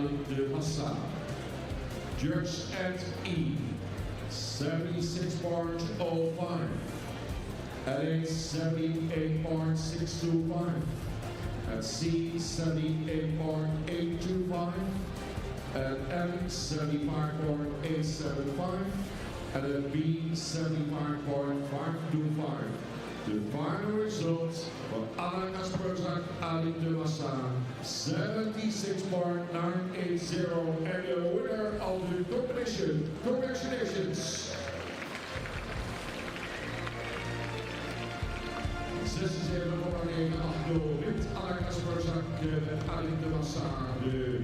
Ali de Massa. Judge at E, 76.05. At A, 78.625. At C, 78.825. At M, 75.875. And at B, 75.525. The final results for Anna Kasperzak Ali de Massa, 76.980, and the winner of the competition. Congratulations! 76.980 wint Anna Kasperzak Ali de Massa, de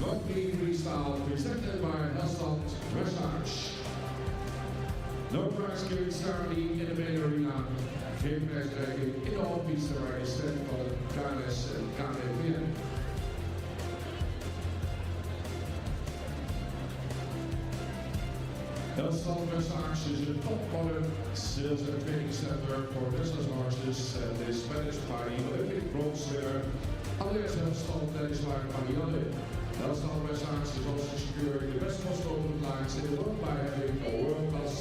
Longines freestyle presented by Dressage. No prize given Saturday in de main arena. Geen prijsreiking in de halfpiste waar je stemt van het KNS en KNVN. Dressage is een topmodern sales and training center for business horses and is managed by the Olympic bronze winner Andreas Helstal tennis line Marianne. Dressage is also securing the best possible lines in the world by having a world-class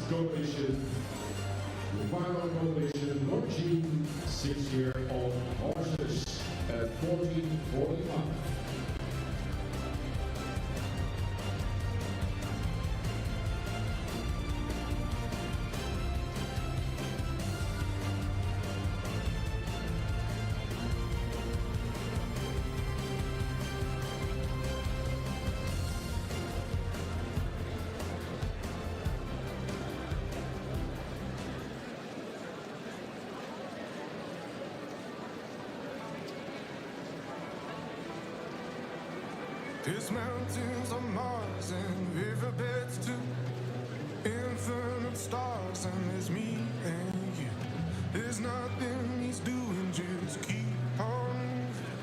competition, the final competition, Longines 6-year-old horses at 14:45. There's mountains on Mars and riverbeds too, infinite stars, and there's me and you. There's nothing he's doing, just keep on moving.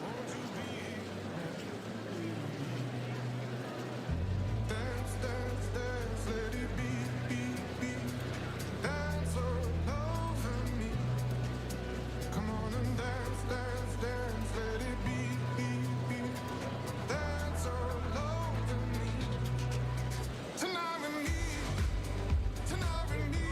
Won't you be? Dance, dance, dance, let it be, be, be. Dance all over me. Come on and dance, dance, dance, let it be, be, be. Dance all over me. Tonight with me, tonight with me.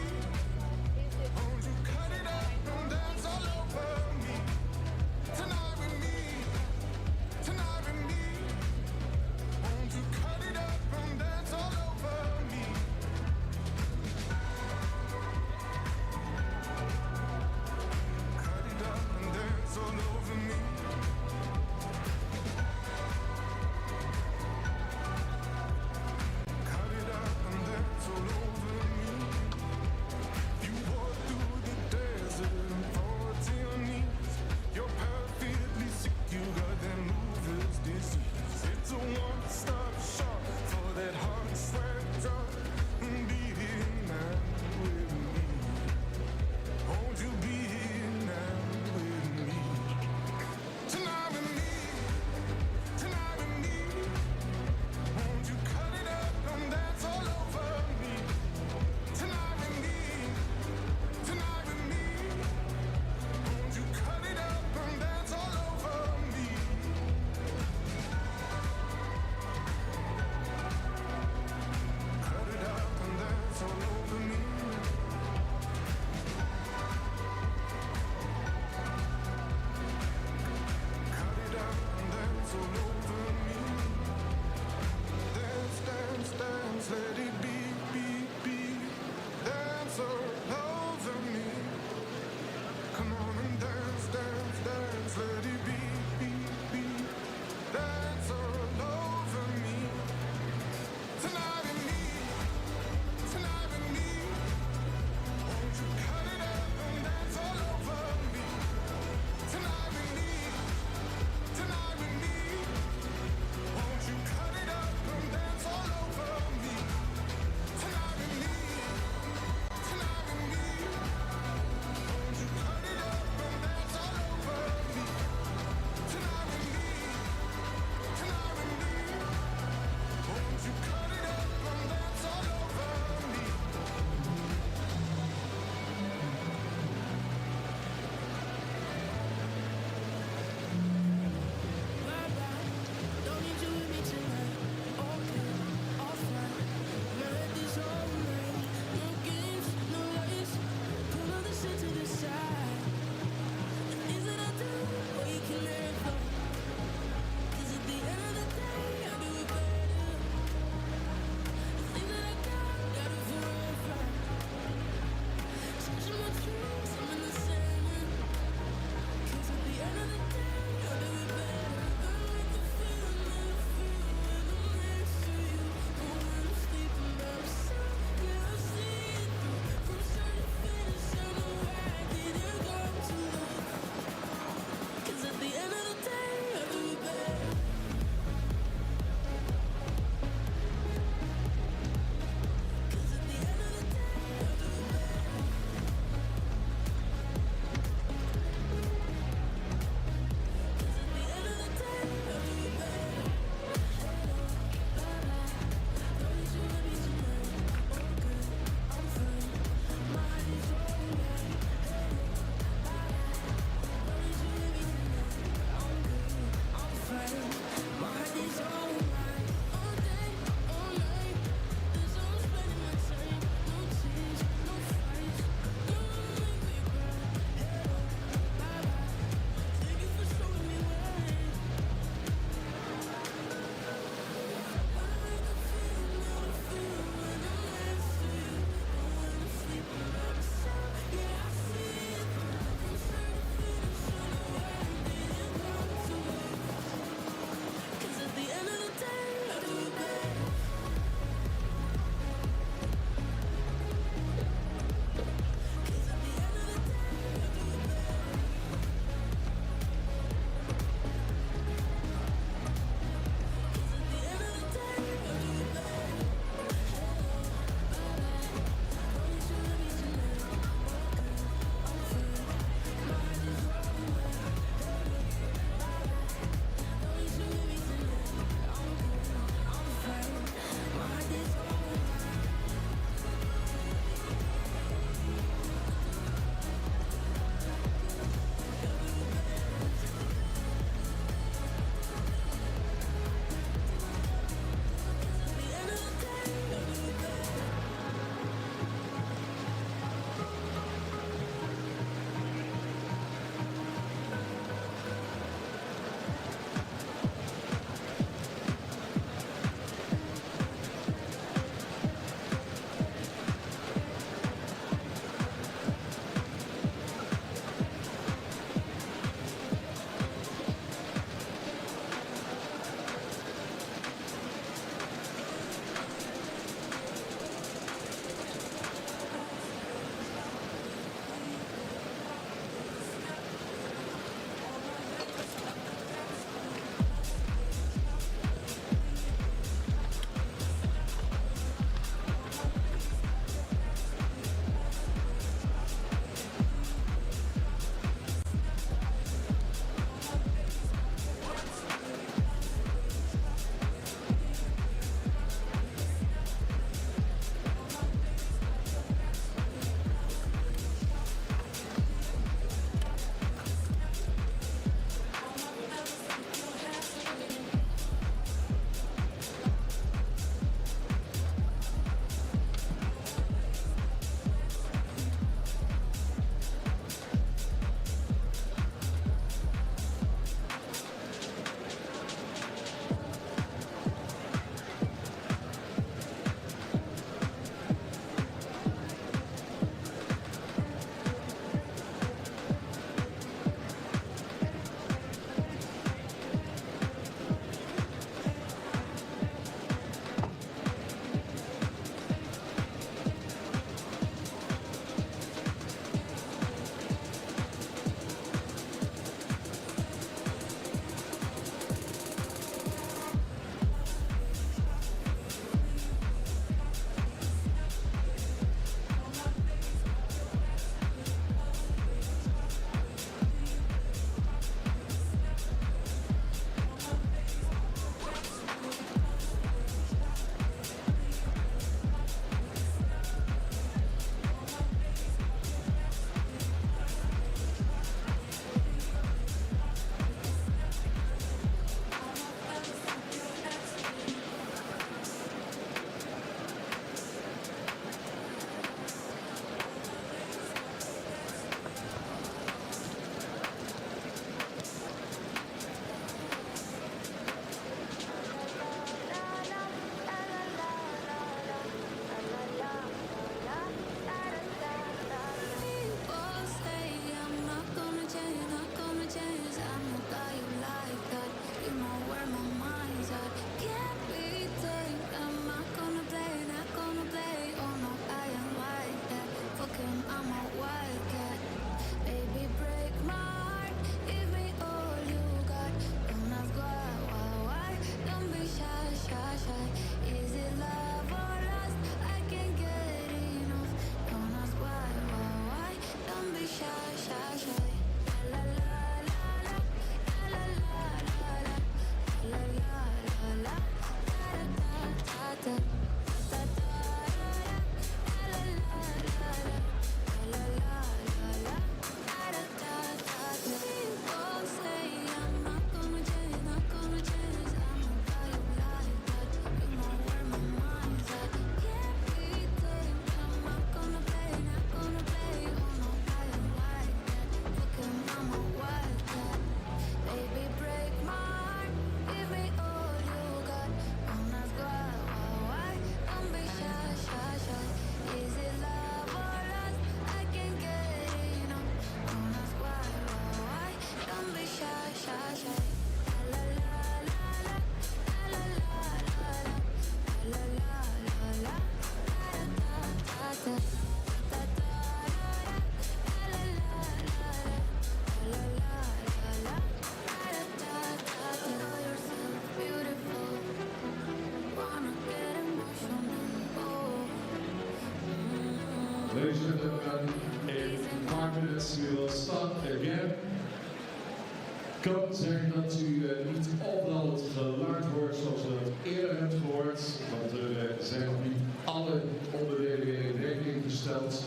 kan zeggen dat u niet overal het geluid hoort zoals we dat eerder hebt gehoord. Want er zijn nog niet alle onderdelen weer in rekening gesteld.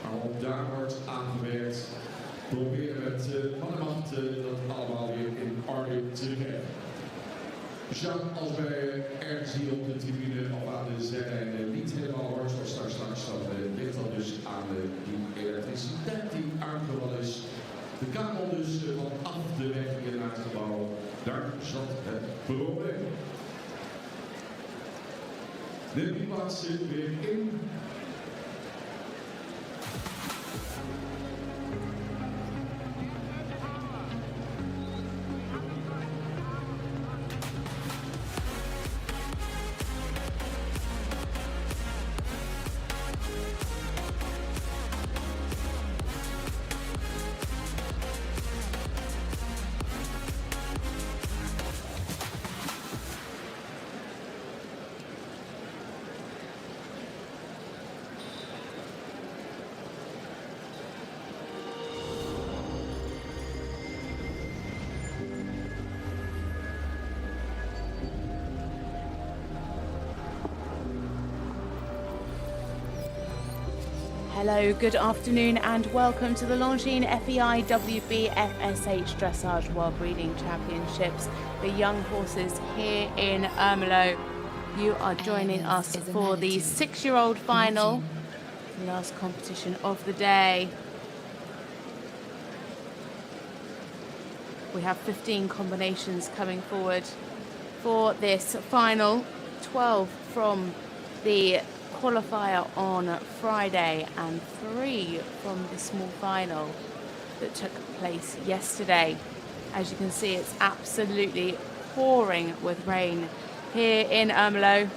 Maar ook daar wordt aangewerkt. Proberen we met man en macht dat allemaal weer in orde te krijgen. Dus ja, als wij ergens hier op de tribune of aan de zijlijn niet helemaal hoort zoals daar straks, dan ligt dat dus aan die elektriciteit die aangevallen is. De kabel dus vanaf de weg hier naar het gebouw, daar zat het probleem. Neem die plaats weer in. Hello, good afternoon and welcome to the Longines FEI WBFSH Dressage World Breeding Championships for young horses here in Ermelo. You are joining us for the 6-year-old final, the last competition of the day. We have 15 combinations coming forward for this final, 12 from the qualifier on Friday and 3 from the small final that took place yesterday. As you can see, it's absolutely pouring with rain here in Ermelo.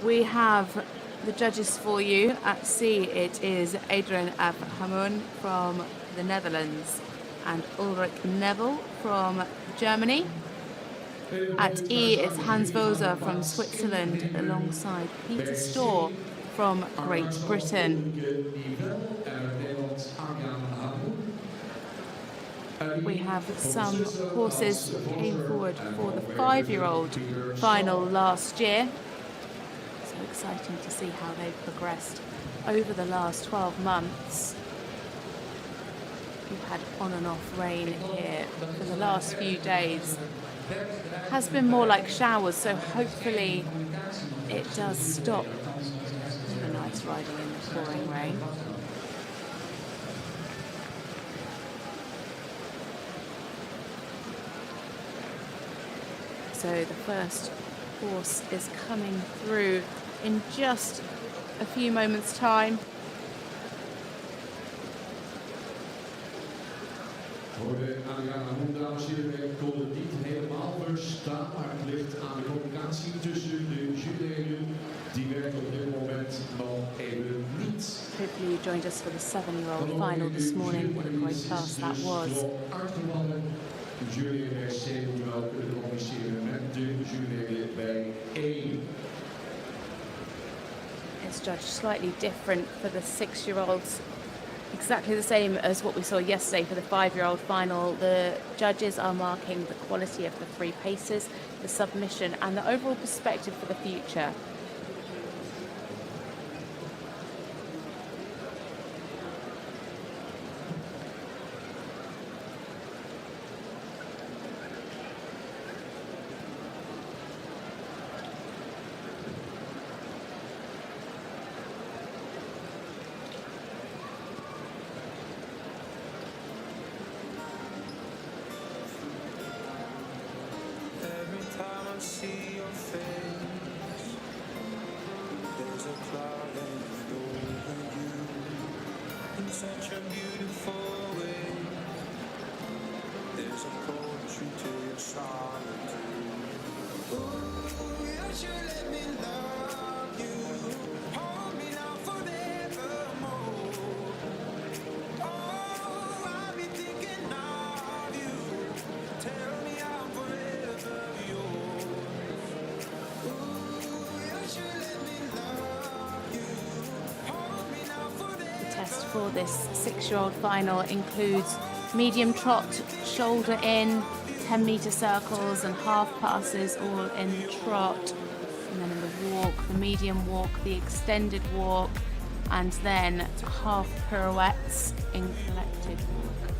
We have the judges for you. At C, it is Adrian Abhamun from the Netherlands and Ulrich Neville from Germany. At E, it's Hans Voser from Switzerland alongside Peter Storr from Great Britain. We have some horses that came forward for the 5-year-old final last year. So exciting to see how they've progressed over the last 12 months. We've had on and off rain here for the last few days. Has been more like showers, so hopefully it does stop. A nice riding in the pouring rain. So the first horse is coming through in just a few moments' time. Voor de Adriana Moen, dames en heren, kon het niet helemaal verstaan, maar het ligt aan de communicatie tussen de juryleden. Die werkt op dit moment nog even niet. Hopefully you joined us for the 7-year-old final this morning. What a great class that was. De juryleden bij C moeten wel kunnen communiceren met de juryleden bij E. It's judged slightly different for the 6-year-olds. Exactly the same as what we saw yesterday for the 5-year-old final. The judges are marking the quality of the 3 paces, the submission and the overall perspective for the future. I see your face. There's a cloud hanging over you in such a beautiful way. There's a poetry to your solitude. Ooh, you should let me love you. Hold me now forevermore. Oh, I'll be thinking of you. Tell me I'm forever yours. The test for this 6-year-old final includes medium trot, shoulder in, 10-meter circles and half passes all in the trot. And then in the walk, the medium walk, the extended walk, and then half pirouettes in collected walk.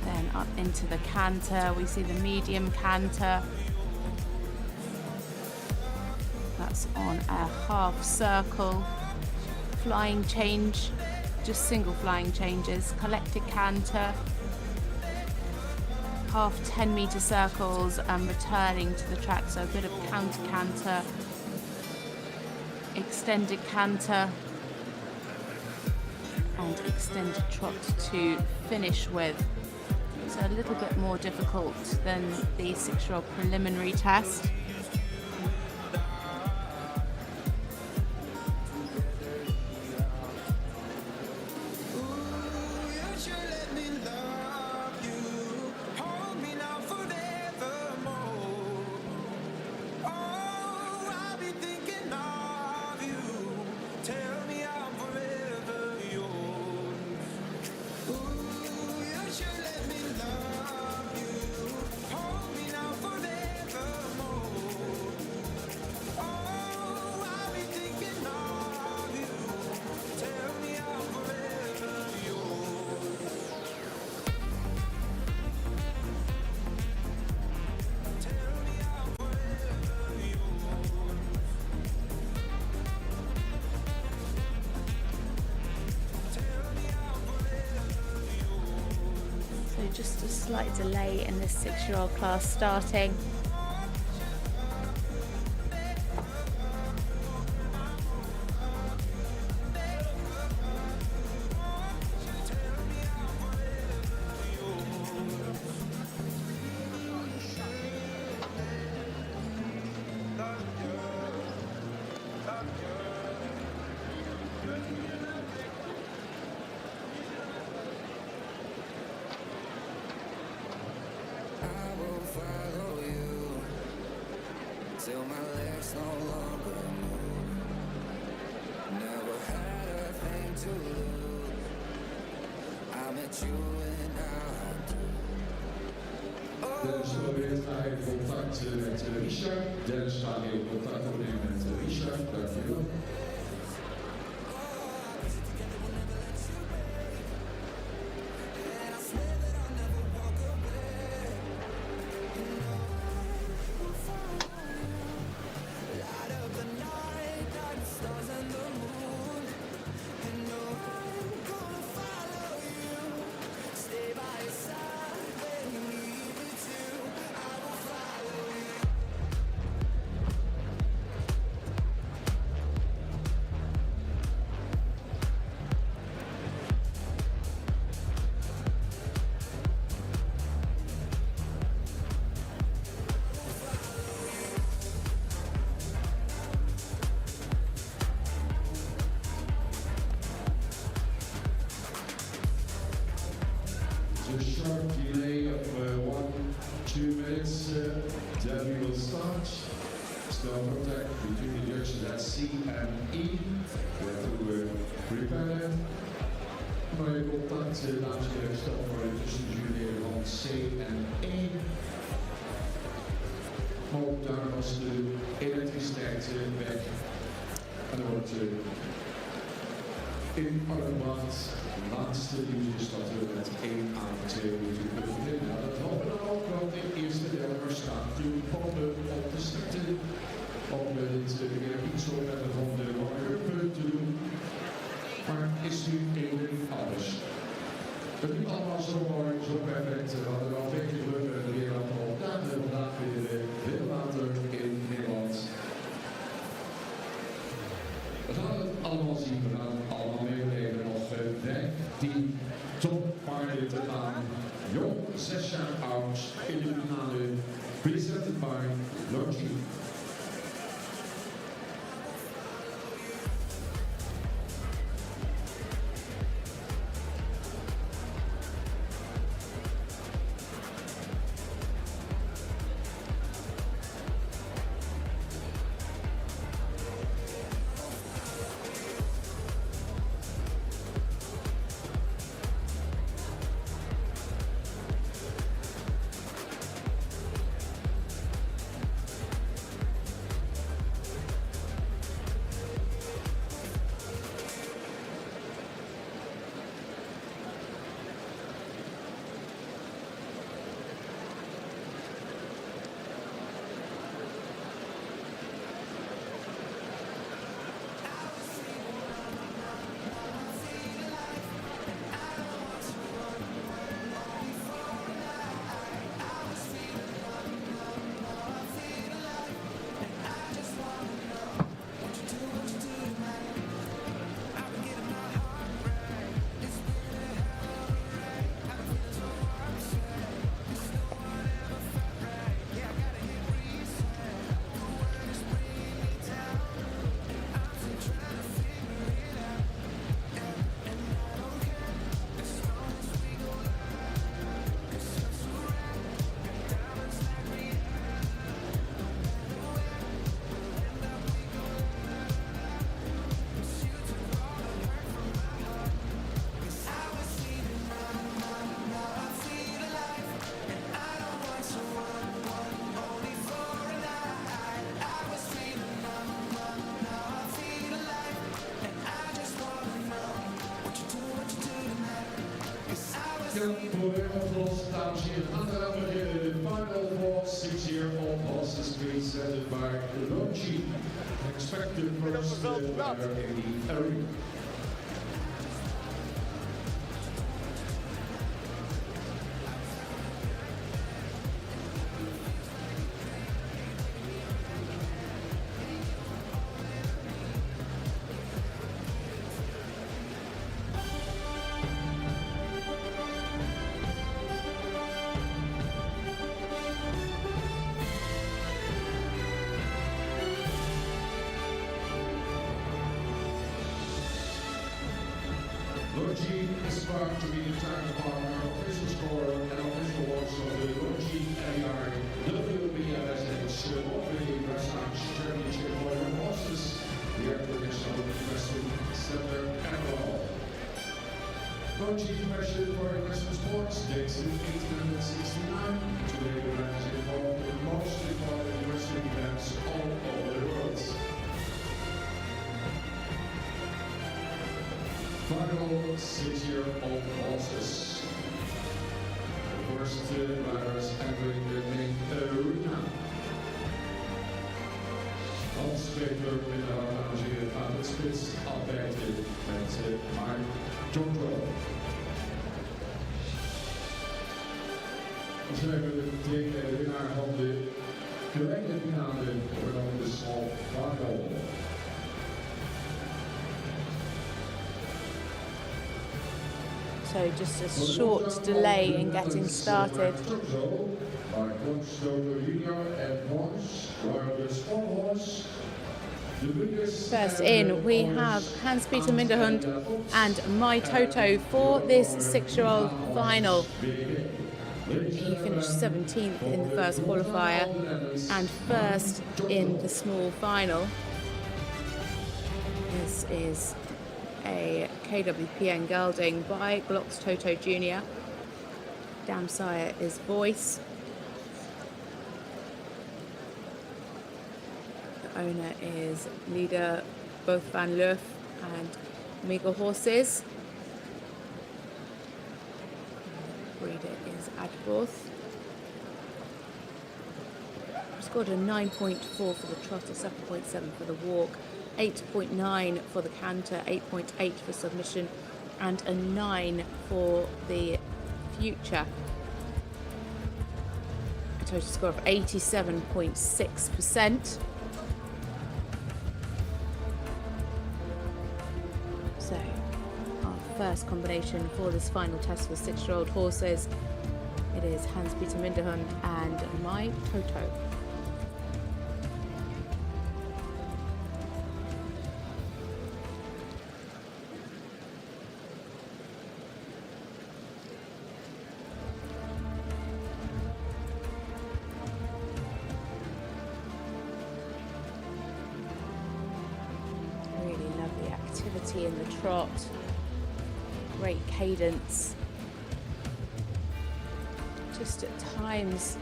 Then up into the canter, we see the medium canter. That's on a half circle. Flying change, just single flying changes. Collected canter, half 10-meter circles and returning to the track, so a bit of counter canter, extended canter, and extended trot to finish with. So a little bit more difficult than the 6-year-old preliminary test. Just a slight delay in this 6-year-old class starting. Till my legs no longer move. Never had a thing to lose. I met you and I do. Dennis probeert hij contact met Richard. Dennis gaat weer contact opnemen met Richard. Dankjewel. A sharp delay of 1-2 minutes, then we will start. Still contact between the junctions at C and E. We have to prepare that. Maar contact, dames en heren, stel voor tussen de juryleden van C en E. Ook daar was de elektriciteit weg. En er wordt in Arnhem de laatste nieuws is dat we met 1 aan 2 minuten kunnen beginnen. Dat hopen we ook, want in de eerste deel staat natuurlijk banden op de starten. Om dit weer iets opletten van de warm-up te doen. Maar is nu één ding anders. Het liep allemaal zo mooi, zo perfect. We hadden al 2 keer weer een aantal dagen. Vandaag weer veel later in Nederland. We gaan het allemaal zien, we gaan het allemaal meeleven. Nog 15 toppaarden te gaan. Jong, 6 jaar oud, in de finale, presented by Longines. Dan podemos los dames en heren. Andere dan beginnen de final for 6-year-old horses presented by Longines. Expected first rider in the arena. Longines is proud to be the time partner, official scorer, and official horse of the Longines FEI WBFSH Dressage Championship for young horses. The International Wrestling Center Ermelo. Longines measured for investment sports dates in 1869. Today the brand is involved in most important wrestling events all over the world. Final 6-year-old horses. The first riders entering the main arena. Als speler in de arrangeren aan de spits afwijken met Mike Jojo. Dan zijn we meteen de winnaar van de gelijke finale voor de Small Final. So just a short delay in getting started. First in, we have Hans-Peter Minderhund and My Toto for this 6-year-old final. He finished 17th in the first qualifier and first in the small final. This is a KWPN gelding by Glocks Toto Jr. Dam sire is Voice. The owner is Leader Both Van Loof and Amiga Horses. The breeder is Adborth. Scored a 9.4 for the trot, a 7.7 for the walk, 8.9 for the canter, 8.8 for submission, and a 9 for the future. A total score of 87.6%. So, our first combination for this final test for 6-year-old horses, it is Hans-Peter Minderhund and My Toto. Activity in the trot, great cadence, just at times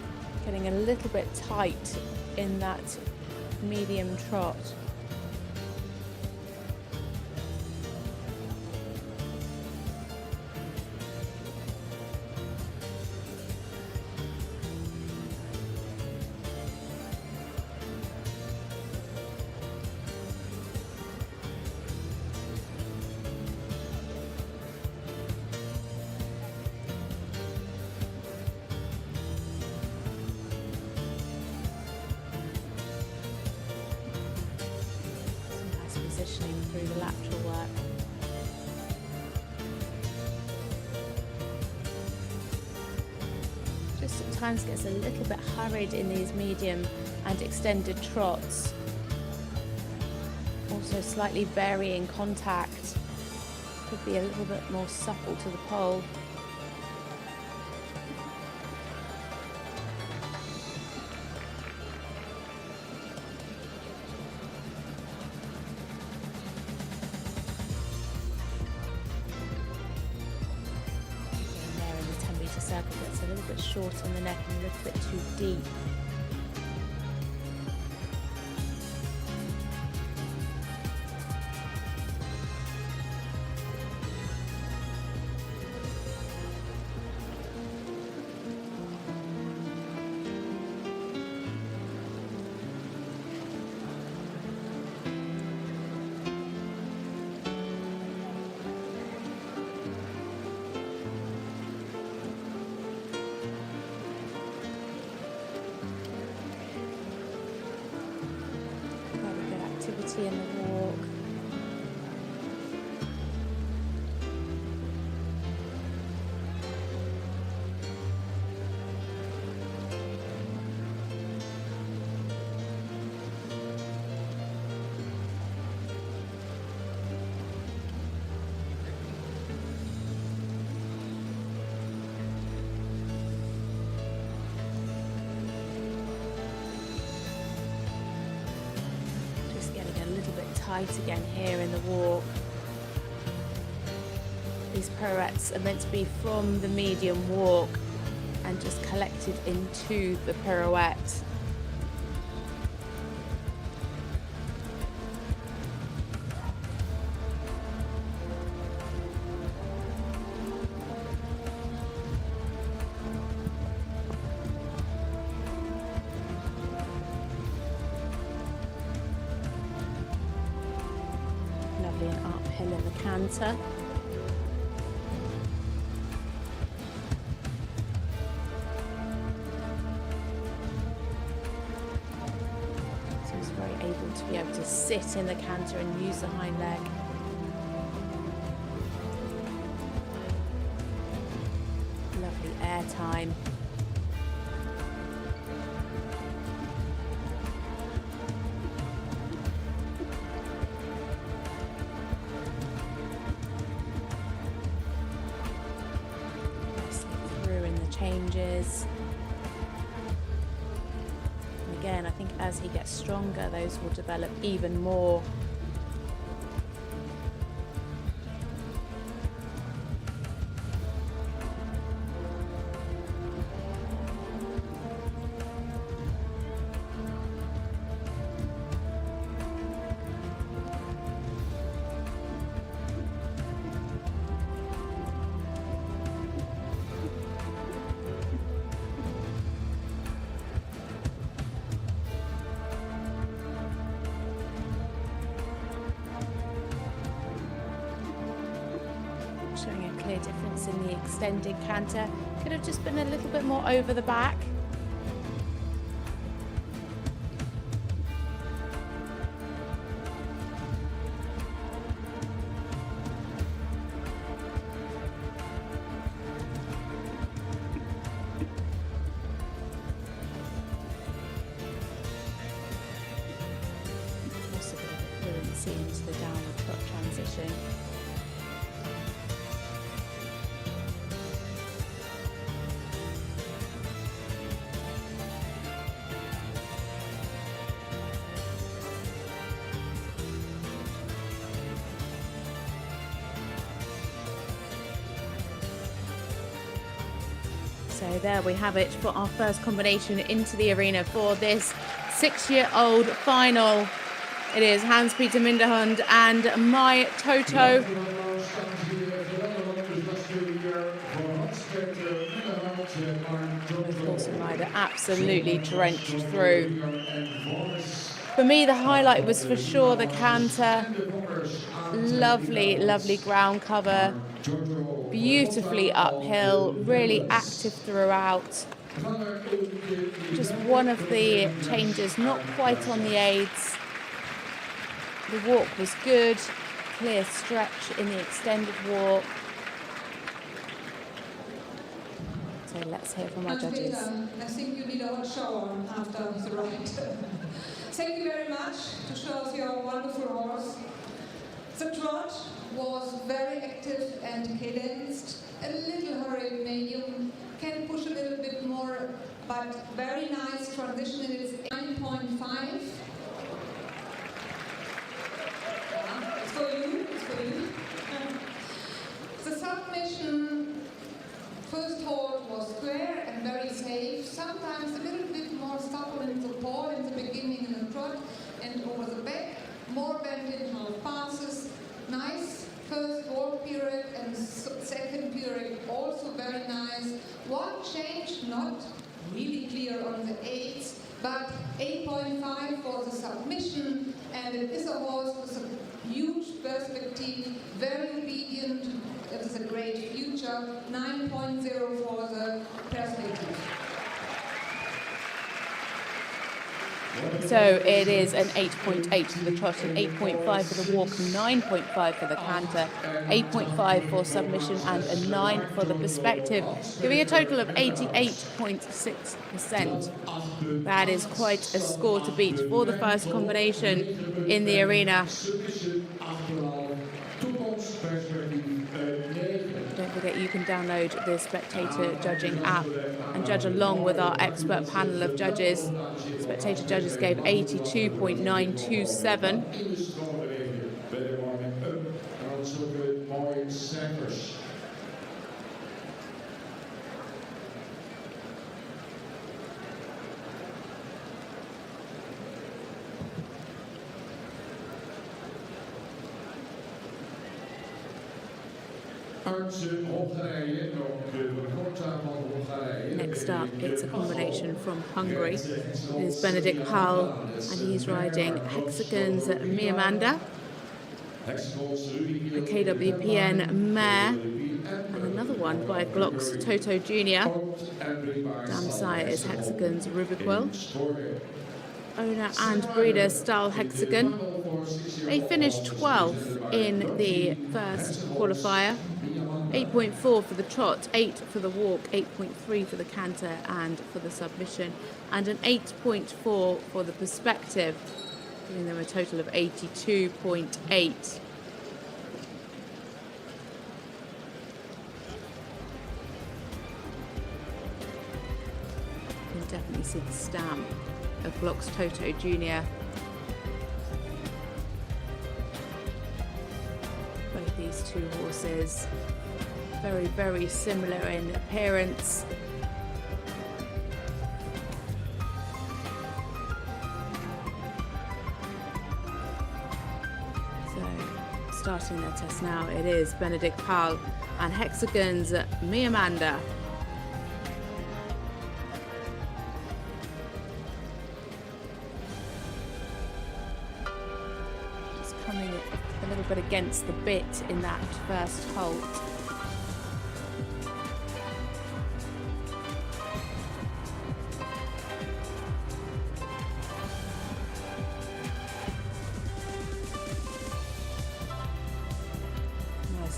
getting a little bit tight in that medium trot. Positioning through the lateral work. Just at times gets a little bit hurried in these medium and extended trots. Also slightly varying contact. Could be a little bit more supple to the pole. Circle gets a little bit short on the neck and a little bit too deep. flexibility in the walk. Tight again here in the walk. These pirouettes are meant to be from the medium walk and just collected into the pirouette. And uphill in the canter. So he's very able to be able to sit in the canter and use the hind leg. Lovely air time. Changes. And again, I think as he gets stronger, those will develop even more. Showing a clear difference in the extended canter. Could have just been a little bit more over the back. Also a bit of fluency into the downward foot transition. So there we have it for our first combination into the arena for this 6-year-old final. It is Hans-Peter Minderhund and Mai Toto. Of course, Mai absolutely drenched through. For me, the highlight was for sure the canter. Lovely, lovely ground cover. Beautifully uphill, really active throughout. Just one of the changes, not quite on the aids. The walk was good, clear stretch in the extended walk. So let's hear from our judges. I think you need a hot shower after the ride. Thank you very much to show us your wonderful horse. The trot was very active and cadenced, a little hurried medium, can push a little bit more, but very nice transition. It is 9.5. It's for you, it's for you. The submission first hold was square and very safe, sometimes a little bit more supple in the ball in the beginning in the trot and over the back, more bend in half passes, nice first walk period and second period also very nice. One change, not really clear on the eights, but 8.5 for the submission, and it is a horse with a huge perspective, very obedient, it is a great future, 9.0 for the perspective. So it is an 8.8 for the trot, an 8.5 for the walk, 9.5 for the canter, 8.5 for submission, and a 9 for the perspective, giving a total of 88.6%. That is quite a score to beat for the first combination in the arena. Don't forget you can download the Spectator Judging app and judge along with our expert panel of judges. Spectator judges gave 82.927. Next up, it's a combination from Hungary. It is Benedikt Pál, and he's riding Hexagon's Miamanda, a KWPN mare, and another one by Glock's Toto Jr. Down the side is Hexagon's Rubiquel. Owner and breeder Stahl Hexagon. They finished 12th in the first qualifier. 8.4 for the trot, 8 for the walk, 8.3 for the canter and for the submission, and an 8.4 for the perspective, giving them a total of 82.8. You can definitely see the stamp of Glock's Toto Jr. Both these two horses very, very similar in appearance. So, starting their test now, it is Benedikt Pál and Hexagon's Miamanda. It's coming a little bit against the bit in that first halt.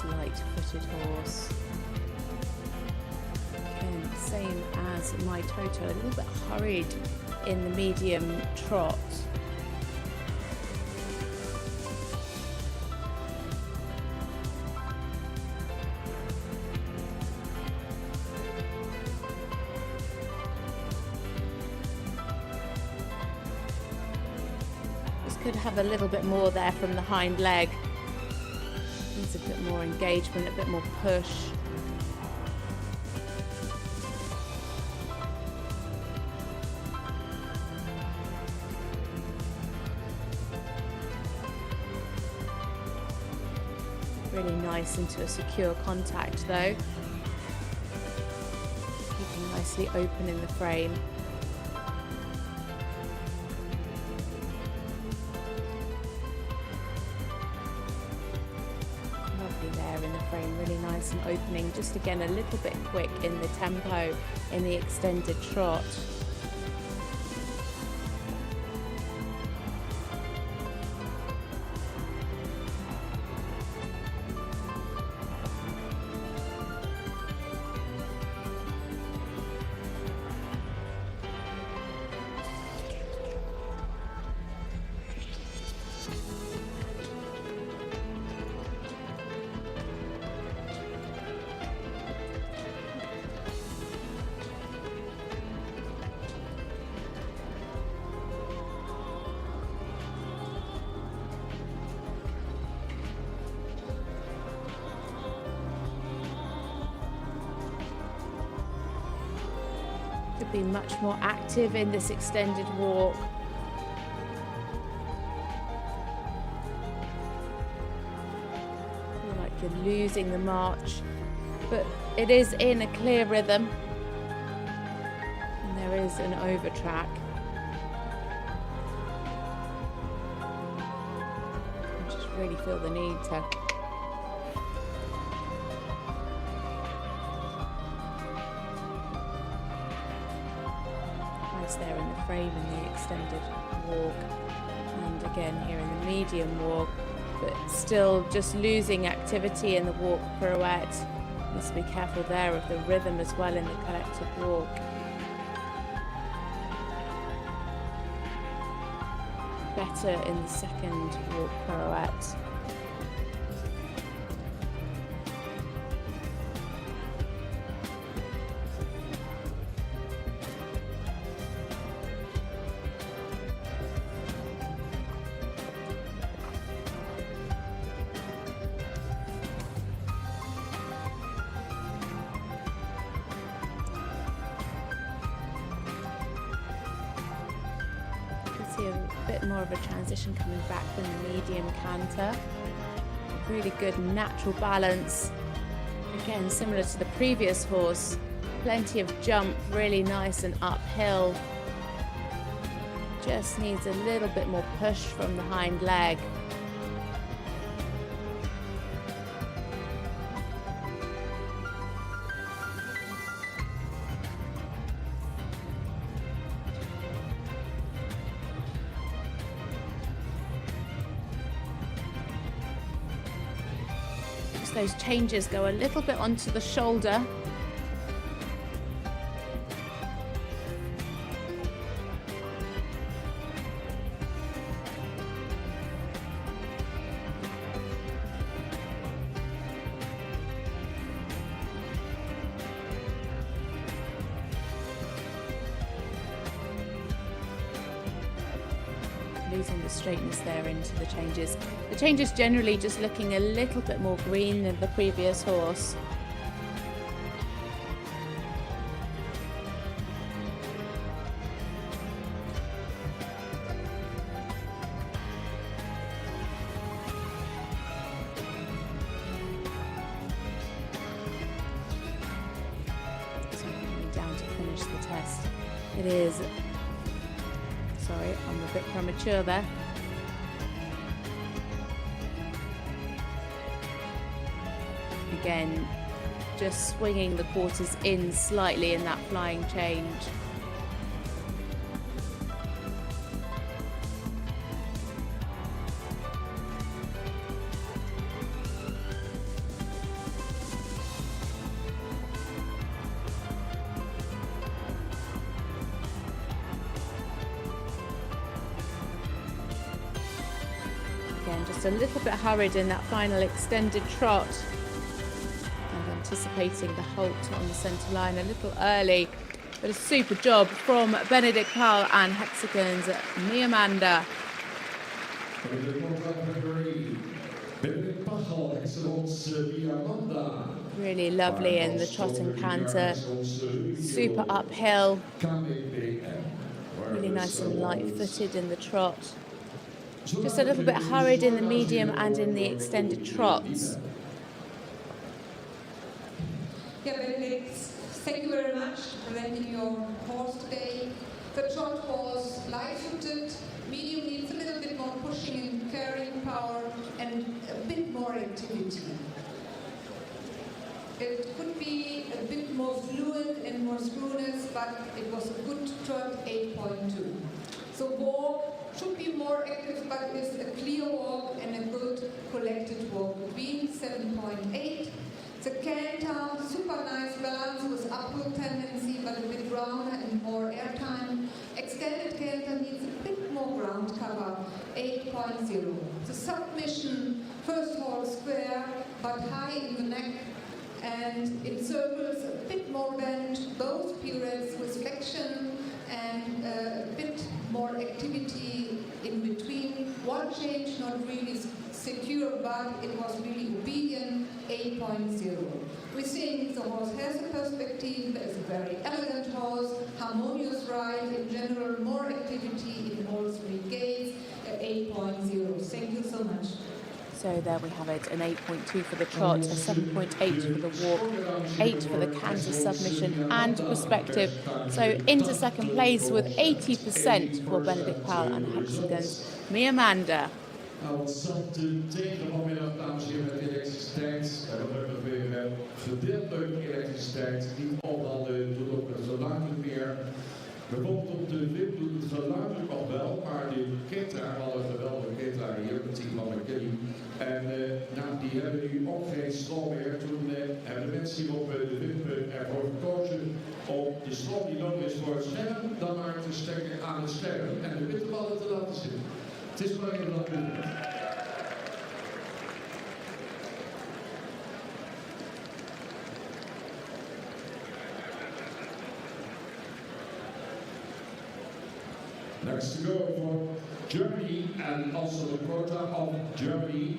Light-footed horse. Again, same as my Toto, a little bit hurried in the medium trot. This could have a little bit more there from the hind leg. Needs a bit more engagement, a bit more push. Really nice into a secure contact though. Keeping nicely open in the frame. There in the frame, really nice and opening, just again a little bit quick in the tempo in the extended trot. Could be much more active in this extended walk. Feel like you're losing the march, but it is in a clear rhythm, and there is an over track. I just really feel the need to nice there in the frame in the extended walk, and again here in the medium walk, but still just losing activity in the walk pirouette. Needs to be careful there of the rhythm as well in the collective walk. Better in the second walk pirouette. A bit more of a transition coming back from the medium canter. Really good natural balance. Again, similar to the previous horse. Plenty of jump, really nice and uphill. Just needs a little bit more push from the hind leg. Those changes go a little bit onto the shoulder. Losing the straightness there into the changes. The changes generally just looking a little bit more green than the previous horse. So coming down to finish the test. It is. Sorry, I'm a bit premature there. Again, just swinging the quarters in slightly in that flying change. Again, just a little bit hurried in that final extended trot. And anticipating the halt on the centre line a little early. But a super job from Benedict Powell and Hexagon's Miamanda. Really lovely in the trot and canter. Super uphill. Really nice and light-footed in the trot. Just a little bit hurried in the medium and in the extended trots. Yeah, Benedict, thank you very much for presenting your horse today. The trot was light-footed, medium needs a little bit more pushing and carrying power and a bit more activity. It could be a bit more fluid and more screwness, but it was a good trot, 8.2. So walk should be more active, but with a clear walk and a good collected walk would be 7.8. The canter, super nice balance with uphill tendency, but a bit rounder and more airtime. Extended canter needs a bit more ground cover, 8.0. The submission, first hall square, but high in the neck, and in circles a bit more bend, both pirouettes with flexion and a bit more activity in between. One change not really secure, but it was really obedient, 8.0. We think the horse has a perspective, it's a very elegant horse, harmonious ride, in general more activity in all three gaits, 8.0. Thank you so much. So there we have it, an 8.2 for the trot, a 7.8 for the walk, 8 for the canter, submission and perspective. So into second place with 80% for Benedict Powell and Hexagon's Miamanda. Wat de tegen vanmiddag, dames en heren, met elektriciteit. We hebben nog weer gedeeltelijke elektriciteit. Niet al dan doet ook zo lang niet meer. Bijvoorbeeld op de wip doet het geluid nog wel, maar de ketaar, we hadden een geweldige ketaar hier, het team van McKinney. En die hebben nu ook geen stroom meer. Toen hebben de mensen hier op de wip ervoor gekozen om de stroom die nodig is voor het scherm, dan maar te stekken aan het scherm en de bitterballen te laten zitten. Het is maar even dat punt. Next to go for Germany and also the quota of Germany,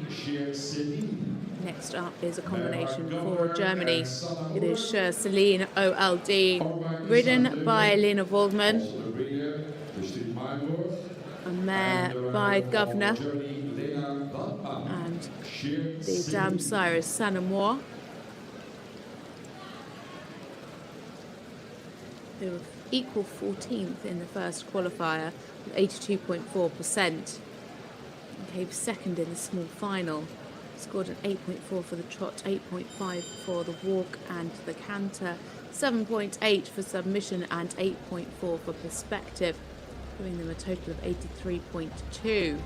Celine. Next up is a combination for Germany. It is Celine OLD, ridden by Lena Waldman, a mare by Governor, and the dam sire is Sanamour, who were equal 14th in the first qualifier with 82.4%, and came second in the small final. Scored an 8.4 for the trot, 8.5 for the walk and the canter, 7.8 for submission and 8.4 for perspective, giving them a total of 83.2.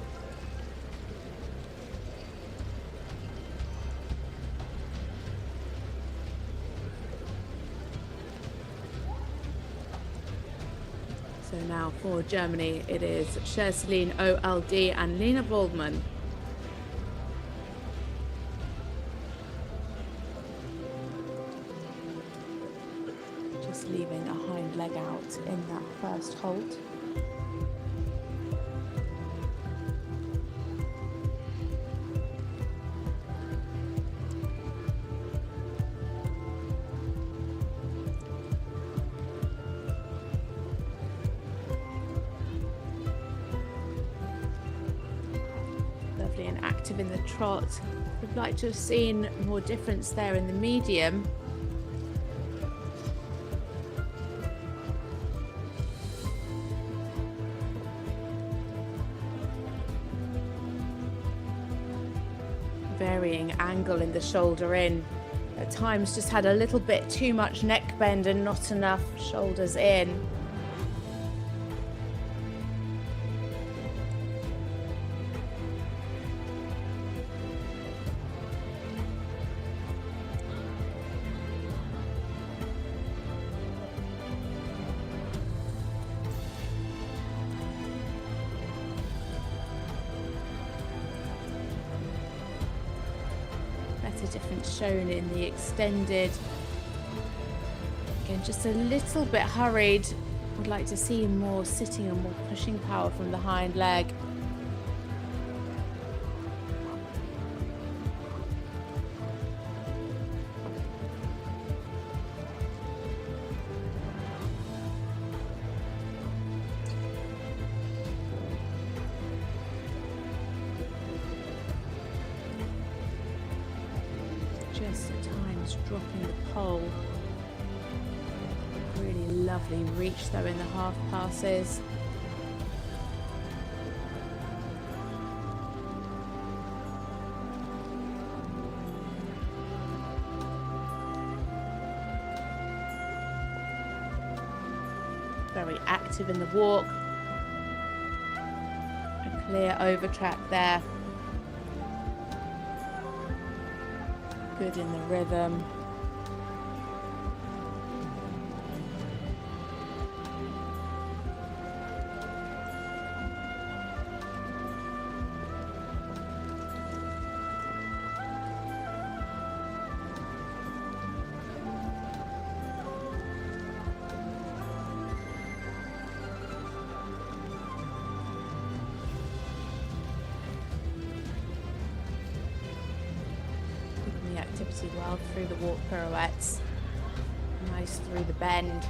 So now for Germany, it is Celine OLD and Lena Waldman. Just leaving a hind leg out in that first halt. Lovely and active in the trot. Would like to have seen more difference there in the medium. Varying angle in the shoulder in. At times just had a little bit too much neck bend and not enough shoulders in. Difference shown in the extended. Again, just a little bit hurried. Would like to see more sitting and more pushing power from the hind leg. Just at times dropping the pole. Really lovely reach though in the half passes. Very active in the walk. A clear over track there. Good in the rhythm. Activity well through the walk pirouettes, nice through the bend.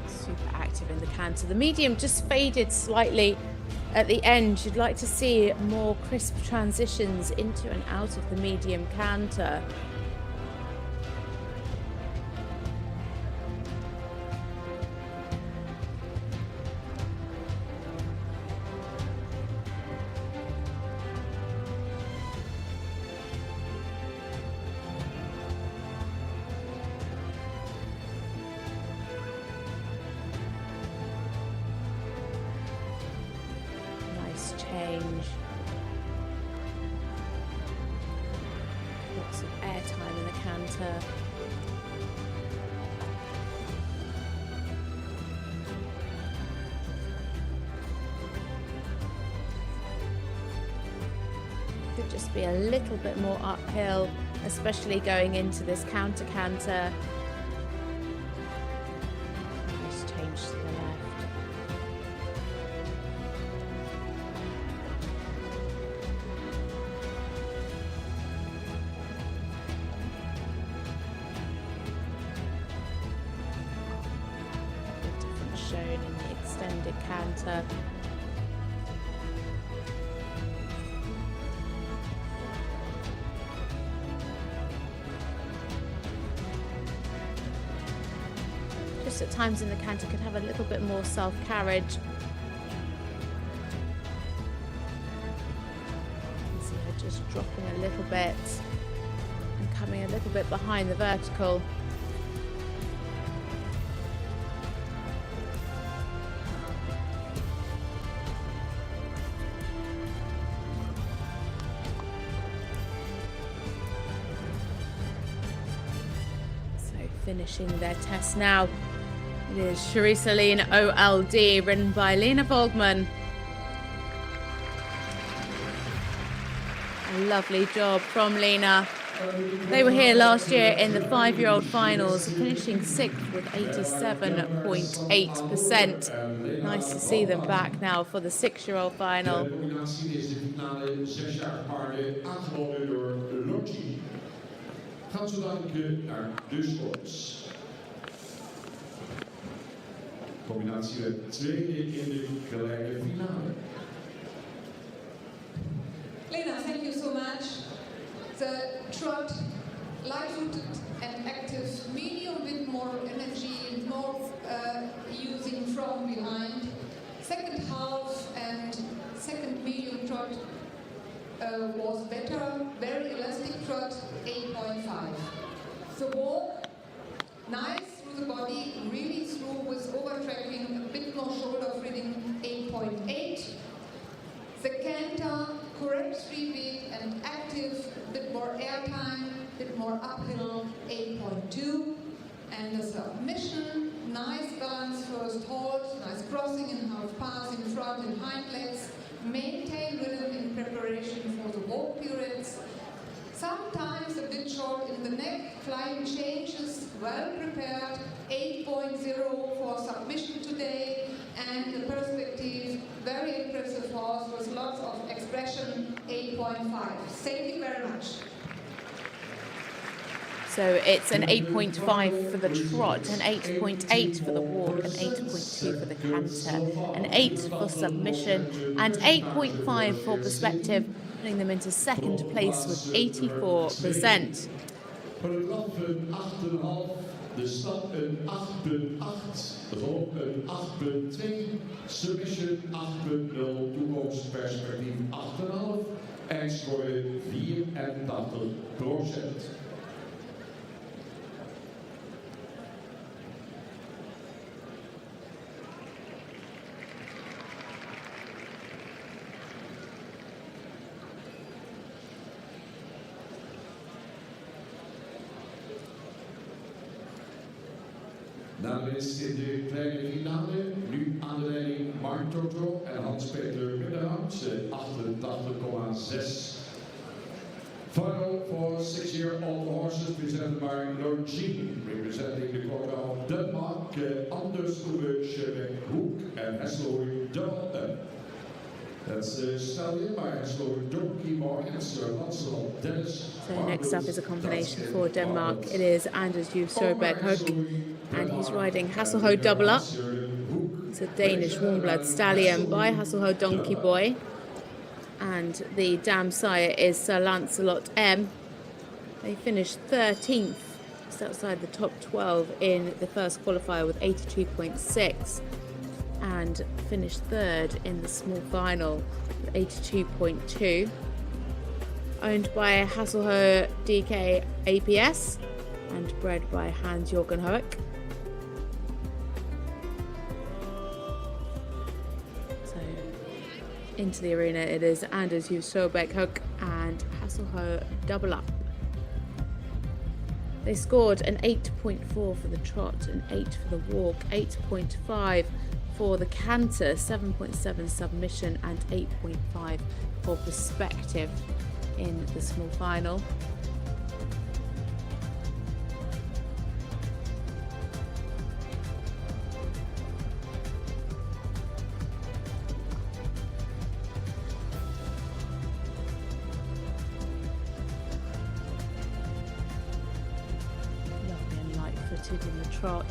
Super active in the canter. The medium just faded slightly at the end. You'd like to see more crisp transitions into and out of the medium canter. canter. Could just be a little bit more uphill, especially going into this counter canter. Just change to the left. Different shown in the extended canter. Just at times in the canter could have a little bit more self-carriage. You can see her just dropping a little bit and coming a little bit behind the vertical. So finishing their test now. It is Charisse-Aline OLD, ridden by Lena Volkmann. A lovely job from Lena. They were here last year in the 5-year-old finals, finishing 6th with 87.8%. Nice to see them back now for the 6-year-old final. De nominatie is de finale 6-jarige paarden aangeboden door Longines. Gaat zo dadelijk naar de scores. Combinatie werd tweede in de gelijke finale. Lena, thank you so much. The trot, light-footed and active, medium with more energy, more using from behind. Second half and second medium trot was better, very elastic trot, 8.5. The walk, nice through the body, really through with over-tracking, a bit more shoulder reading, 8.8. The canter, correct 3-beat and active, a bit more airtime, a bit more uphill, 8.2. And the submission, nice balance first halt, nice crossing and half pass in front and hind legs, maintain rhythm in preparation for the walk periods. Sometimes a bit short in the neck, flying changes, well prepared, 8.0 for submission today, and the perspective, very impressive horse with lots of expression, 8.5. Thank you very much. So it's an 8.5 for the trot, an 8.8 for the walk, an 8.2 for the canter, an 8 for submission, and 8.5 for perspective, putting them into second place with 84%. Voor het blad een 8,5, de stap een 8,8, het hop een 8,2, submission 8,0, toekomstperspectief 8,5 en score 84%. Na de winst in de kleine finale, nu aan de leiding Mark Toto en Hans-Peter Middenhout, 88,6. Final for 6-year-old horses presented by Longines, representing the quota of Denmark, Anders Ove Schebek-Hoek and Hesselhoek Double. That's the stallion by Hesselhoek Donkey Boy and Sir Lancelot Dennis. So next up is a combination for Denmark. It is Anders Schebek-Hoek, and he's riding Hasselhoed Double Up. It's a Danish warm-blood stallion by Hasselhoed Donkey Boy. And the dam sire is Sir Lancelot M. They finished 13th, just outside the top 12 in the first qualifier with 82.6, and finished third in the small final with 82.2. Owned by Hasselhoed DK APS and bred by Hans-Jürgen Hoek. Into the arena it is Anders Schebek-Hoek and Hasselhoed Double Up. They scored an 8.4 for the trot, an 8 for the walk, 8.5 for the canter, 7.7 submission, and 8.5 for perspective in the small final. In the trot.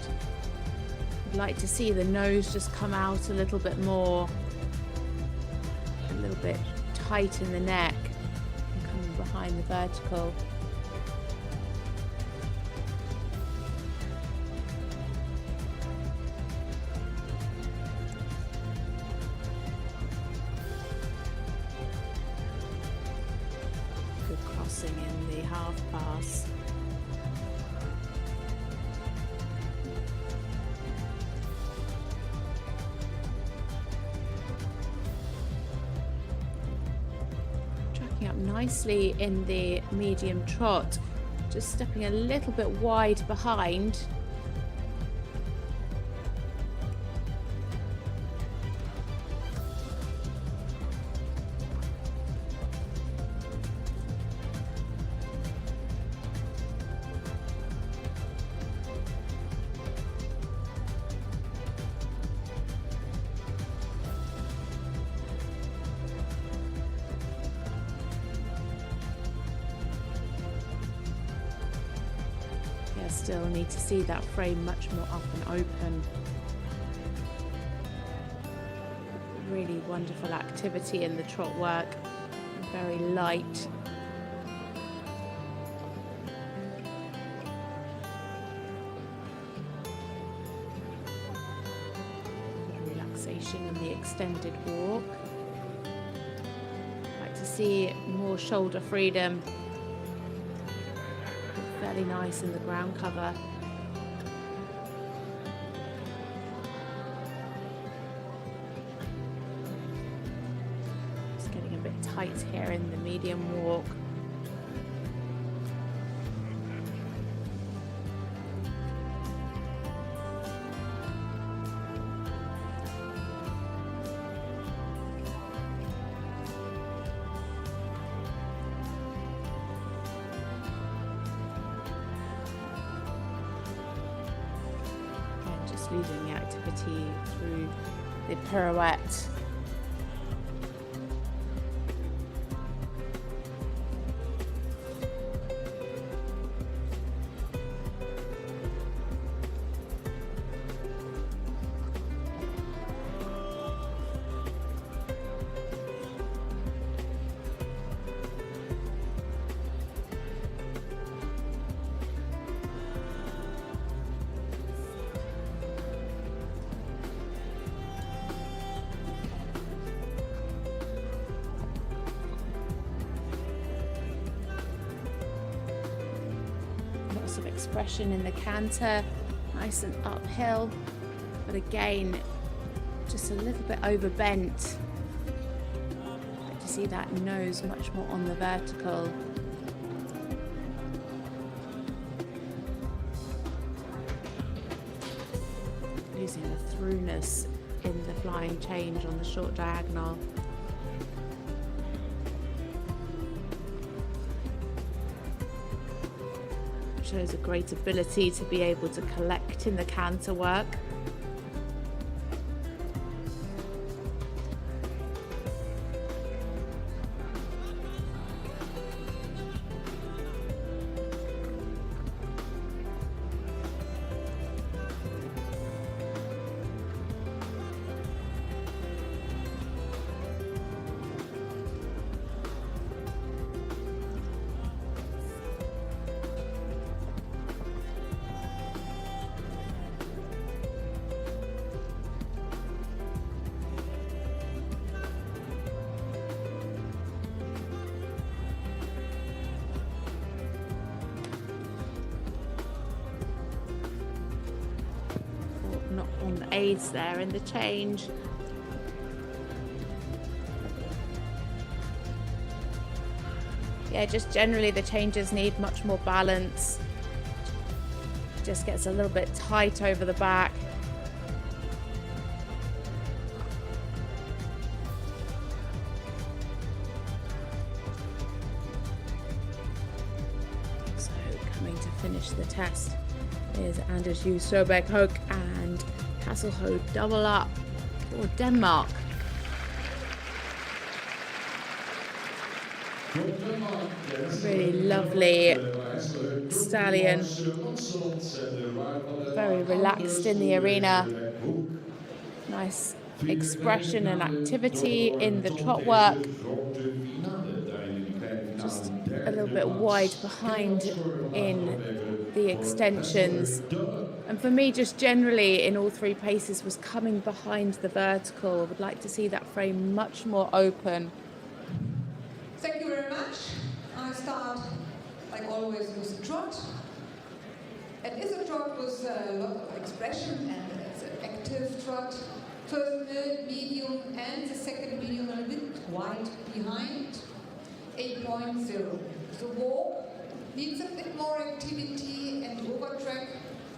I'd like to see the nose just come out a little bit more, a little bit tight in the neck and coming behind the vertical. Good crossing in the half pass. Up nicely in the medium trot, just stepping a little bit wide behind. Still need to see that frame much more up and open. Really wonderful activity in the trot work, very light. Relaxation in the extended walk. I'd like to see more shoulder freedom. Fairly nice in the ground cover. Just getting a bit tight here in the medium walk. Losing the activity through the pirouette. Of expression in the canter, nice and uphill, but again just a little bit overbent. Like to see that nose much more on the vertical. Using the throughness in the flying change on the short diagonal. Shows a great ability to be able to collect in the canter work. On the aids there in the change. Yeah, just generally the changes need much more balance. just gets a little bit tight over the back. So coming to finish the test is Anders J. Søbæk Hoek and Hasselho double up for Denmark. Really lovely stallion, very relaxed in the arena. Nice expression and activity in the trot work. Just a little bit wide behind in the extensions. And for me, just generally in all three paces was coming behind the vertical. I would like to see that frame much more open. Thank you very much. I start, like always, with a trot. It is a trot with a lot of expression, and it's an active trot. First medium and the second medium a bit wide behind, 8.0. The walk needs a bit more activity and overtrack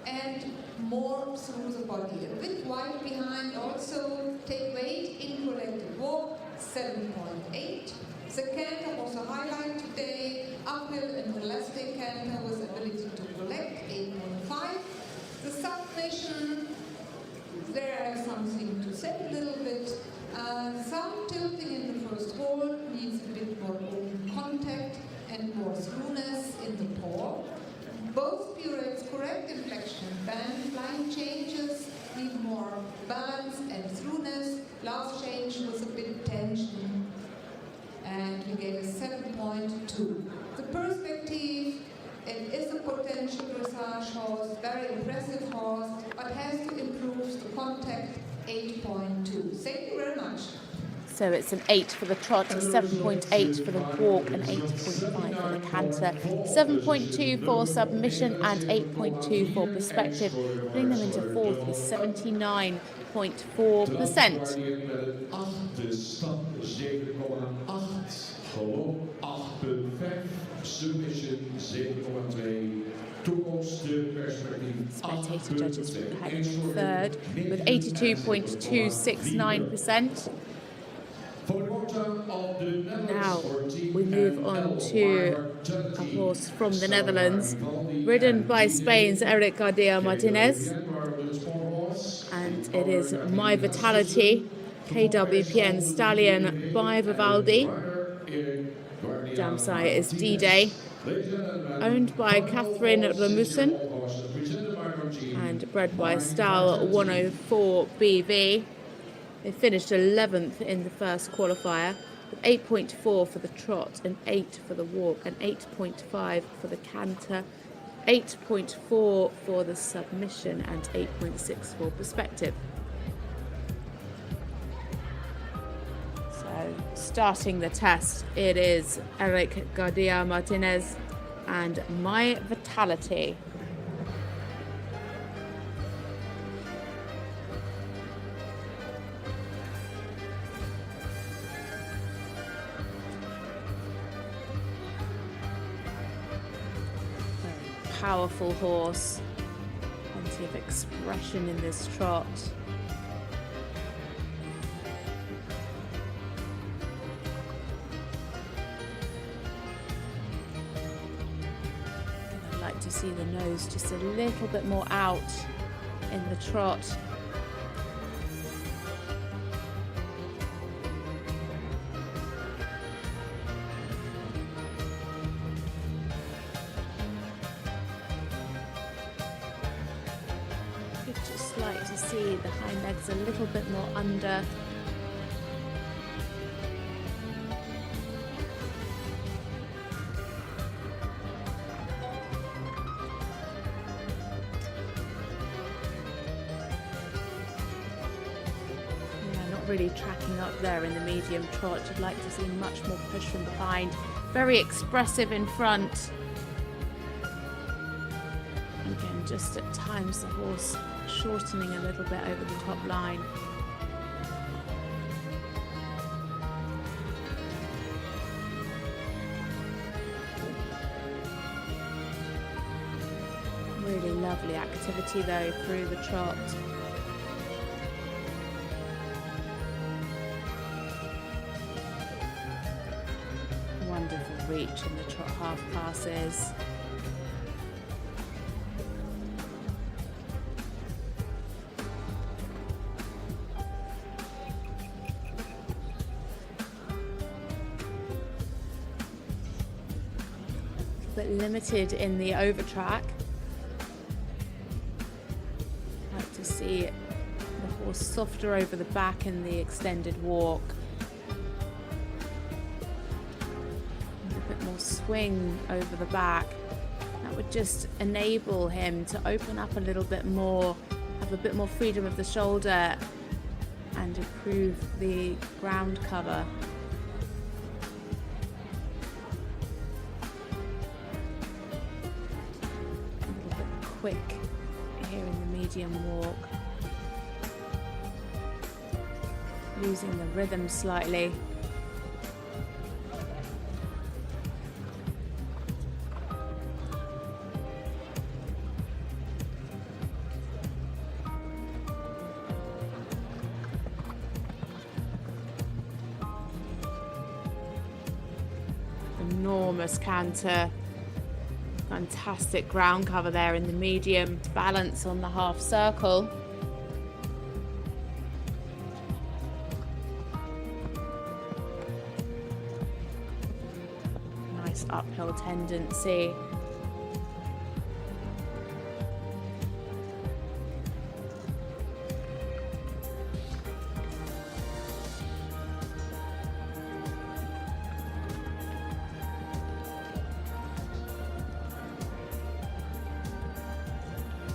and more through the body. A bit wide behind also, take weight in collected walk, 7.8. The canter was a highlight today, uphill and elastic canter with ability to collect, 8.5. The submission, there I have something to say a little bit. Some tilting in the first hold needs a bit more open contact and more throughness in the paw. Both pirouettes correct inflection band, flying changes need more balance and throughness. Last change was a bit tension, and we gave a 7.2. The perspective, it is a potential dressage horse, very impressive horse, but has to improve the contact, 8.2. Thank you very much. So it's an 8 for the trot, a 7.8 for the walk, and 8.5 for the canter, 7.2 for submission, and 8.2 for perspective, putting them into fourth with 79.4%. Spectator judges had in third with 82.269%. Now we move on to a horse from the Netherlands, ridden by Spain's Eric Garcia Martinez, and it is My Vitality, KWPN stallion by Vivaldi. Damsire is D-Day, owned by Catherine Remussen and bred by Stal 104 BV. They finished 11th in the first qualifier with 8.4 for the trot and 8 for the walk and 8.5 for the canter, 8.4 for the submission and 8.6 for perspective. So starting the test, it is Eric Garcia Martinez and My Vitality. Powerful horse, plenty of expression in this trot. I'd like to see the nose just a little bit more out in the trot. Like to see the hind legs a little bit more under. Yeah, not really tracking up there in the medium trot. I'd like to see much more push from behind. Very expressive in front. Again, just at times the horse shortening a little bit over the top line. Really lovely activity though through the trot. Wonderful reach in the trot half passes. But limited in the over track. Like to see the horse softer over the back in the extended walk. And a bit more swing over the back. That would just enable him to open up a little bit more, have a bit more freedom of the shoulder and improve the ground cover. Quick here in the medium walk, losing the rhythm slightly. Enormous canter. Fantastic ground cover there in the medium, balance on the half circle. Nice uphill tendency.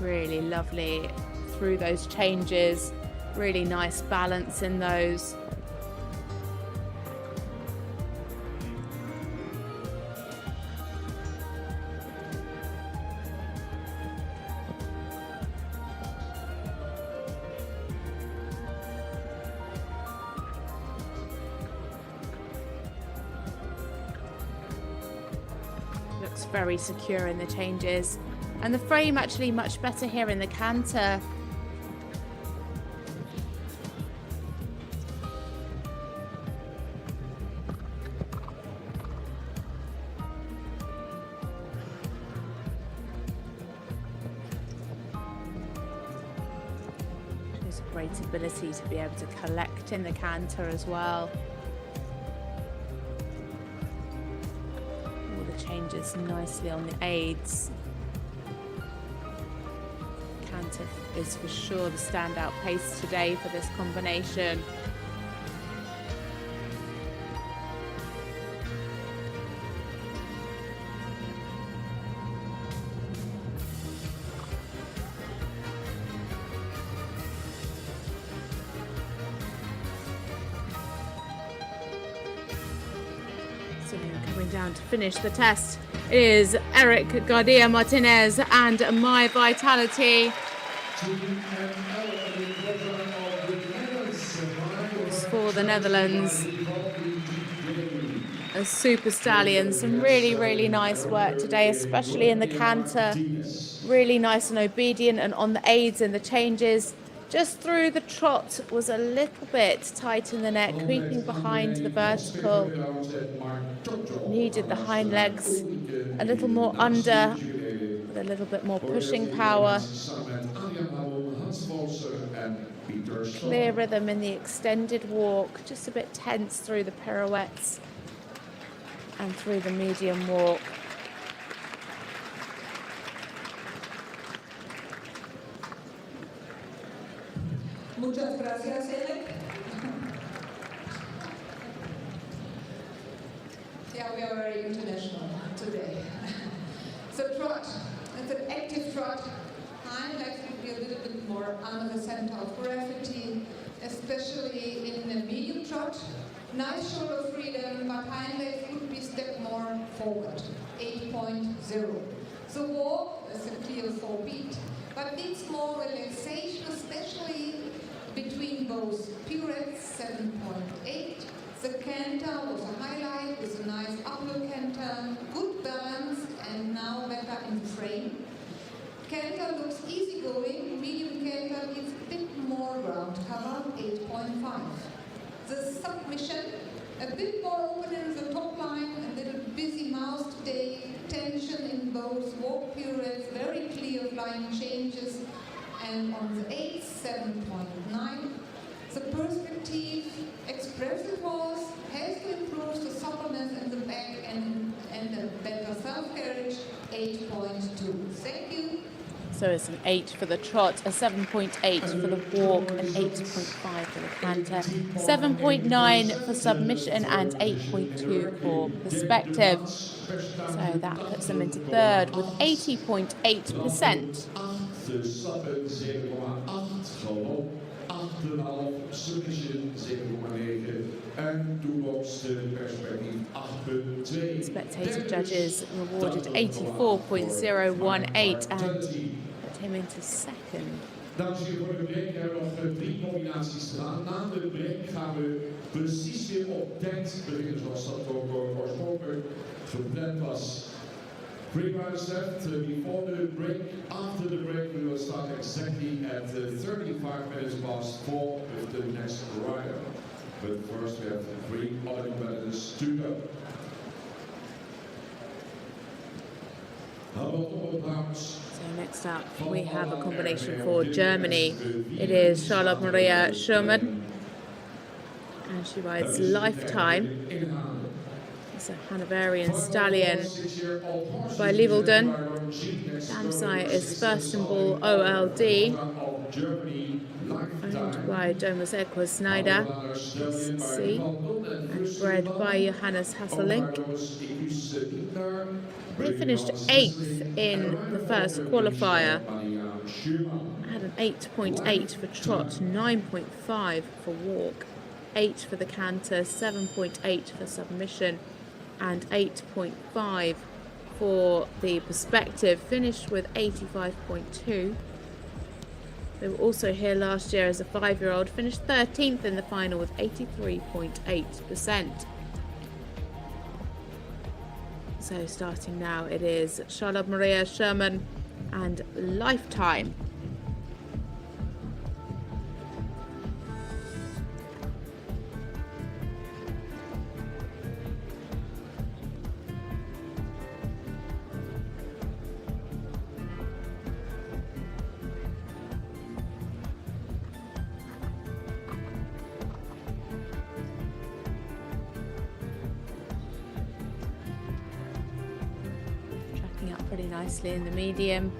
Really lovely through those changes, really nice balance in those. Looks very secure in the changes. And the frame actually much better here in the canter. There's a great ability to be able to collect in the canter as well. All the changes nicely on the aids. Canter is for sure the standout pace today for this combination. So coming down to finish the test is Eric Garcia Martinez and My Vitality. For the Netherlands, a super stallion. Some really nice work today, especially in the canter. Really nice and obedient, and on the aids and the changes. Just through the trot was a little bit tight in the neck, creeping behind the vertical. Needed the hind legs a little more under, with a little bit more pushing power. Clear rhythm in the extended walk, just a bit tense through the pirouettes and through the medium walk. Muchas gracias, Eric. Yeah, we are very international today. So trot, it's an active trot. Hind legs would be a little bit more under the center of gravity, especially in the medium trot. Nice shoulder freedom, but hind legs would be step more forward, 8.0. So walk is a clear 4-beat, but needs more relaxation, especially between both pirouettes, 7.8. The canter was a highlight with a nice uphill canter, good balance, and now better in frame. Canter looks easygoing. Medium canter needs a bit more ground cover, 8.5. The submission, a bit more open in the top line, a little busy mouth today, tension in both walk pirouettes, very clear flying changes, and on the 8, 7.9. The perspective, expressive horse, has to improve the suppleness in the back and a better self-carriage, 8.2. Thank you. So it's an 8 for the trot, a 7.8 for the walk, an 8.5 for the canter, 7.9 for submission, and 8.2 for perspective. So that puts them into third with 80.8%. 8,7,8 submission 7,9 en toekomst perspectief 8,2. Spectator judges rewarded 84.018 and put him into second. Dames en heren, voor de break hebben we nog 3 combinaties te gaan. Na de break gaan we precies weer op tijd beginnen, zoals dat ook oorspronkelijk gepland was. Pre-runners left before the break. After the break, we will start exactly at 35 minutes past 4 with the next rider. But first, we have 3 other competitors to go. How about all the So next up, we have a combination for Germany. It is Charlotte Maria Schumann, and she rides Lifetime. It's a Hanoverian stallion by Lievelden. Damsai is First and Ball OLD, owned by Domus Equa Snyder, SC, and bred by Johannes Hasselink. They finished 8th in the first qualifier. Had an 8.8 for trot, 9.5 for walk, 8 for the canter, 7.8 for submission, and 8.5 for the perspective. Finished with 85.2. They were also here last year as a 5-year-old. Finished 13th in the final with 83.8%. So starting now, it is Charlotte Maria Sherman and Lifetime. Pretty nicely in the medium.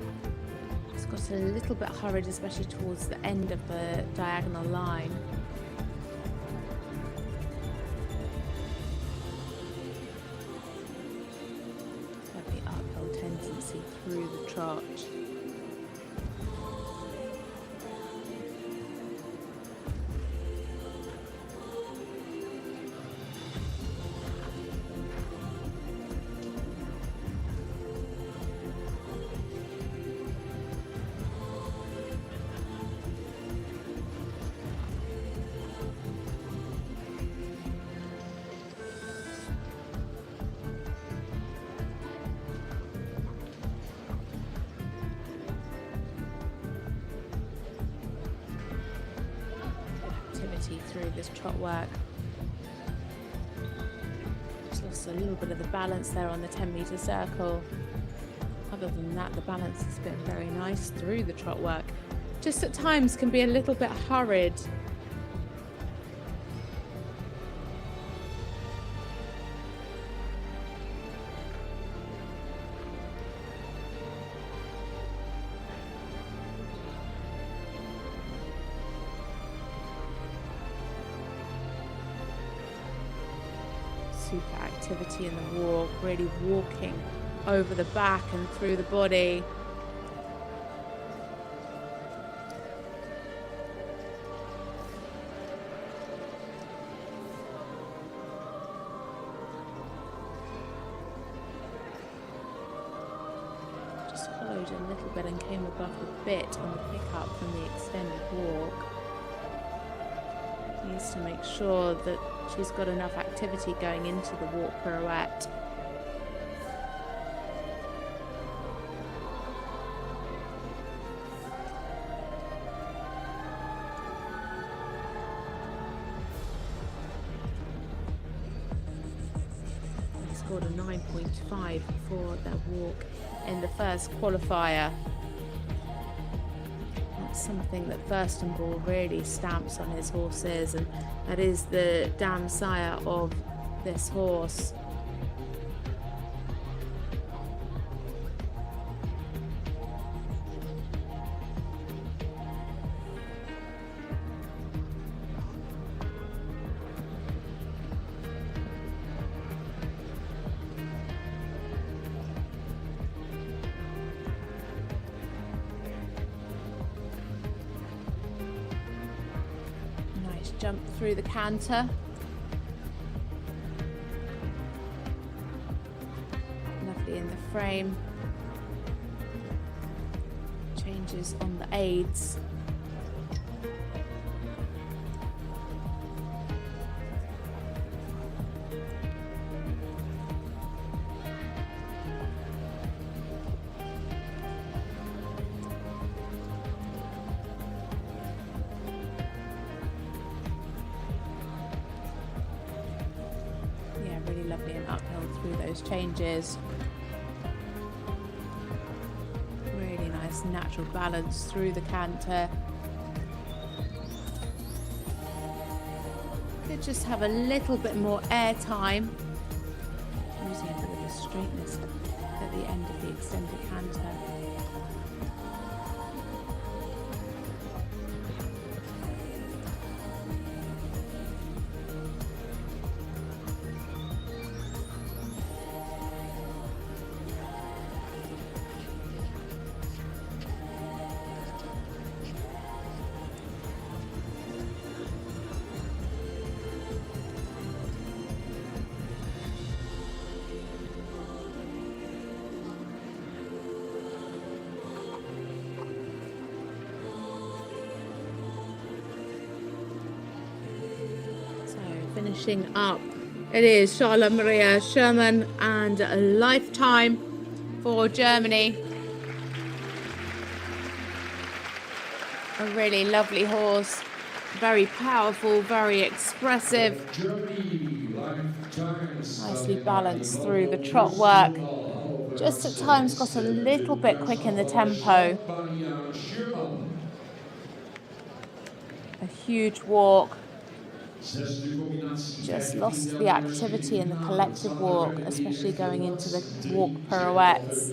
It's got a little bit hurried, especially towards the end of the diagonal line. Got the uphill tendency through the trot. Through this trot work. Just lost a little bit of the balance there on the 10-meter circle. Other than that, the balance has been very nice through the trot work. Just at times can be a little bit hurried. Super activity in the walk, really walking over the back and through the body. Just followed a little bit and came above the bit on the pickup from the extended walk. Needs to make sure that she's got enough activity going into the walk pirouette. scored a 9.5 for their walk in the first qualifier. That's something that Furstenball really stamps on his horses, and that is the dam sire of this horse. Jump through the canter. Lovely in the frame. Changes on the aids. Really lovely and uphill through those changes. Really nice natural balance through the canter. Could just have a little bit more air time. Losing a bit of the straightness at the end of the extended canter. Finishing up, it is Charlotte Maria Sherman and a Lifetime for Germany. A really lovely horse, very powerful, very expressive, nicely balanced through the trot work. Just at times got a little bit quick in the tempo. A huge walk. Just lost the activity in the collective walk, especially going into the walk pirouettes.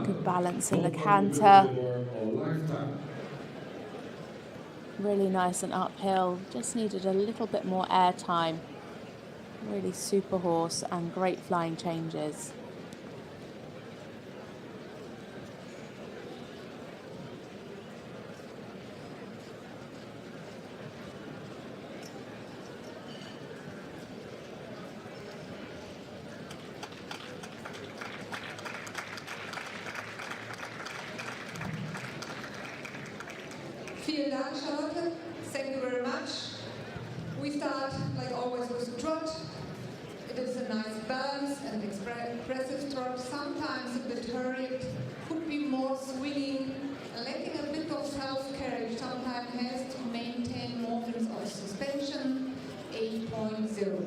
Good balance in the canter. Really nice and uphill. Just needed a little bit more air time. Really super horse and great flying changes. Vielen Dank, Charlotte. Thank you very much. We start, like always, with the trot. It is a nice balance and expressive trot, sometimes a bit hurried, could be more swinging, lacking a bit of self-carriage, sometimes has to maintain moments of suspension, 8.0.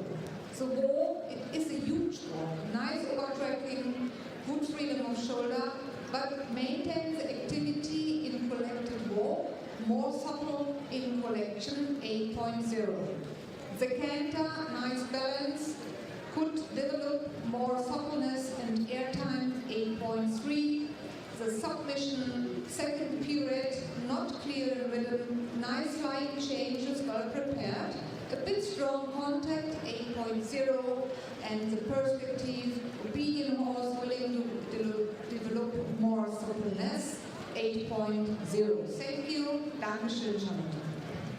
The walk, it is a huge walk, nice overtracking, good freedom of shoulder, but maintains activity in collected walk, more supple in collection, 8.0. The canter, nice balance, could develop more suppleness and airtime, 8.3. The submission, second period, not clear in rhythm, nice flying changes, well prepared. A bit strong contact, 8.0. And the perspective, obedient horse willing to develop more suppleness, 8.0. Thank you. Dankeschön, Charlotte.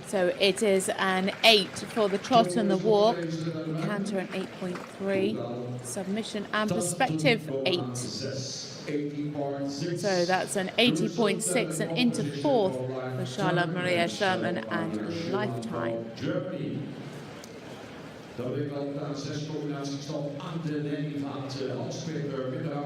So it is an 8 for the trot and the walk. The canter an 8.3. Submission and perspective 8. So that's an 80.6 and into fourth for Charlotte Maria Sherman and Lifetime.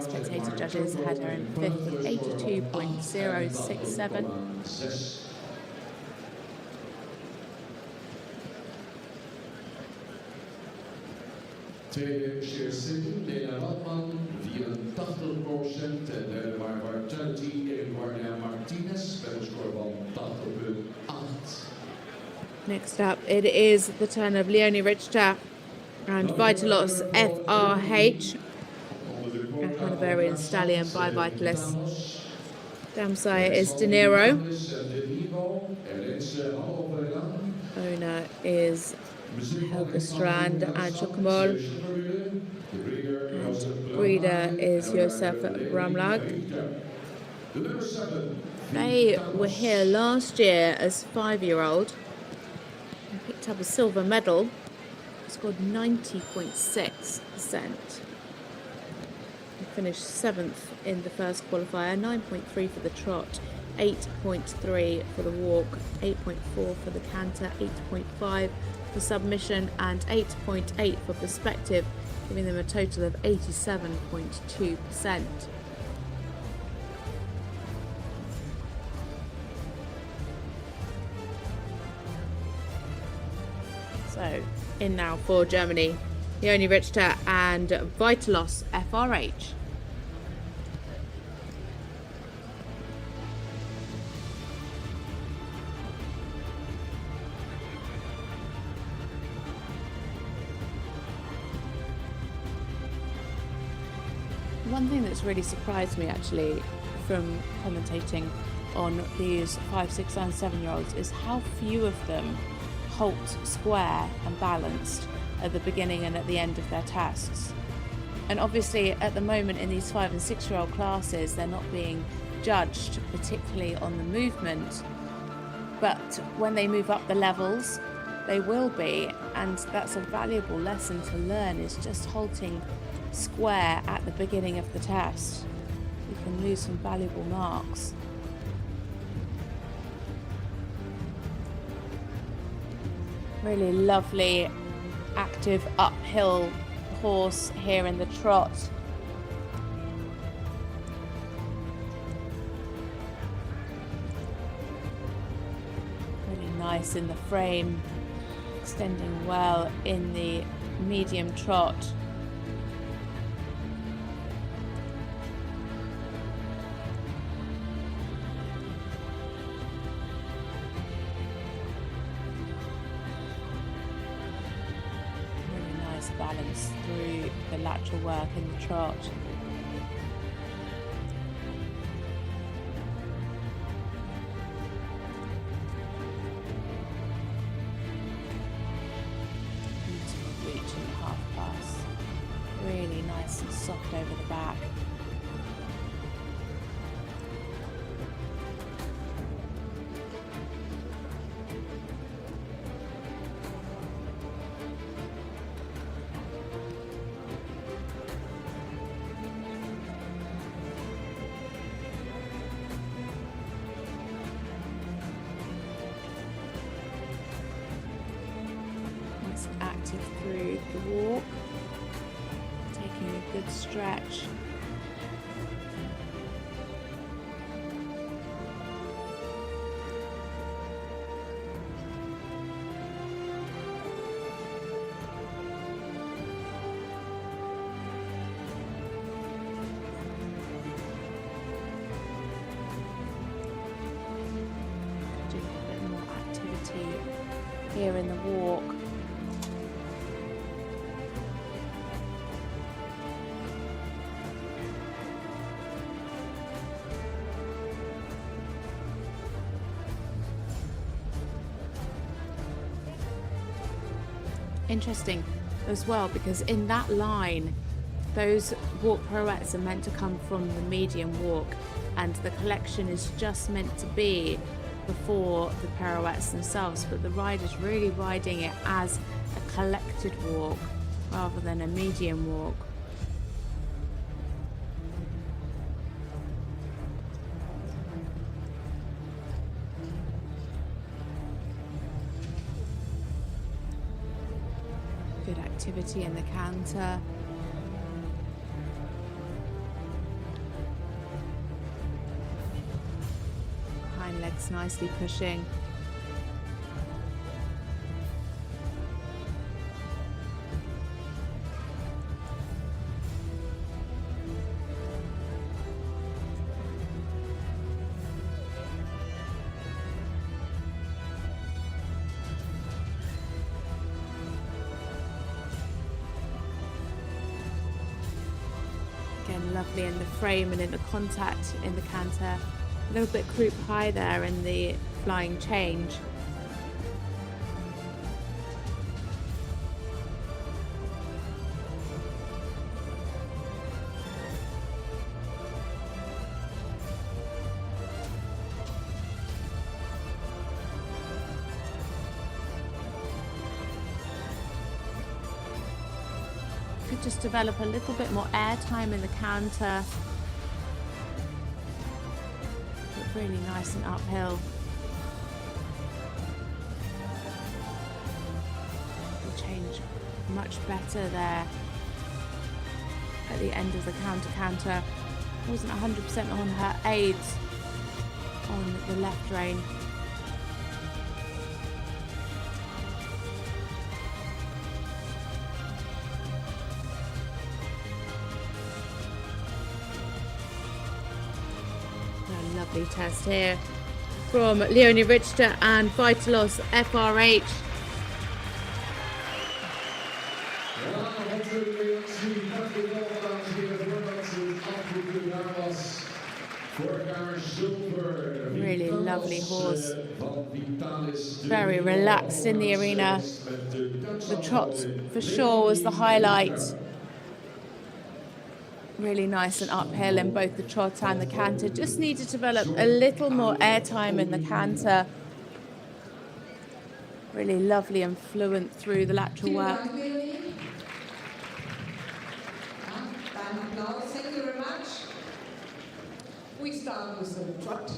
Spectator judges had her in fifth with 82.067. Tweede Sheer City, Lena Radman, 84%. En derde waar Vitality, Eduarda Martinez, met een score van 80,8. Next up, it is the turn of Leonie Richter and Vitalos FRH. A Hanoverian Stallion by Vitalis. Damsire is De Niro. Owner is Helga Strand and Chocomol. And breeder is Josef Bramlag. They were here last year as 5-year-old and picked up a silver medal. Scored 90.6%. Finished 7th in the first qualifier, 9.3 for the trot, 8.3 for the walk, 8.4 for the canter, 8.5 for submission and 8.8 for perspective, giving them a total of 87.2%. So, in now for Germany, Leonie Richter and Vitalos FRH. One thing that's really surprised me actually from commentating on these 5, 6 and 7-year-olds is how few of them halt square and balanced at the beginning and at the end of their tasks. And obviously at the moment in these 5 and 6-year-old classes they're not being judged particularly on the movement, but when they move up the levels they will be, and that's a valuable lesson to learn, is just halting square at the beginning of the test. You can lose some valuable marks. Really lovely active uphill horse here in the trot. Really nice in the frame, extending well in the medium trot. Balance through the lateral work in the trot. Beautiful reach in the half pass. Really nice and soft over the back. Active through the walk, taking a good stretch. Do a bit more activity here in the walk. Interesting as well, because in that line those walk pirouettes are meant to come from the medium walk, and the collection is just meant to be before the pirouettes themselves, but the rider's really riding it as a collected walk rather than a medium walk. Good activity in the canter. Hind legs nicely pushing. lovely in the frame and in the contact in the canter. A little bit croup high there in the flying change. Could just develop a little bit more air time in the canter. But really nice and uphill. The change much better there at the end of the canter. Wasn't 100% on her aids on the left rein. Lovely test here from Leonie Richter and Vitalos FRH. Really lovely horse. Very relaxed in the arena. The trot for sure was the highlight. Really nice and uphill in both the trot and the canter. Just need to develop a little more airtime in the canter. Really lovely and fluent through the lateral work. Thank you very much. We start with the trot.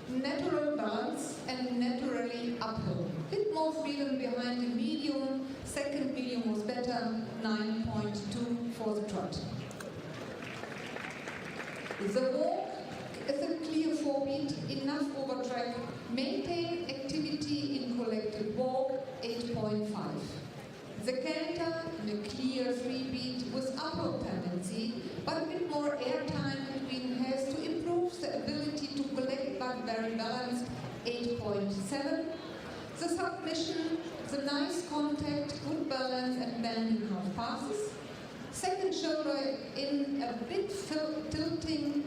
Natural balance and naturally uphill. Bit more freedom behind the medium. Second medium was better. 9.2 for the trot. The walk is a clear 4-beat, enough over track. Maintain activity in collected walk, 8.5. The canter in a clear 3-beat with upward tendency, but a bit more airtime between has to improve the ability to collect but very balanced, 8.7. The submission, the nice contact, good balance and bending half passes. Second shoulder in a bit tilting,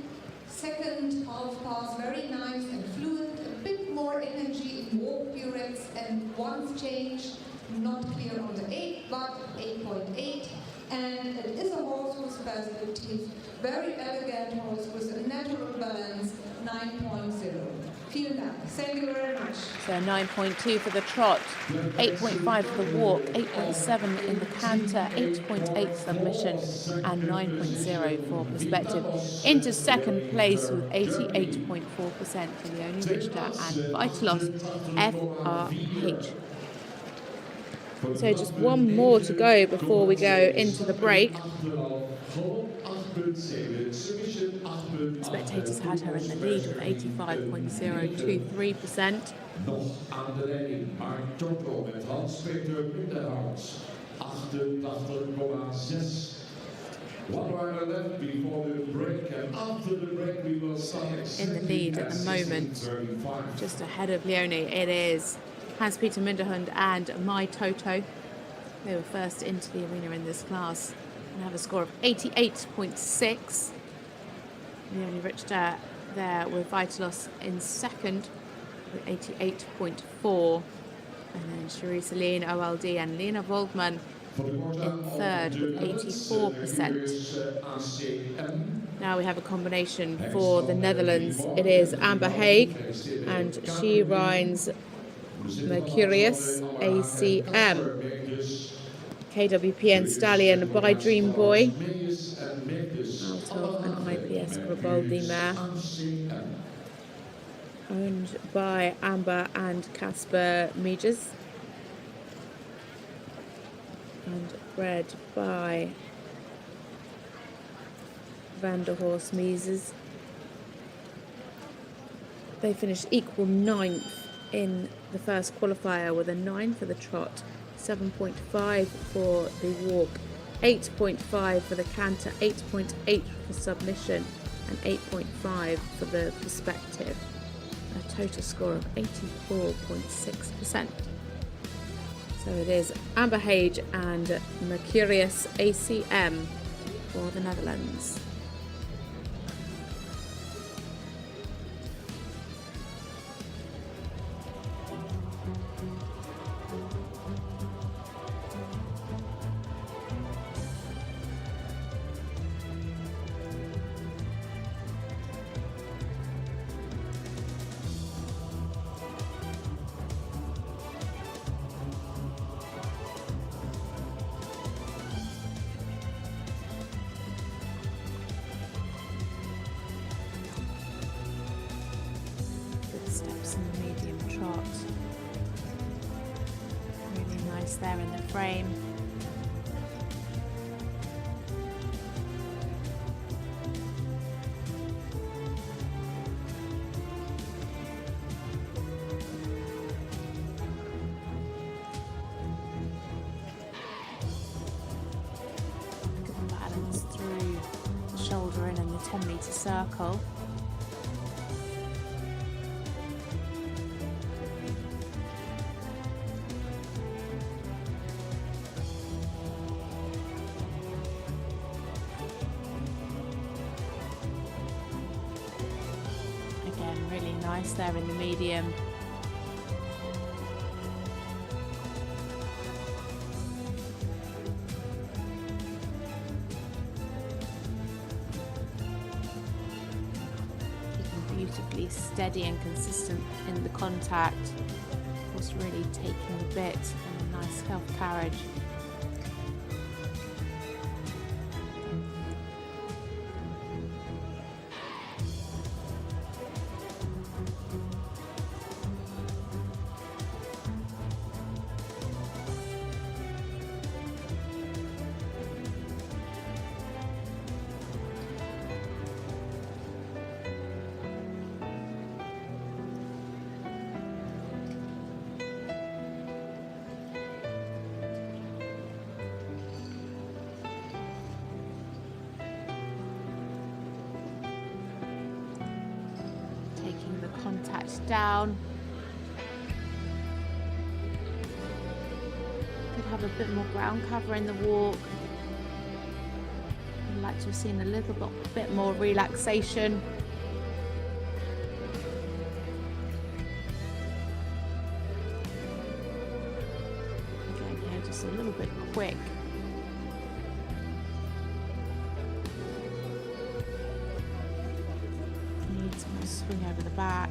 second half pass, very nice and fluent, a bit more energy in walk pirouettes and one change, not clear on the 8, but 8.8. And it is a horse with perspective, very elegant horse with a natural balance, 9.0. Vielen Dank. Thank you very much. So 9.2 for the trot, 8.5 for the walk, 8.7 in the canter, 8.8 submission, and 9.0 for perspective. Into second place with 88.4% for Leonie Richter and Vitalos FRH. So just one more to go before we go into the break. Spectators had her in the lead with 85.023%. Nog aan de leiding, maar Toto met handspector in de hand. 88,6. 1 rider left before the break, and after the break we will start In the lead at the moment, just ahead of Leonie, it is Hans-Peter Minderhund and My Toto. They were first into the arena in this class and have a score of 88.6. Leonie Richter there with Vitalos in second with 88.4. And then Charisse Aline, OLD and Lena Waldman in third with 84%. Now we have a combination for the Netherlands. It is Amber Haig and she rides Mercurius ACM. KWPN Stallion by Dream Boy out of an IPS Gribaldi mare, owned by Amber and Casper Meges and bred by Vanderhorst Meses. They finished equal 9th in the first qualifier with a 9 for the trot, 7.5 for the walk, 8.5 for the canter, 8.8 for submission and 8.5 for the perspective. A total score of 84.6%. So it is Amber Haig and Mercurius ACM for the Netherlands. in the medium trot. Really nice there in the frame. Good balance through the shoulder in and the 10-metre circle. Really nice there in the medium. Keeping beautifully steady and consistent in the contact. Just really taking the bit and a nice self carriage. Contact down. Could have a bit more ground cover in the walk. I'd like to have seen a little bit more relaxation. Again here, just a little bit quick. Swing over the back.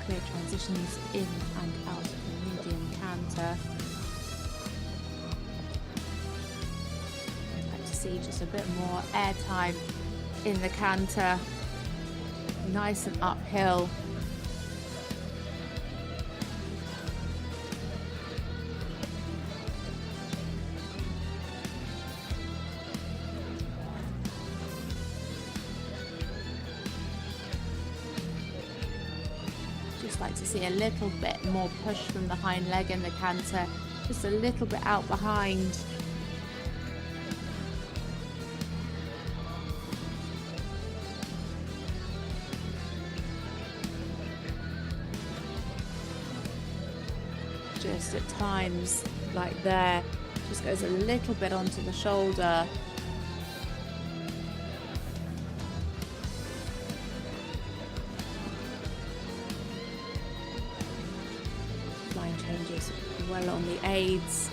Clear transitions in and out of the medium canter. I'd like to see just a bit more air time in the canter. Nice and uphill. Just like to see a little bit more push from the hind leg in the canter, just a little bit out behind. Just at times, like there, just goes a little bit onto the shoulder. Line changes well on the aids.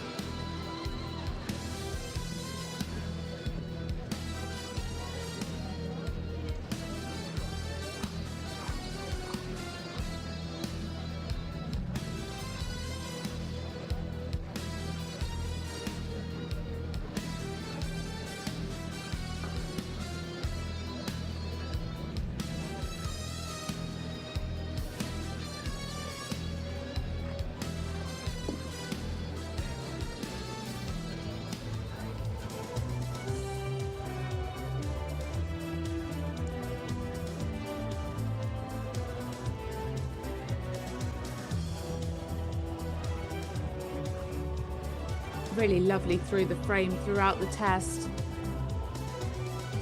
Really lovely through the frame throughout the test.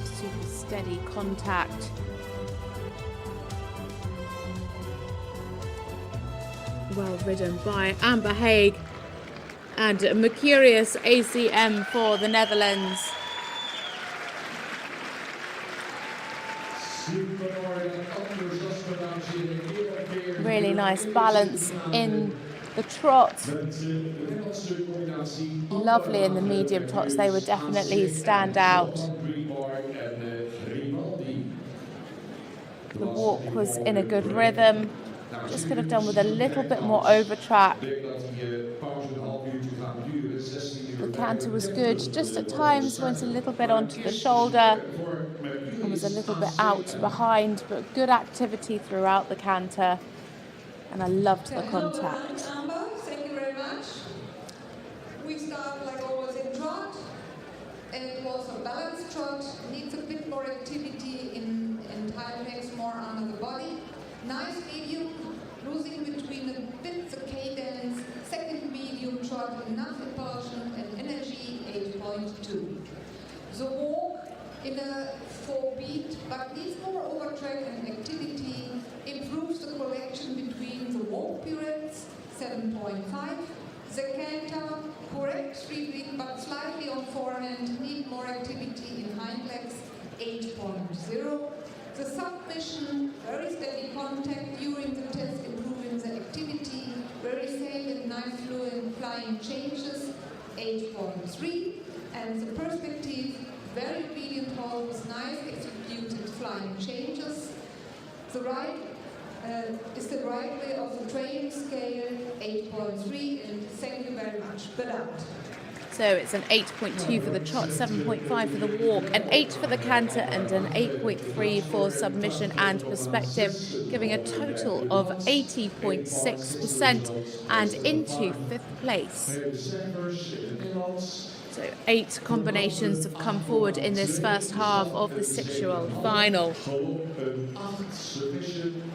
Super steady contact. Well ridden by Amber Haig and Mercurius ACM for the Netherlands. Really nice balance in the trot. Lovely in the medium trots. They would definitely stand out. The walk was in a good rhythm. Just could have done with a little bit more over track. The canter was good. Just at times went a little bit onto the shoulder and was a little bit out behind, but good activity throughout the canter. And I loved the contact. Thank you very much. We start like always in trot. It was a balanced trot. Needs a bit more activity in time legs, more under the body. Nice medium, losing between a bit the cadence. Second medium trot, enough impulsion and energy, 8.2. The walk in a 4-beat, but needs more overtrack and activity. Improves the correction between the walk periods, 7.5. The canter, correct 3-beat, but slightly on forehand, need more activity in hind legs, 8.0. The submission, very steady contact during the test, improving the activity, very safe and nice fluent flying changes, 8.3. And the perspective, very obedient hold with nice executed flying changes. The right is the right way of the training scale, 8.3, and thank you very much. Bedankt. So it's an 8.2 for the trot, 7.5 for the walk, an 8 for the canter, and an 8.3 for submission and perspective, giving a total of 80.6% and into 5th place. So 8 combinations have come forward in this first half of the 6-year-old final.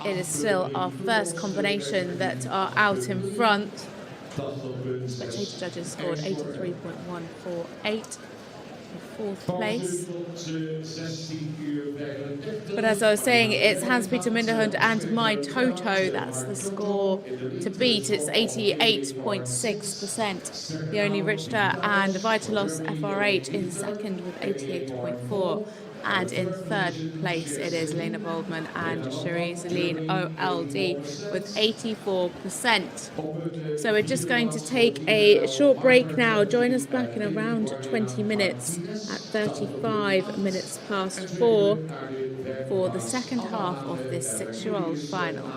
It is still our first combination that are out in front. Spectator judges scored 83.148 in 4th place. But as I was saying, it's Hans-Peter Minderhund and My Toto. That's the score to beat. It's 88.6%. Leonie Richter and Vitalos FRH in second with 88.4%. And in 3rd place, it is Lena Boldman and Cherie Celine OLD with 84%. So we're just going to take a short break now. Join us back in around 20 minutes at 35 minutes past 4 for the second half of this 6-year-old final.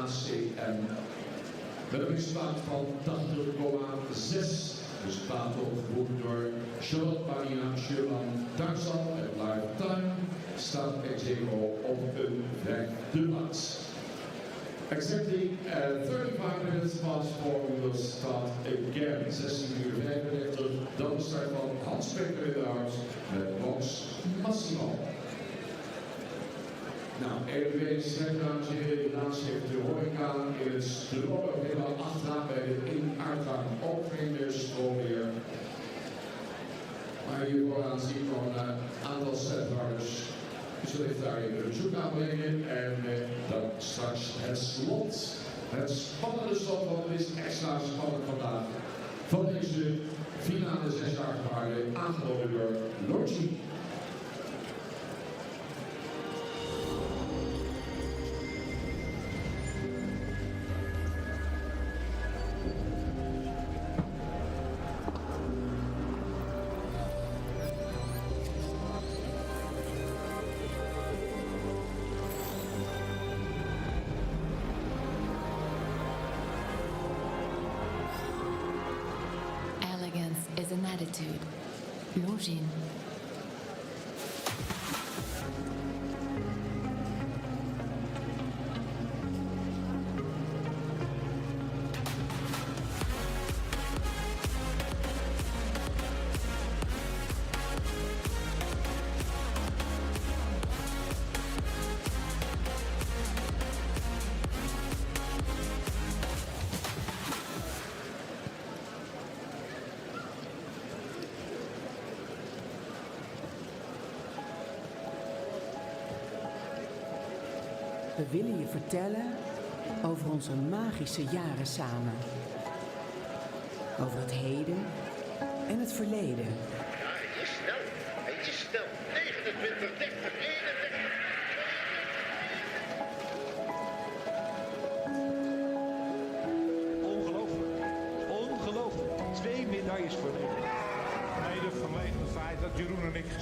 Met een resultaat van 80,6. Resultaat opgevoerd door Charlotte Marina Schuurman Duitsland en Live Time. Staat Execo op een 5e plaats. Exactly 35 minutes past 4 we will start again. 16:35. Dan de start van Hans Peter Ridderhout met Max Massimo. Nou, even dames en heren, de laatste heeft de horeca in het stroom helemaal achteraan bij de in-uitgang ook geen meer stroom meer. Maar hier vooraan zie ik nog een aantal sethouders. Dus er ligt daar even een bezoek aan brengen en dan straks het slot. Het spannende slot, want het is extra spannend vandaag. Van deze finale 6-jarige paarden aangeboden door Longines. Is an attitude. Longines. We willen je vertellen over onze magische jaren samen. Over het heden en het verleden. Ja, het is snel. Het is snel. 29, 30, 31.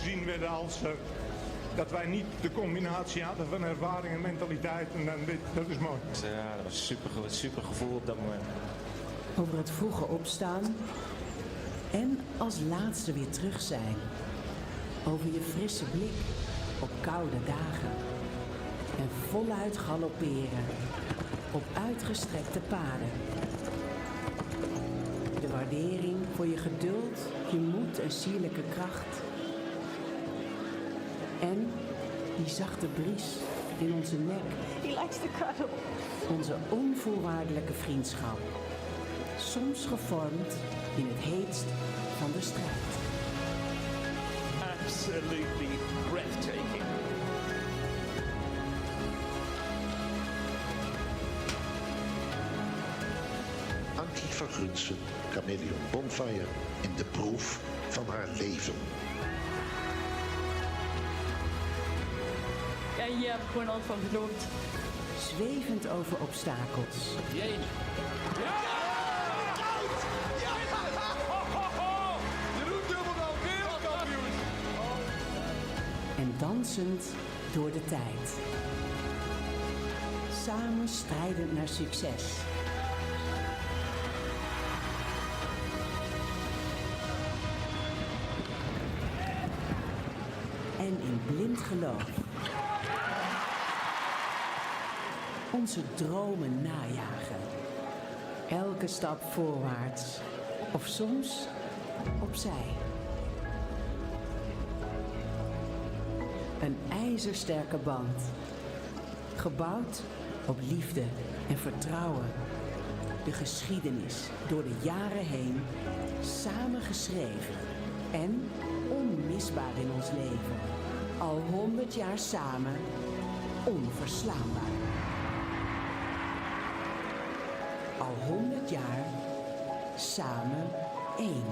gezien werden als dat wij niet de combinatie hadden van ervaring en mentaliteit. En dan, dat is mooi. Ja, dat was een super gevoel op dat moment. Over het vroege opstaan en als laatste weer terug zijn. Over je frisse blik op koude dagen. En voluit galopperen op uitgestrekte paden. De waardering voor je geduld, je moed en sierlijke kracht. En die zachte bries in onze nek. He likes to cuddle. Onze onvoorwaardelijke vriendschap. Soms gevormd in het heetst van de strijd. Absolutely breathtaking. Ankie van Grunsen, Chameleon Bonfire in de proef van haar leven. Ja, hier heb ik gewoon altijd van gedroomd. Zwevend over obstakels. Jee. Ja! Goud! Ja! Je doet dubbel dan wereldkampioen. En dansend door de tijd. Samen strijdend naar succes. En in blind geloof. Onze dromen najagen. Elke stap voorwaarts. Of soms opzij. Een ijzersterke band. Gebouwd op liefde en vertrouwen. De geschiedenis door de jaren heen. Samen geschreven. En onmisbaar in ons leven. Al 100 jaar samen. Onverslaanbaar. Al 100 jaar samen één.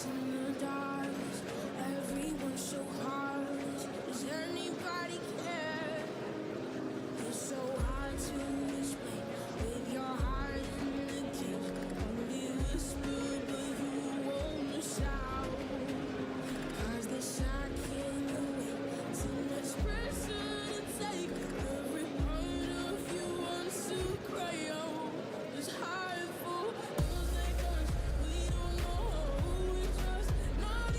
us in the dark. Everyone's so harsh. Does anybody care? It's so hard to explain with your heart in the cage. Only whisper, but you won't shout. 'Cause the shot can't wait. Too much pressure to take. Every part of you wants to cry out. It's hard for those like us. We don't know who we trust. Not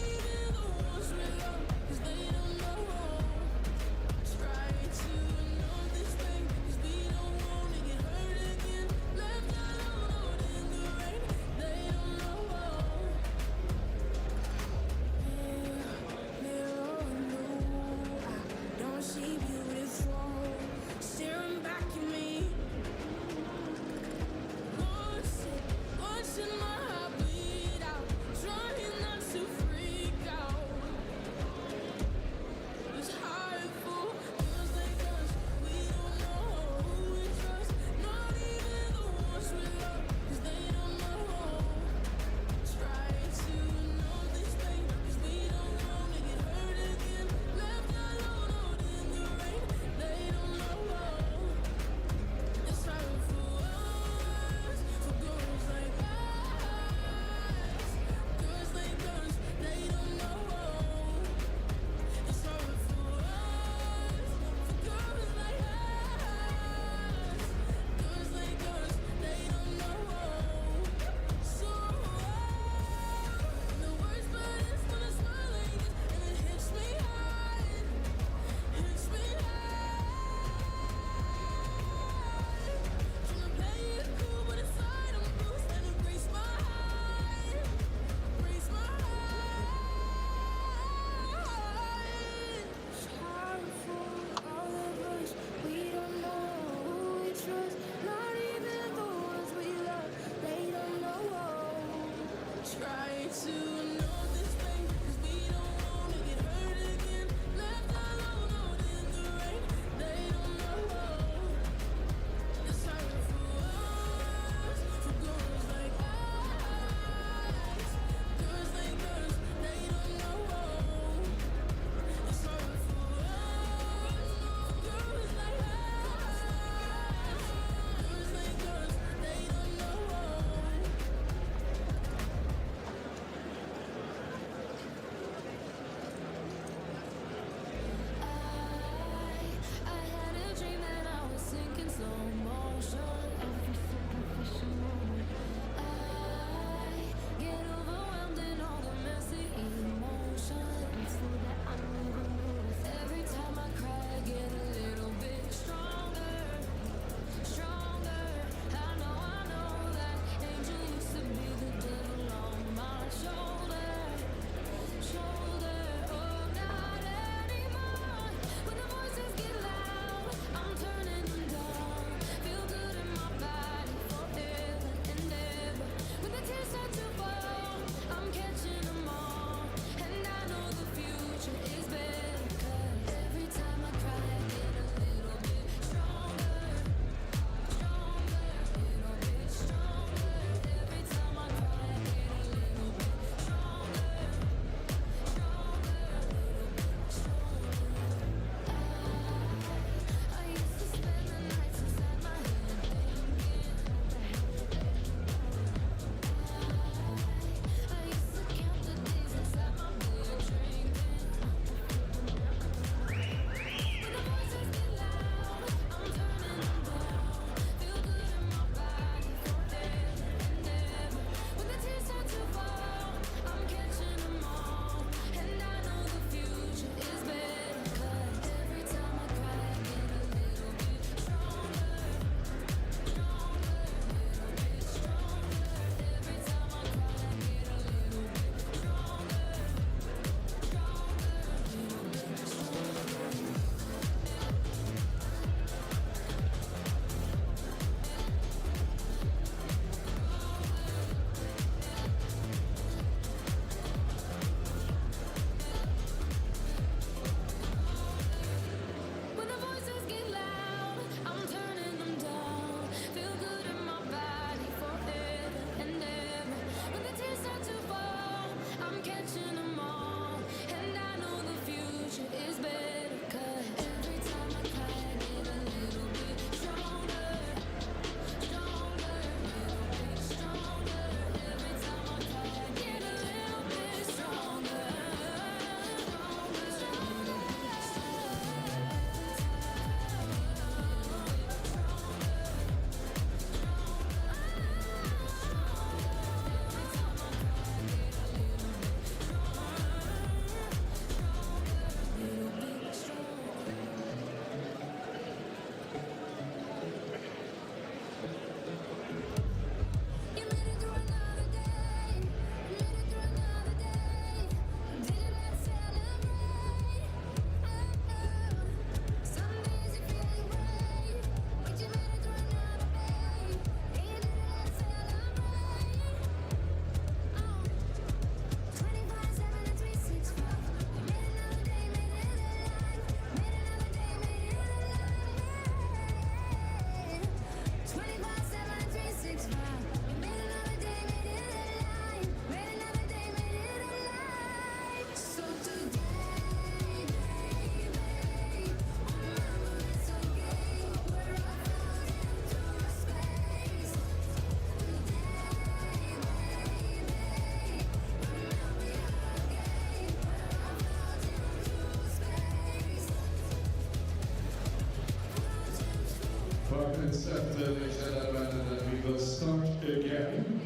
5 set, ladies and gentlemen, and then we will start again.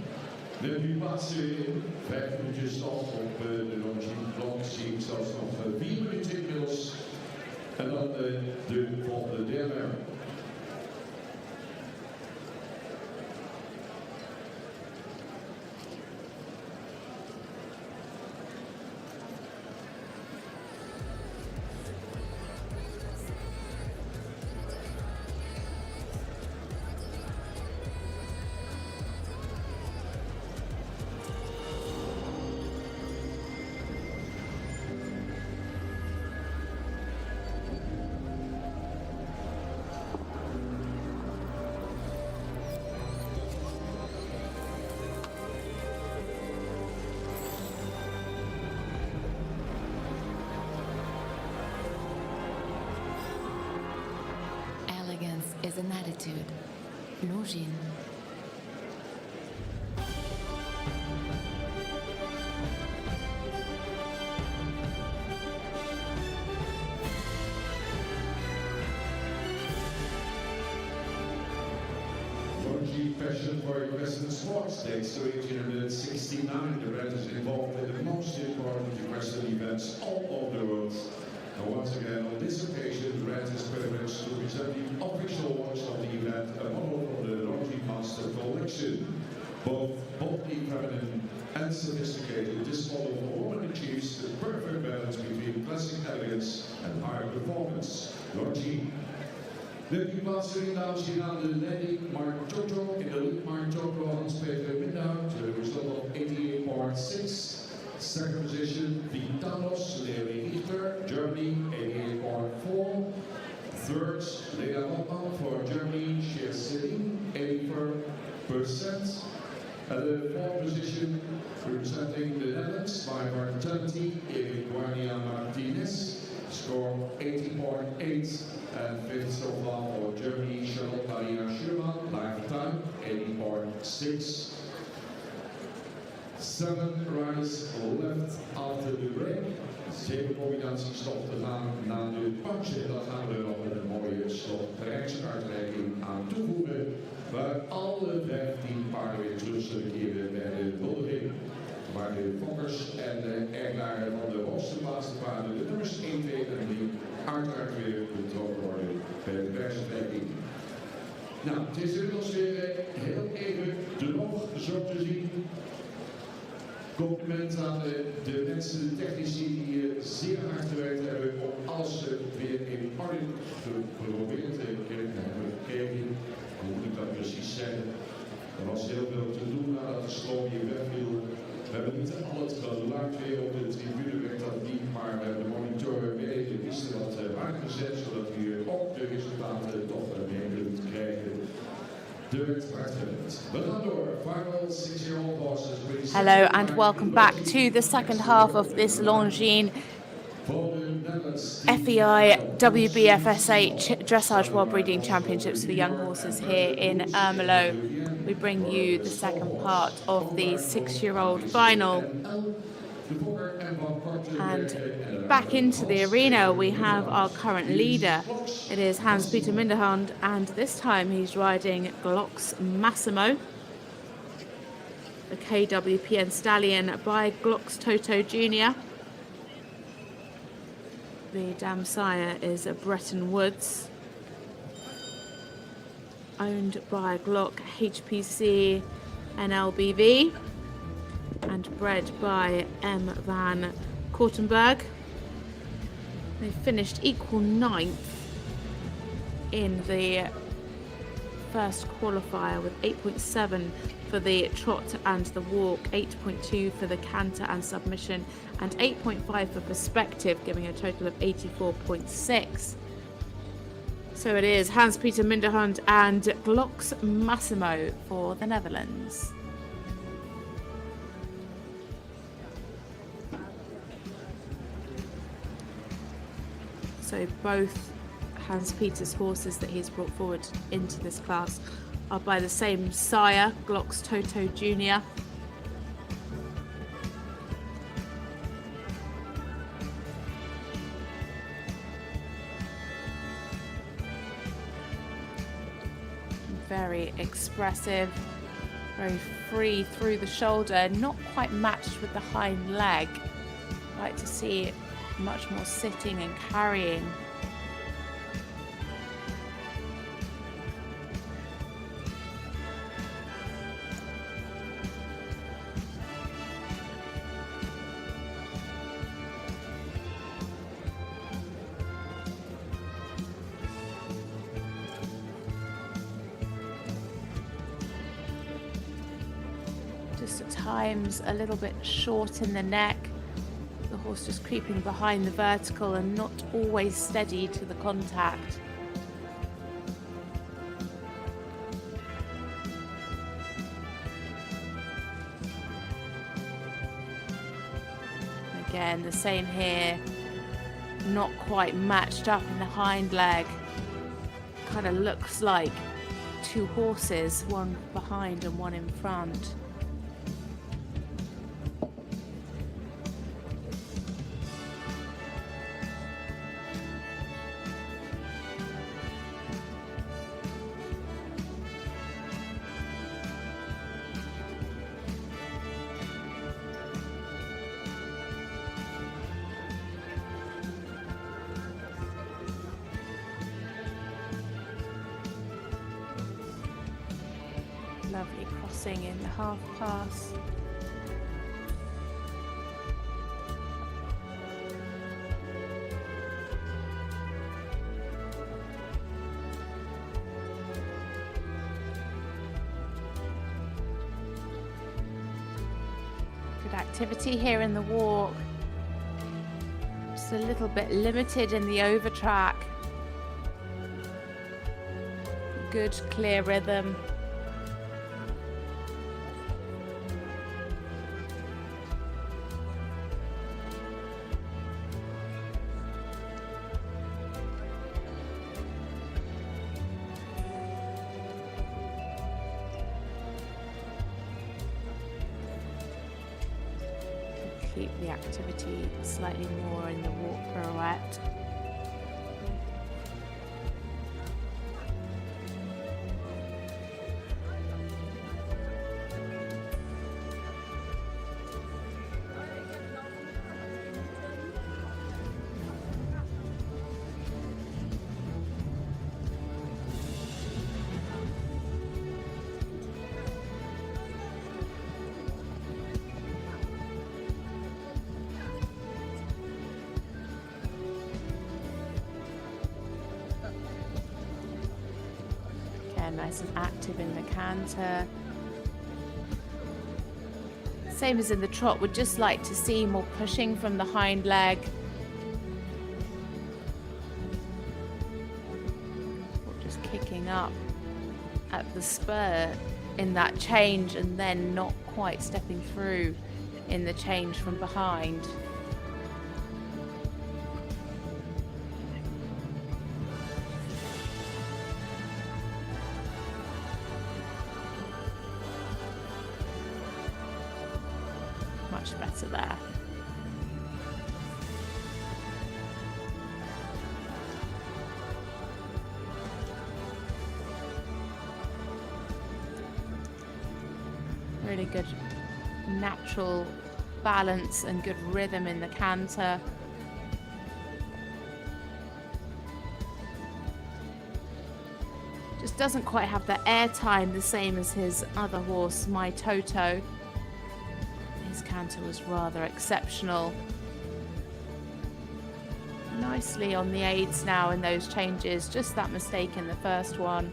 De plaatsen in, 5 minuutjes stand op de Longines, zelfs nog 4 minuten inmiddels. En dan de volgende derde. Elegance is an attitude. Longines. Passion for Western sports dates to 1869. The brand is involved in the most important Western events all over the world. And once again, on this occasion, the brand is privileged to present the official launch of the event, a model from the Longines Master Collection. Both boldly feminine and sophisticated, this model for woman achieves the perfect balance between classic elegance and high performance. Longines. De plaatsing dames hier aan de leiding Mark Toto in de lead Mark Toto Hans-Peter Midhout, the result of 88.6. Second position Vitalos Leonie Richter, Germany 88.4. Third Lea Hoffman for Germany, Sheer Celine 84%. At the fourth position representing the Netherlands by Martinelli, Guardia Martinez, score 80.8. And fifth so far for Germany, Charlotte Maria Schürmann, lifetime 80.6. 7 riders left after the break. 7 combinatiestof te gaan naar de punch. En dan gaan we nog een mooie slotprijsuitreiking aan toevoegen. Waar alle 15 paarden weer terug zullen keren bij de huldiging. Waar de fokkers en de eigenaren van de hoogste plaatste paarden, de nummers 1, 2 en 3, uiteraard weer betrokken worden bij de prijsuitreiking. Nou, het is inmiddels weer heel even droog zo te zien. Compliment aan de mensen, de technici die hier zeer hard gewerkt hebben om alles weer in orde geprobeerd te hebben gekregen. Hoe moet ik dat precies zeggen? Er was heel veel te doen nadat de stroom hier wegviel. We hebben niet al het geluid weer op de tribune, werkt dat niet, maar we hebben de monitoren weer de piste wat hard gezet, zodat we hier ook de resultaten toch mee kunnen krijgen. De werd hard gewerkt. We gaan door. Final 6-year-old horses. Hello and welcome back to the second half of this Longines FEI WBFSH Dressage World Breeding Championships for young horses here in Ermelo. We bring you the second part of the 6-year-old final. And back into the arena we have our current leader. It is Hans-Peter Minderhand, and this time he's riding Glocks Massimo, the KWPN stallion by Glocks Toto Jr. The dam sire is Bretton Woods, owned by Glock HPC NLBV and bred by M. van Kortenberg. They finished equal 9th in the first qualifier with 8.7 for the trot and the walk, 8.2 for the canter and submission, and 8.5 for perspective, giving a total of 84.6. So it is Hans-Peter Minderhand and Glocks Massimo for the Netherlands. So both Hans-Peter's horses that he's brought forward into this class are by the same sire, Glocks Toto Jr. Very expressive, very free through the shoulder, not quite matched with the hind leg. I like to see it much more sitting and carrying. Just at times a little bit short in the neck. The horse just creeping behind the vertical and not always steady to the contact. Again, the same here. Not quite matched up in the hind leg. Kind of looks like two horses, one behind and one in front. Lovely crossing in the half pass. Good activity here in the walk. Just a little bit limited in the over track. Good clear rhythm. Keep the activity slightly more in the walk pirouette. Nice and active in the canter. Same as in the trot, would just like to see more pushing from the hind leg. Or just kicking up at the spur in that change and then not quite stepping through in the change from behind. Much better there. Really good natural balance and good rhythm in the canter. Just doesn't quite have the air time the same as his other horse, My Toto. His canter was rather exceptional. Nicely on the aids now in those changes, just that mistake in the first one.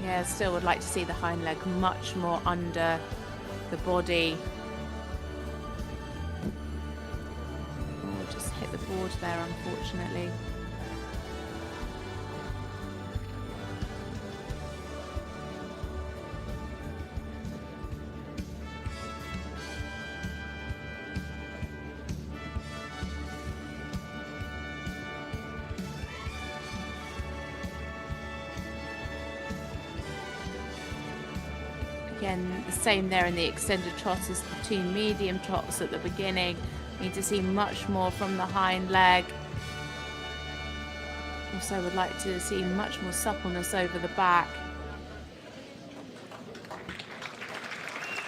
Yeah, still would like to see the hind leg much more under the body. Oh, just hit the board there, unfortunately. Again, the same there in the extended trot as the two medium trots at the beginning. Need to see much more from the hind leg. Also would like to see much more suppleness over the back.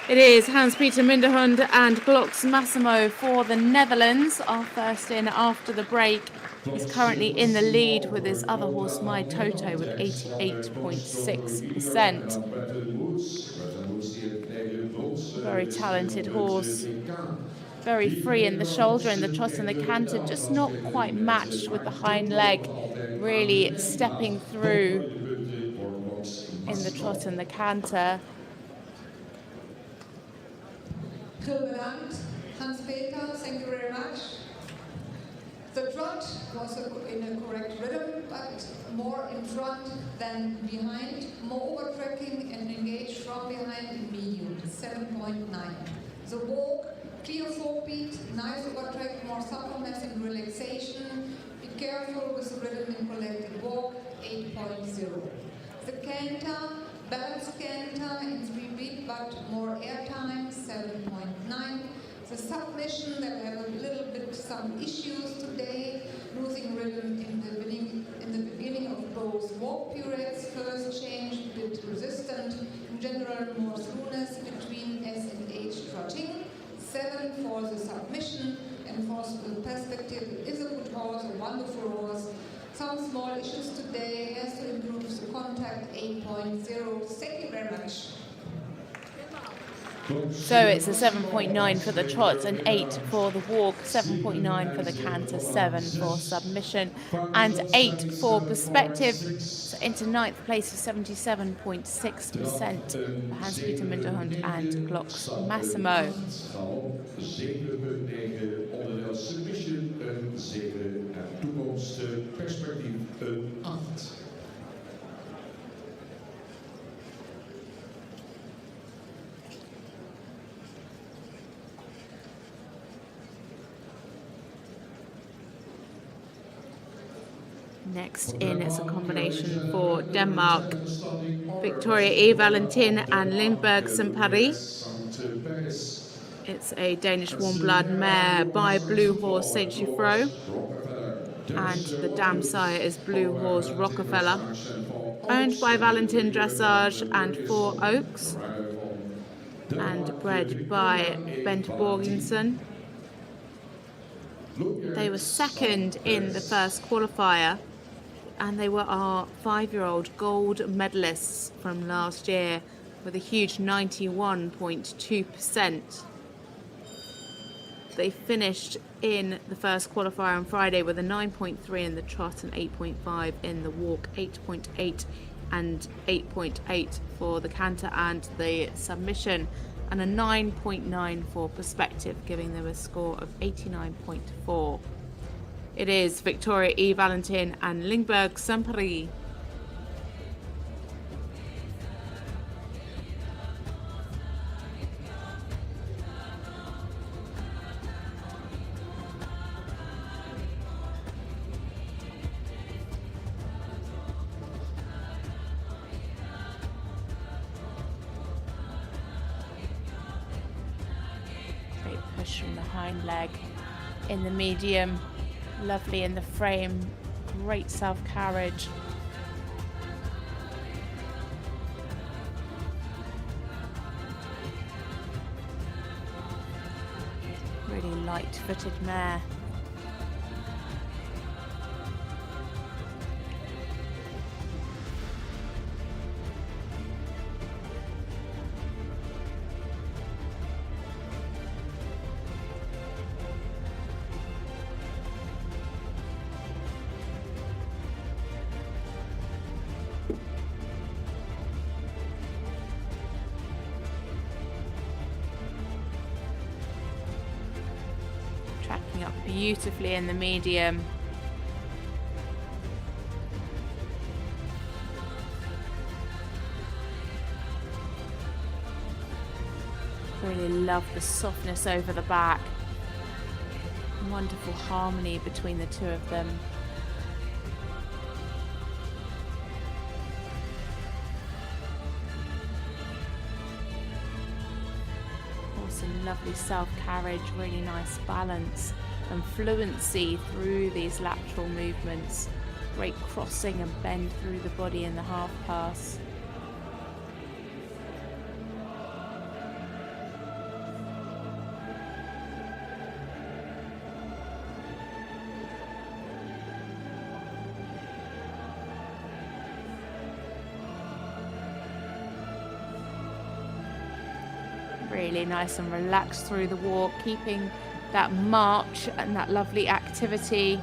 It is Hans-Peter Minderhund and Glocks Massimo for the Netherlands. Our first in after the break. He's currently in the lead with his other horse, My Toto, with 88.6%. Very talented horse. Very free in the shoulder and the trot and the canter, just not quite matched with the hind leg. Really stepping through in the trot and the canter. Bedankt, Hans-Peter, thank you very much. The trot was in a correct rhythm, but more in front than behind. More overtracking and engaged from behind in medium, 7.9. The walk, clear forebeat, nice overtrack, more suppleness and relaxation. Be careful with the rhythm and collected walk, 8.0. The canter, balanced canter in 3 beat, but more airtime, 7.9. The submission, that we have a little bit some issues today, losing rhythm in the beginning of both walk periods. First change, a bit resistant. In general, more slowness between S and H trotting. 7 for the submission, and for the perspective, it is a good horse, a wonderful horse. Some small issues today, has to improve the contact, 8.0. Thank you very much. So it's a 7.9 for the trot, an 8 for the walk, 7.9 for the canter, 7 for submission, and 8 for perspective. So into 9th place of 77.6% for Hans-Peter Minderhund and Glocks Massimo. 7.9 onderdeel submission, een 7 en toekomst perspectief een 8. Next in is a combination for Denmark. Victoria E. Valentin and Lindbergh St. Paris. It's a Danish warm-blood mare by Blue Horse Saint Chiffreau. And the dam sire is Blue Horse Rockefeller. Owned by Valentin Dressage and 4 Oaks. And bred by Bent Borgensen. They were second in the first qualifier. And they were our 5-year-old gold medalists from last year with a huge 91.2%. They finished in the first qualifier on Friday with a 9.3 in the trot and 8.5 in the walk, 8.8 and 8.8 for the canter and the submission, and a 9.9 for perspective, giving them a score of 89.4. It is Victoria E. Valentin and Lindbergh St. Paris. Great push from the hind leg in the medium. Lovely in the frame, great self-carriage. Really light-footed mare. Tracking up beautifully in the medium. Really love the softness over the back. Wonderful harmony between the two of them. lovely self-carriage, really nice balance and fluency through these lateral movements. Great crossing and bend through the body in the half pass. Really nice and relaxed through the walk, keeping that march and that lovely activity.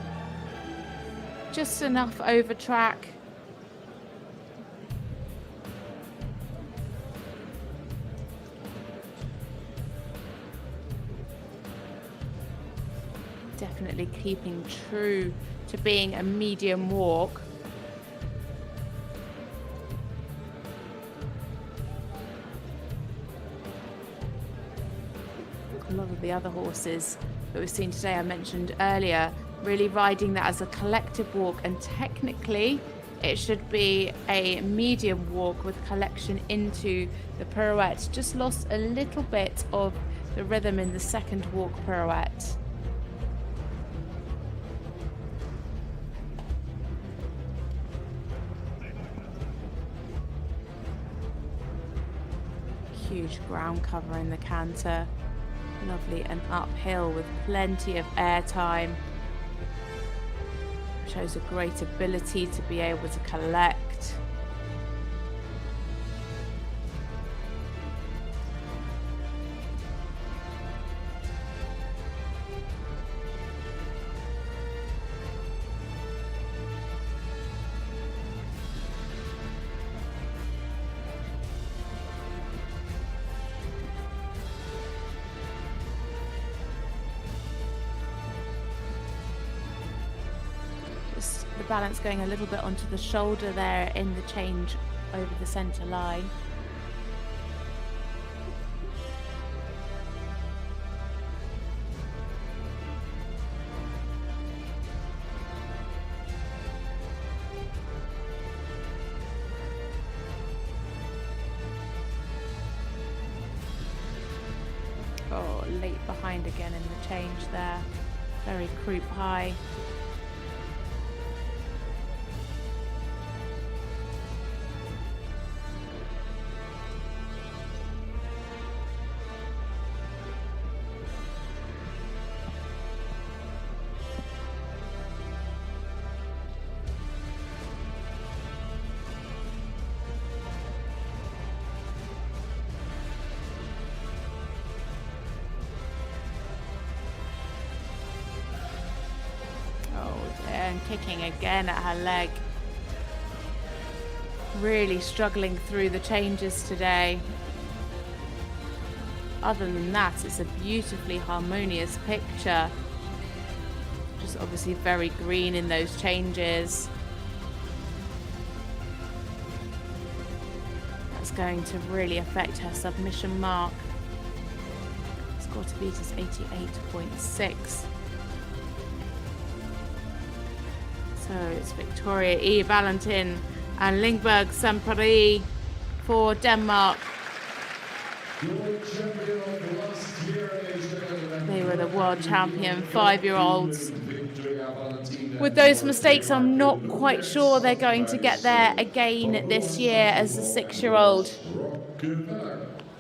Just enough over track. Definitely keeping true to being a medium walk. A lot of the other horses that we've seen today, I mentioned earlier, really riding that as a collective walk, and technically it should be a medium walk with collection into the pirouette. Just lost a little bit of the rhythm in the second walk pirouette. Huge ground cover in the canter. Lovely and uphill with plenty of air time. Shows a great ability to be able to collect. The balance going a little bit onto the shoulder there in the change over the centre line. Oh, late behind again in the change there. Very croup high. And kicking again at her leg. Really struggling through the changes today. Other than that, it's a beautifully harmonious picture. Just obviously very green in those changes. That's going to really affect her submission mark. Score to beat is 88.6. So it's Victoria E. Valentin and Lindberg Sampari for Denmark. They were the world champion 5-year-olds. With those mistakes, I'm not quite sure they're going to get there again this year as a 6-year-old.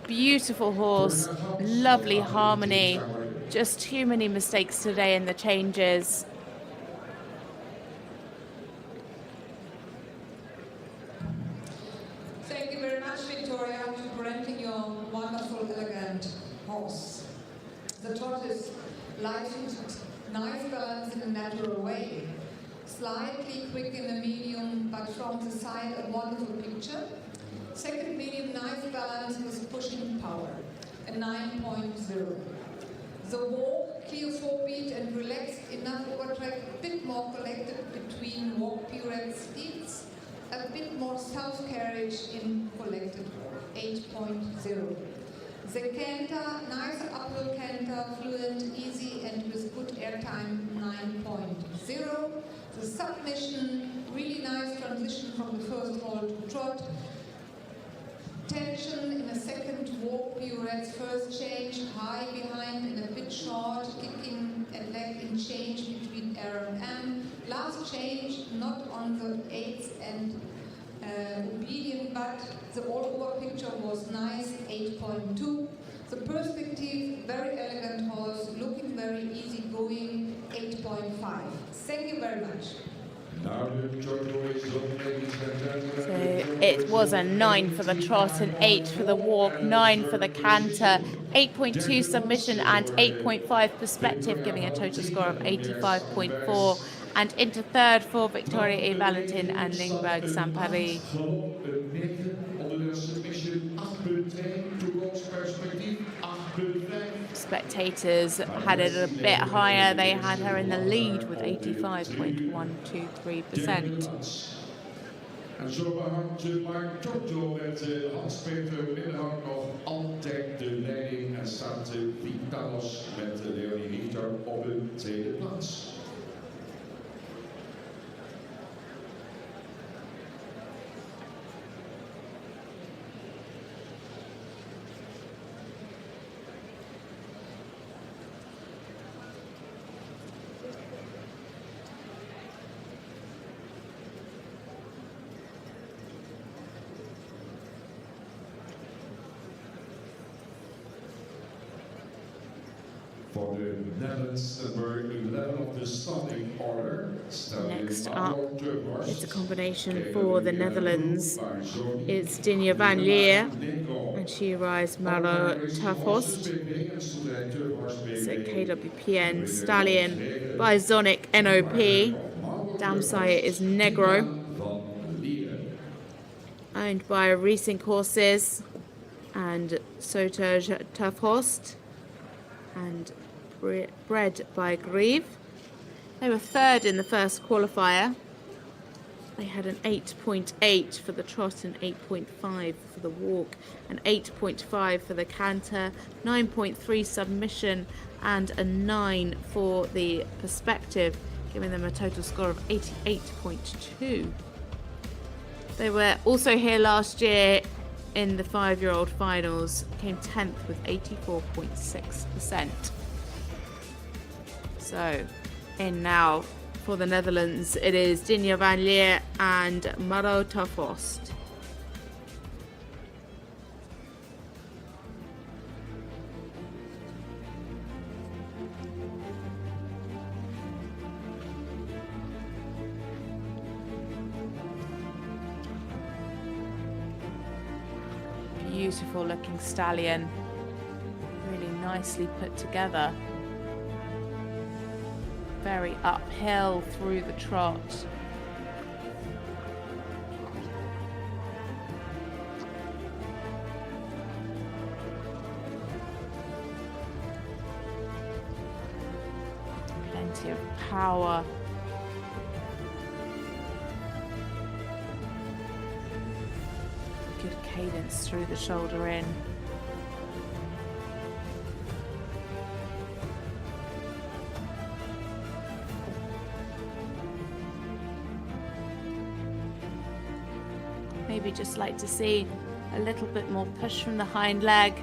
Beautiful horse, lovely harmony. Just too many mistakes today in the changes. Thank you very much, Victoria, for presenting your wonderful, elegant horse. The trot is light, nice balance in a natural way. Slightly quick in the medium, but from the side, a wonderful picture. Second medium, nice balance with pushing power, a 9.0. The walk, clear forebeat and relaxed enough overtrack, a bit more collected between walk pirouette speeds, a bit more self-carriage in collected walk, 8.0. The canter, nice uphill canter, fluent, easy and with good airtime, 9.0. The submission, really nice transition from the first hold to trot, attention in a second walk pirouette's first change, high behind and a bit short, kick in and leg in change between R and M. Last change, not on the 8th and obedient, but the all-over picture was nice, 8.2. The perspective, very elegant horse, looking very easygoing, 8.5. Thank you very much. So it was a 9 for the trot, an 8 for the walk, 9 for the canter, 8.2 submission and 8.5 perspective, giving a total score of 85.4. And into third for Victoria A. Valentin and Lindbergh Sampari. Spectators had it a bit higher. They had her in the lead with 85.123%. En zo behangt Mark Toto met Hans-Peter Middenhout nog altijd de leiding en staat Vitalos met Leonie Richter op de tweede plaats. For the Netherlands, number 11 of the starting order. Next up, it's a combination for the Netherlands. It's Dinja van Leer, and she rides Malo Tafhost. It's a KWPN stallion by Zonic NOP. Dam sire is Negro. Owned by Racing Horses and Sotage Tafhost. And bred by Grieve. They were third in the first qualifier. They had an 8.8 for the trot and 8.5 for the walk, and 8.5 for the canter, 9.3 submission and a 9 for the perspective, giving them a total score of 88.2. They were also here last year in the 5-year-old finals, came 10th with 84.6%. So, in now for the Netherlands, it is Dinja van Leer and Malo Tafhost. Beautiful looking stallion, really nicely put together. Very uphill through the trot. Plenty of power. Good cadence through the shoulder in. Maybe just like to see a little bit more push from the hind leg.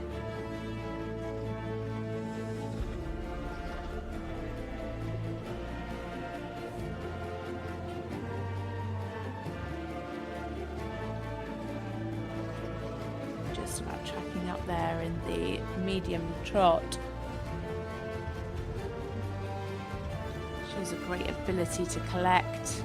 Just about tracking up there in the medium trot. Shows a great ability to collect.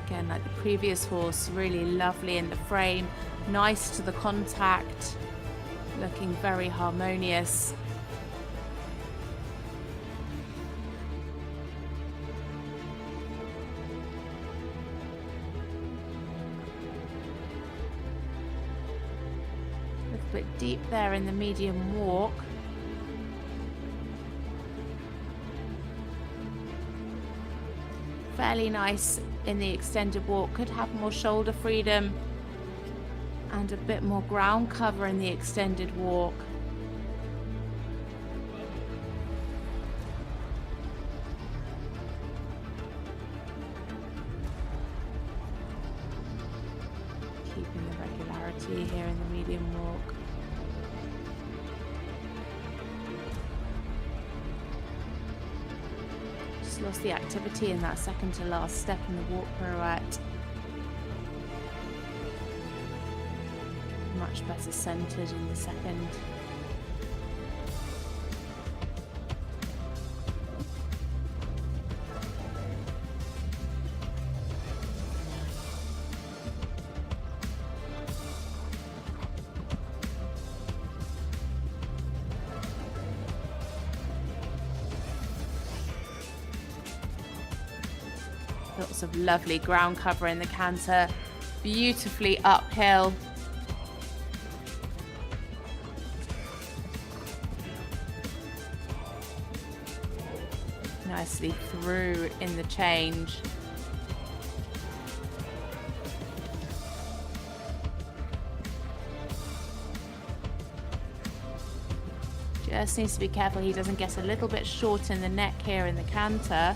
Again, like the previous horse, really lovely in the frame, nice to the contact, looking very harmonious. A little bit deep there in the medium walk. Fairly nice in the extended walk, could have more shoulder freedom. and a bit more ground cover in the extended walk. Keeping the regularity here in the medium walk. Just lost the activity in that second to last step in the walk pirouette. Much better centered in the second. Lots of lovely ground cover in the canter, beautifully uphill. Nicely through in the change. Just needs to be careful he doesn't get a little bit short in the neck here in the canter.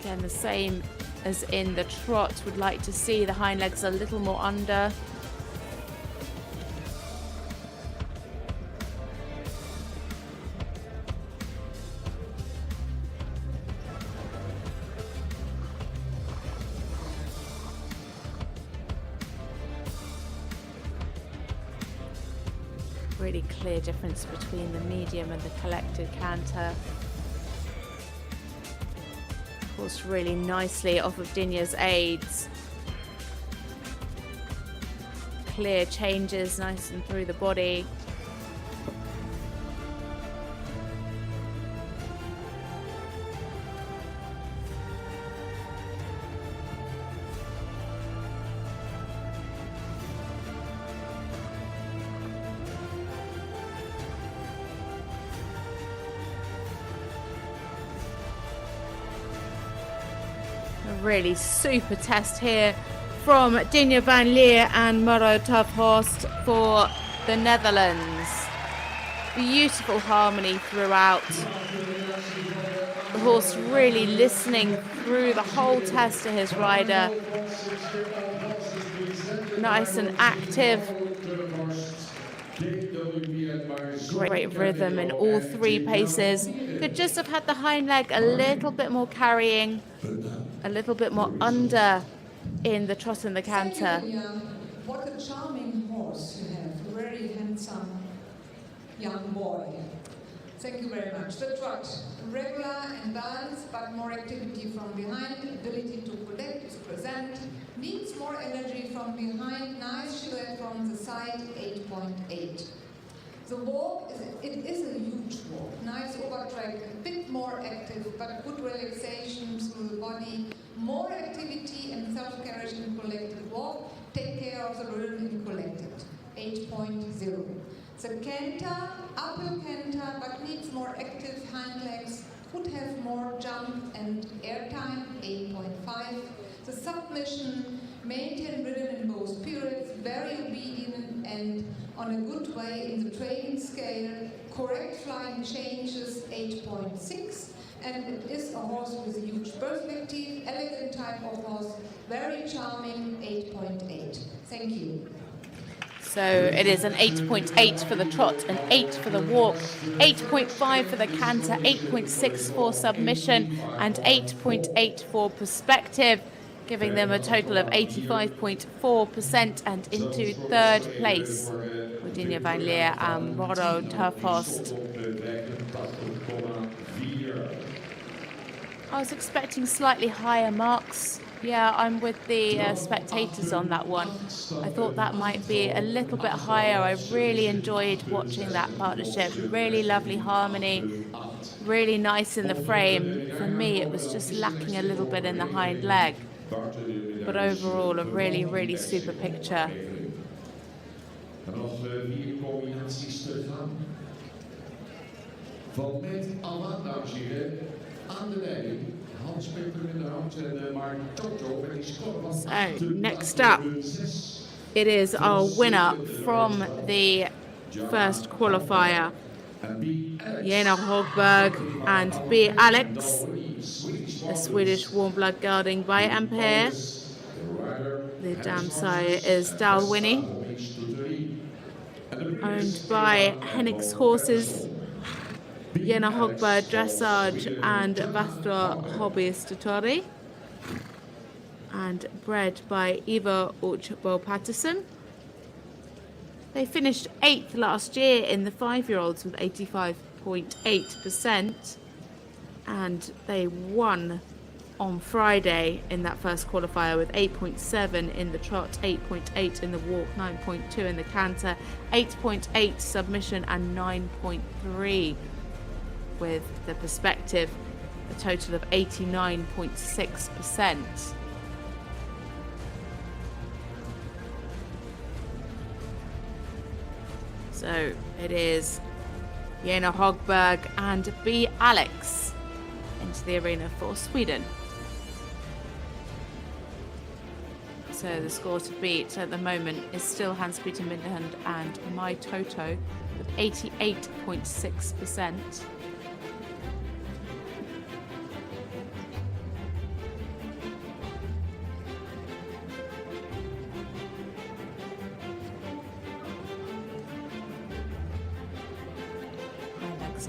Again, the same as in the trot, would like to see the hind legs a little more under. Really clear difference between the medium and the collected canter. Really nicely off of Dinya's aids. Clear changes, nice and through the body. Really super test here from Dinya van Leer and Maro Tafhorst for the Netherlands. Beautiful harmony throughout. The horse really listening through the whole test to his rider. Nice and active. Great rhythm in all three paces. Could just have had the hind leg a little bit more carrying, a little bit more under in the trot and the canter. Thank you, Dinya. What a charming horse you have. A very handsome young boy. Thank you very much. The trot, regular and balanced, but more activity from behind, ability to collect, to present, needs more energy from behind, nice silhouette from the side, 8.8. The walk, it is a huge walk, nice overtrack, a bit more active, but good relaxation through the body, more activity and self-carriage in collected walk, take care of the rhythm in collected, 8.0. The canter, uphill canter, but needs more active hind legs, could have more jump and air time, 8.5. The submission, maintain rhythm in both periods, very obedient and on a good way in the training scale, correct flying changes, 8.6. And it is a horse with a huge perspective, elegant type of horse, very charming, 8.8. Thank you. So it is an 8.8 for the trot, an 8 for the walk, 8.5 for the canter, 8.6 for submission, and 8.8 for perspective, giving them a total of 85.4% and into third place with Dinya van Leer and Maro Tafhorst. I was expecting slightly higher marks Yeah, I'm with the spectators on that one. I thought that might be a little bit higher. I really enjoyed watching that partnership. Really lovely harmony, really nice in the frame. For me, it was just lacking a little bit in the hind leg. But overall, a really, really super picture. En nog 4 combinaties te gaan. Van met Anna, dames en heren, aan de leiding. Hans Peter in de hand en Mark Toto met die score van So, next up, it is our winner from the first qualifier. Jena Hogberg and B. Alex, a Swedish warm blood gelding by Ampere. The dam sire is Dalwhinnie, owned by Hennick's Horses, Jena Hogberg Dressage and Vastra Hobbyist and bred by Eva Uchbo Patterson. They finished 8th last year in the 5-year-olds with 85.8%, and they won on Friday in that first qualifier with 8.7 in the trot, 8.8 in the walk, 9.2 in the canter, 8.8 submission and 9.3 with the perspective, a total of 89.6%. So it is Jena Hogberg and B. Alex into the arena for Sweden. So the score to beat at the moment is still Hans Peter Mindehand and My Toto with 88.6%.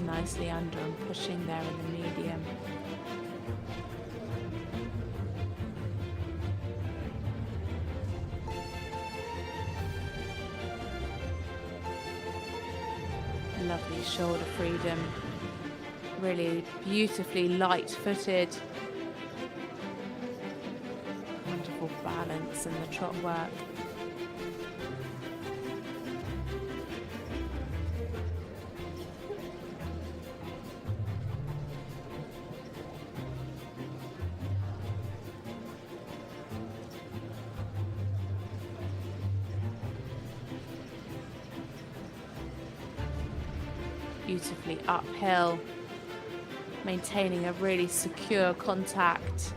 Nicely under and pushing there in the medium. Lovely shoulder freedom, really beautifully light-footed. Wonderful balance in the trot work. Beautifully uphill, maintaining a really secure contact.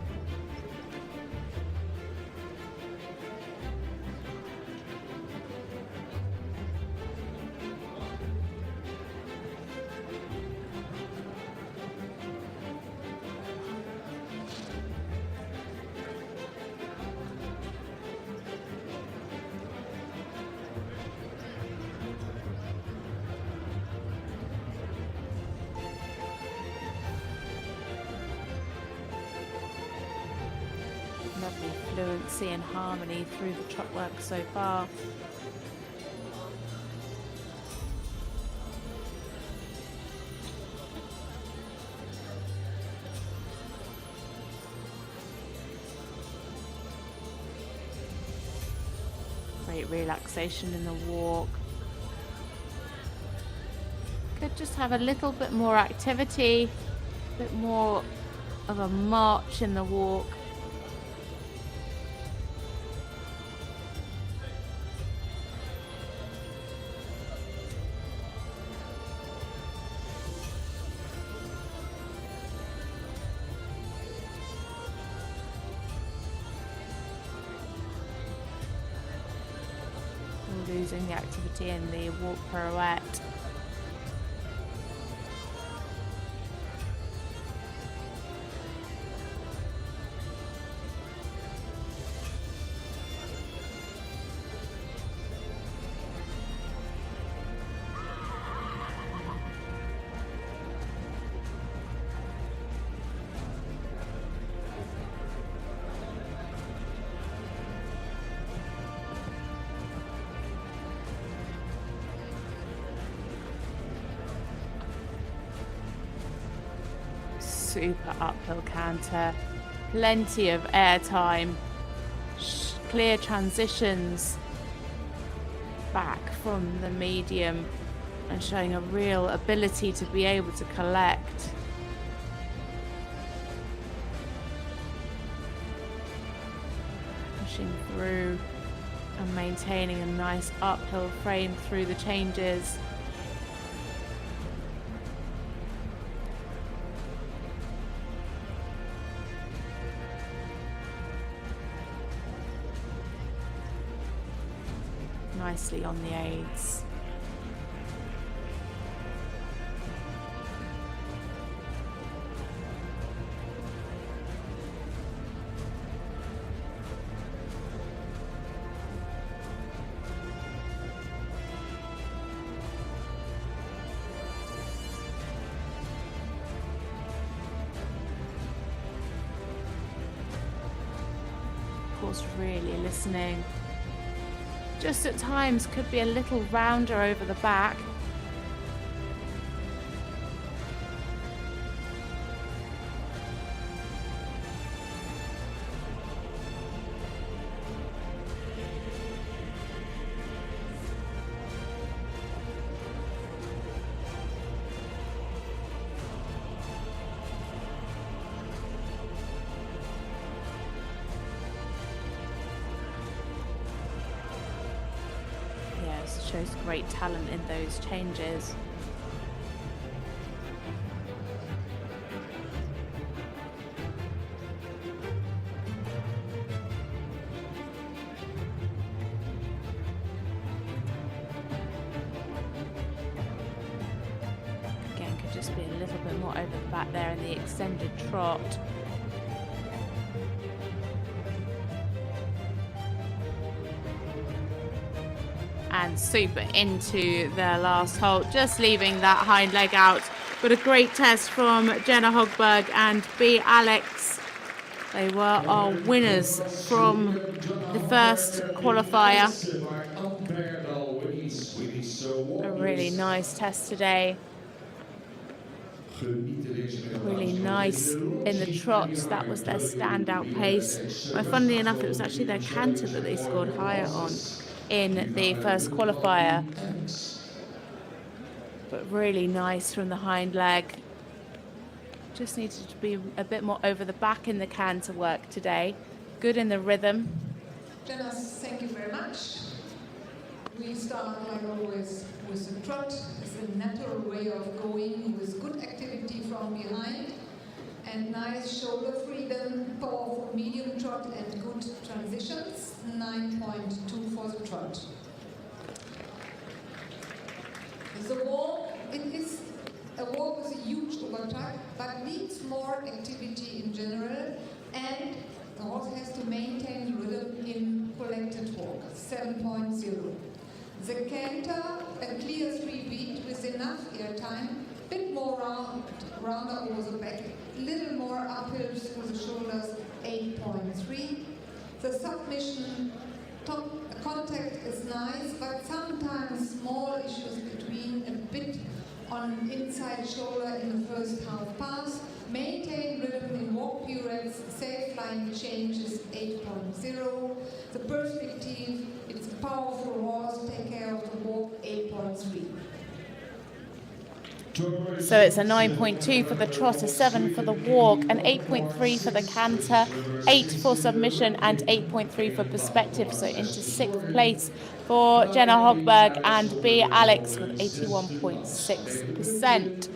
Lovely fluency and harmony through the trot work so far. Great relaxation in the walk. Could just have a little bit more activity, a bit more of a march in the walk. Losing the activity in the walk pirouette. Super uphill canter, plenty of airtime, clear transitions back from the medium, and showing a real ability to be able to collect. Pushing through and maintaining a nice uphill frame through the changes. Nicely on the aids. Of course, really listening. Just at times could be a little rounder over the back. Shows great talent in those changes. Again, could just be a little bit more over the back there in the extended trot. And super into their last hold, just leaving that hind leg out. But a great test from Jenna Hogberg and B. Alex. They were our winners from the first qualifier. A really nice test today. Really nice in the trots. That was their standout pace. Well, funnily enough, it was actually their canter that they scored higher on in the first qualifier, but really nice from the hind leg. Just needed to be a bit more over the back in the canter work today. Good in the rhythm. Jenna, thank you very much. We start, like always, with the trot. It's a natural way of going with good activity from behind and nice shoulder freedom, powerful medium trot and good transitions. 9.2 for the trot. The walk, it is a walk with a huge overtime, but needs more activity in general, and the horse has to maintain rhythm in collected walk. 7.0. The canter, a clear 3-beat with enough airtime, bit more rounder over the back, little more uphill through the shoulders. 8.3. The submission top contact is nice, but sometimes small issues between a bit on inside shoulder in the first half pass. Maintain rhythm in walk periods, safe line changes. 8.0. The perspective, it's a powerful horse, take care of the walk. 8.3. So it's a 9.2 for the trot, a 7 for the walk, an 8.3 for the canter, 8 for submission, and 8.3 for perspective. So into 6th place for Jenna Hogberg and B. Alex with 81.6%.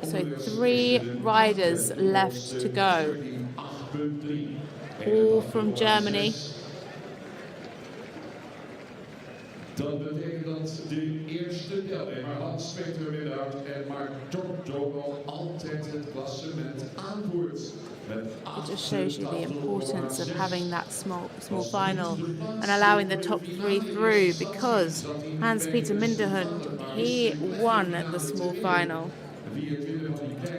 So 3 riders left to go, all from Germany. Dat betekent dat de eerste deelnemer, Hans spreekt er weer uit en Mark Donald altijd het klassement aanvoert. It just shows you the importance of having that small final and allowing the top 3 through, because Hans-Peter Minderhund, he won the small final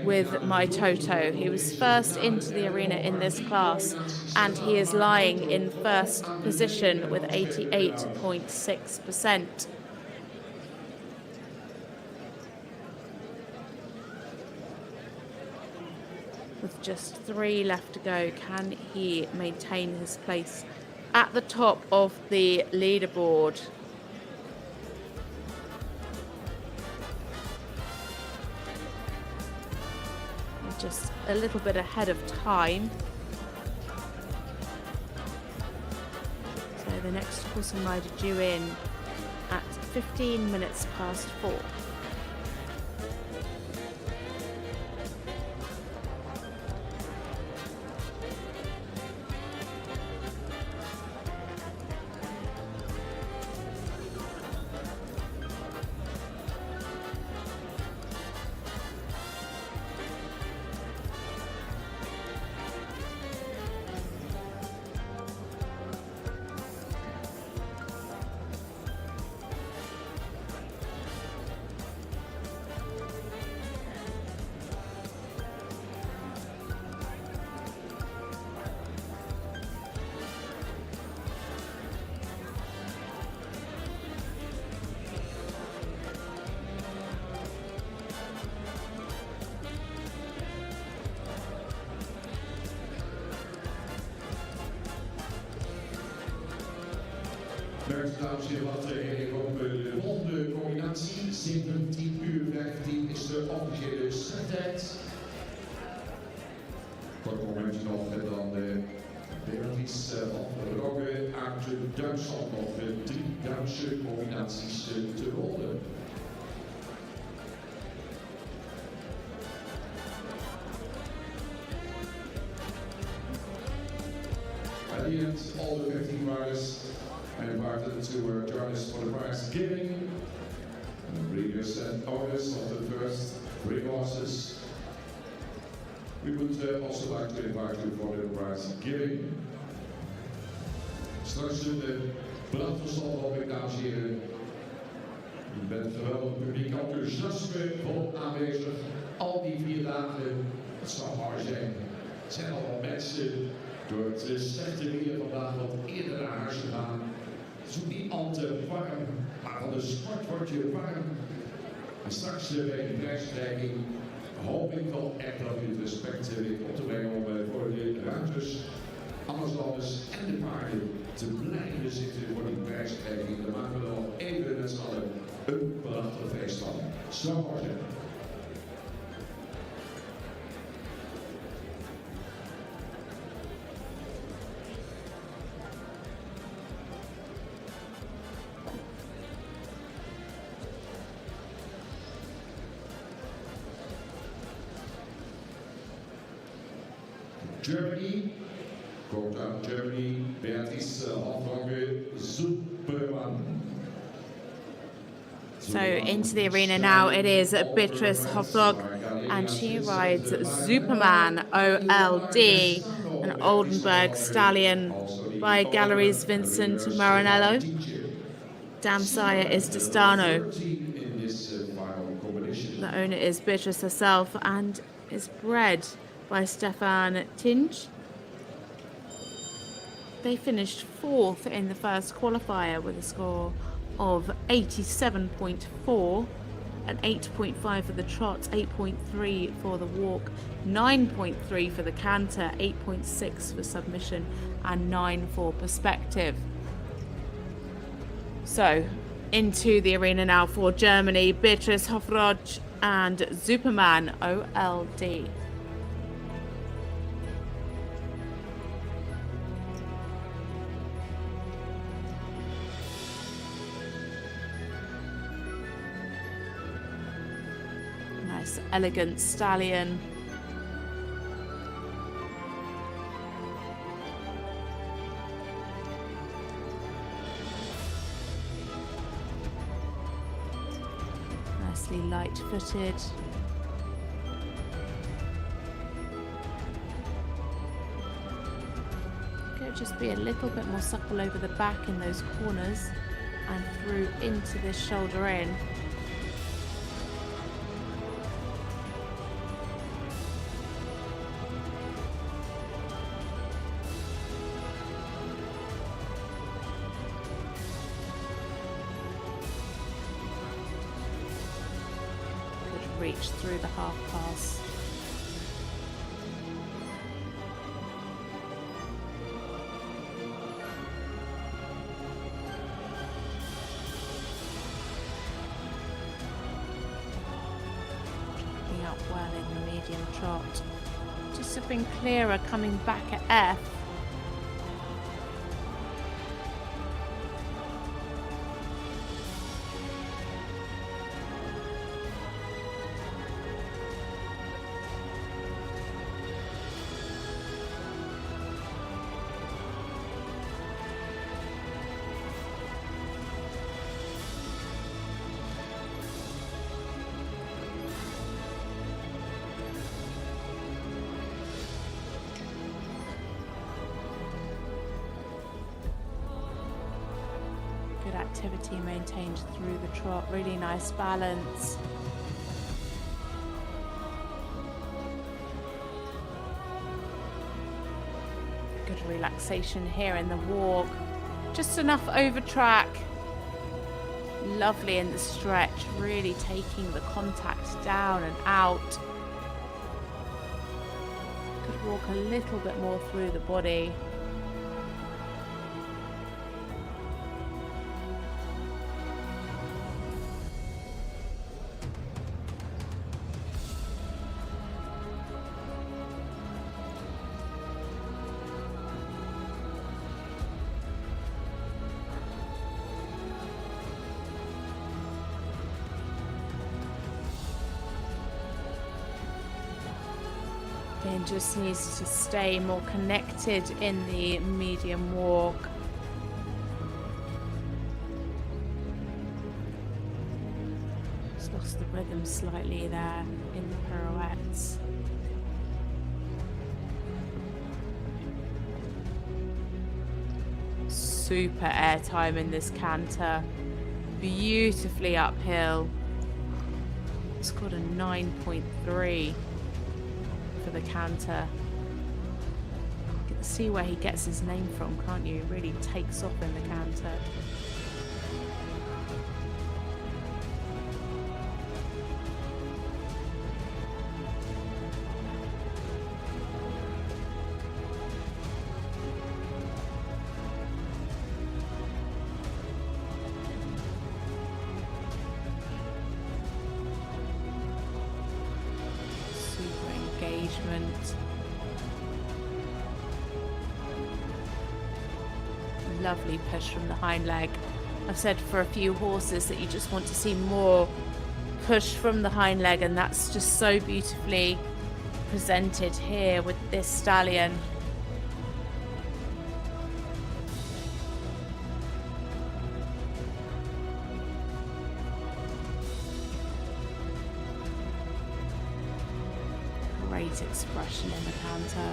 with My Toto. He was first into the arena in this class, and he is lying in first position with 88.6%. with just 3 left to go. Can he maintain his place at the top of the leaderboard? Just a little bit ahead of time. So the next crossing rider due in at 15 minutes past 4. Beste dames en heren, wat op de volgende combinatie. 17 uur 15 is de officiële starttijd. Kort momentje nog en dan Beatrice van Rogge uit Duitsland nog 3 Duitse combinaties te rollen. At the end, all the 15 riders are invited to join us for the prize giving. And breeders and owners of the first 3 horses. We would also like to invite you for the prize giving. Straks de brandverstand op, dames en heren. U bent geweldig publiek enthousiasme vol aanwezig. Al die 4 dagen, het zal mooi zijn. Het zijn allemaal mensen door het slechte weer vandaag wat eerder naar huis gegaan. Het is ook niet al te warm, maar van de sport word je warm. En straks bij de prijsstrijking hoop ik wel echt dat u het respect weet op te brengen om voor de ruiters, Amazoners en de paarden te blijven zitten voor die prijsstrijking. Daar maken we nog even met z'n allen een prachtig feest van. Zo worden. Germany, komt uit Germany, Beatrice van Superman. So into the arena now, it is Beatrice Hofdog, and she rides Superman OLD, an Oldenburg stallion by Galleries Vincent Maranello. Dam sire is Destano. The owner is Beatrice herself and is bred by Stefan Tinge. They finished 4th in the first qualifier with a score of 87.4, an 8.5 for the trot, 8.3 for the walk, 9.3 for the canter, 8.6 for submission, and 9 for perspective. So, into the arena now for Germany, Beatrice Hofdog and Superman OLD. Nice, elegant stallion. Nicely light-footed. Could just be a little bit more supple over the back in those corners and through into this shoulder in. Reach through the half pass. well in the medium trot. Just have been clearer coming back at F. Good activity maintained through the trot, really nice balance. Good relaxation here in the walk. Just enough over track. Lovely in the stretch, really taking the contact down and out. Could walk a little bit more through the body. Then just needs to stay more connected in the medium walk. Just lost the rhythm slightly there in the pirouettes. Super airtime in this canter. Beautifully uphill. It's got a 9.3. For the canter. You can see where he gets his name from, can't you? Really takes off in the canter. Engagement. Lovely push from the hind leg. I've said for a few horses that you just want to see more push from the hind leg, and that's just so beautifully presented here with this stallion. Great expression in the canter.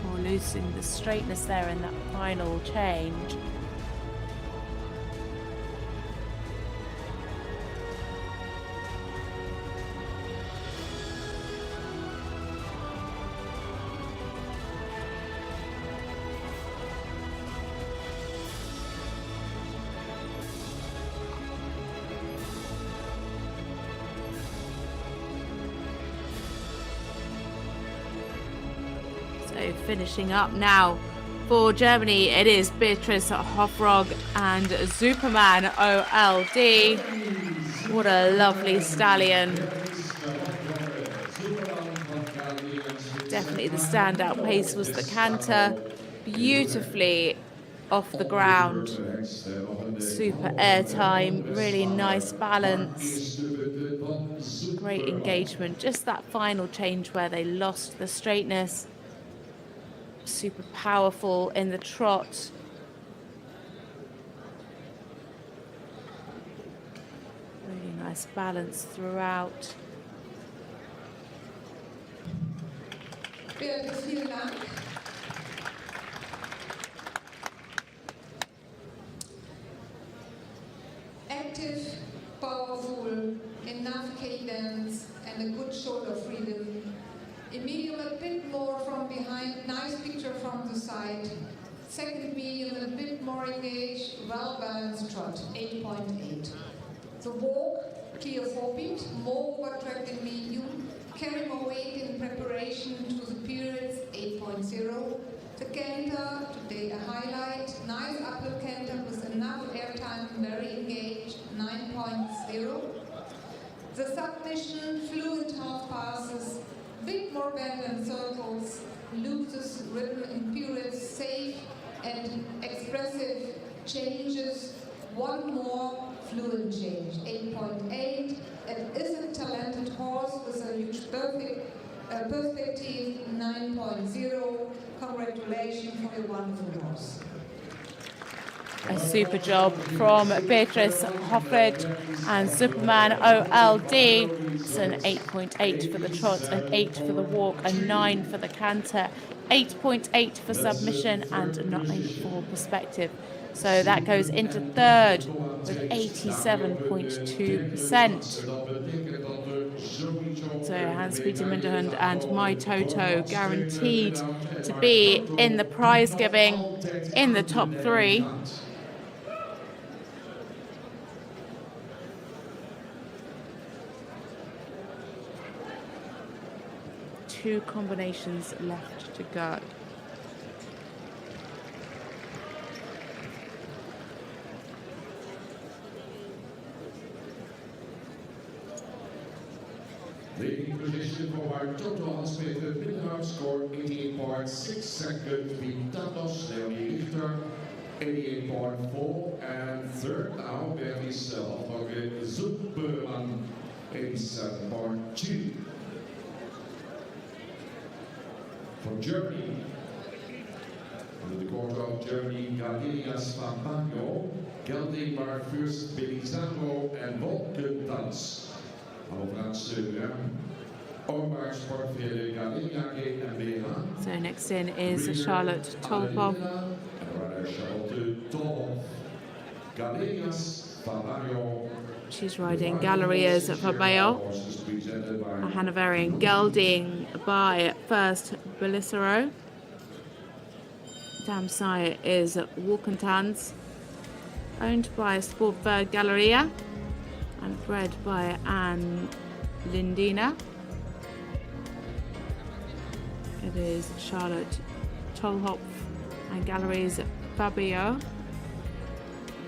More losing the straightness there in that final change. So finishing up now for Germany, it is Beatrice Hofrog and Superman OLD. What a lovely stallion. Definitely the standout pace was the canter. Beautifully off the ground. Super airtime, really nice balance. Great engagement. Just that final change where they lost the straightness. Super powerful in the trot. Really nice balance throughout. Vielen Dank. Active, powerful, enough cadence, and a good shoulder freedom. A medium a bit more from behind, nice picture from the side. second medium, a bit more engaged, well-balanced trot, 8.8. The walk, clear 4-beat, more overtrack than medium, carry more weight in preparation to the periods, 8.0. The canter, today a highlight, nice uphill canter with enough airtime, very engaged, 9.0. The submission, fluent half passes, bit more bend and circles, loses rhythm in periods, safe and expressive changes, one more fluent change, 8.8. It is a talented horse with a huge perspective, 9.0. Congratulations for your wonderful horse. A super job from Beatrice Hoffred and Superman OLD. It's an 8.8 for the trot, an 8 for the walk, a 9 for the canter, 8.8 for submission, and a 9 for perspective. So that goes into third with 87.2%. So Hans-Peter Minderhund and My Toto guaranteed to be in the prize giving in the top 3. Two combinations left to go. Leading position for our total Hans-Peter Minderhund score 88.6 seconds, Vitanos Leonie Richter 88.4, and third now Bernice Alfage Zupperman 87.2. From Germany, under the quarter of Germany, Galeria Spambagno, gelding maar Fürst Belizardo en Wolkendans. So next in is Charlotte Tolhoff. She's riding Gallerias Fabio, a Hanoverian gelding by First Belisaro. Dam sire is Walkentans, owned by Sportberg Galleria and bred by Anne Lindina. It is Charlotte Tolhoff and Galleries Fabio.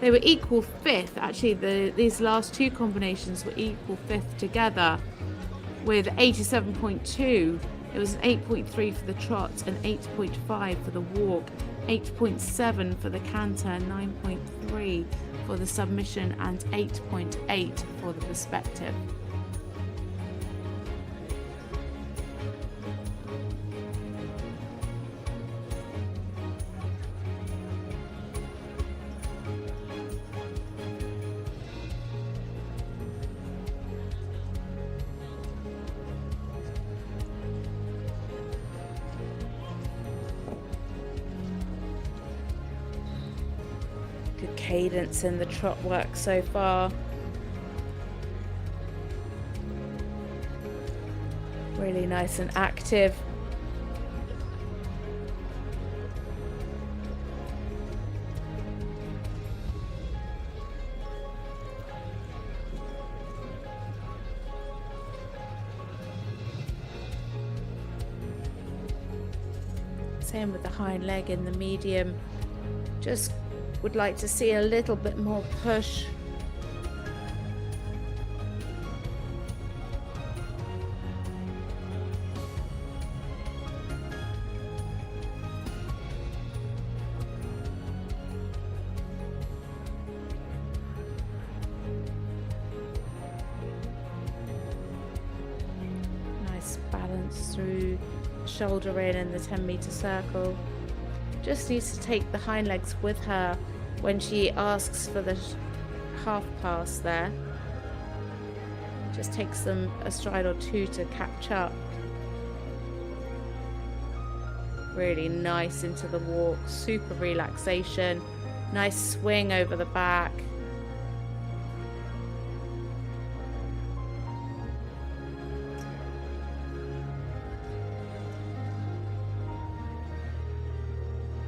They were equal fifth. Actually, these last two combinations were equal fifth together with 87.2. It was an 8.3 for the trot, an 8.5 for the walk, 8.7 for the canter, 9.3 for the submission, and 8.8 for the perspective. Good cadence in the trot work so far. Really nice and active. Same with the hind leg in the medium. Just would like to see a little bit more push. Nice balance through shoulder in and the 10-meter circle. Just needs to take the hind legs with her when she asks for the half pass there. Just takes them a stride or two to catch up. Really nice into the walk, super relaxation, nice swing over the back.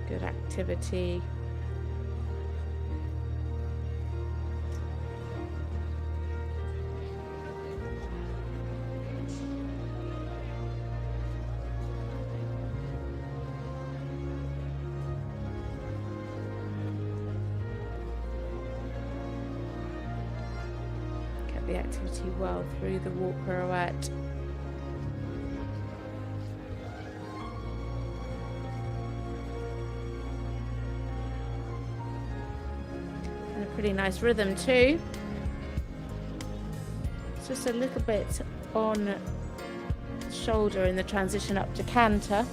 Good activity. Kept the activity well through the walk pirouette. Pretty nice rhythm too. It's just a little bit on shoulder in the transition up to canter.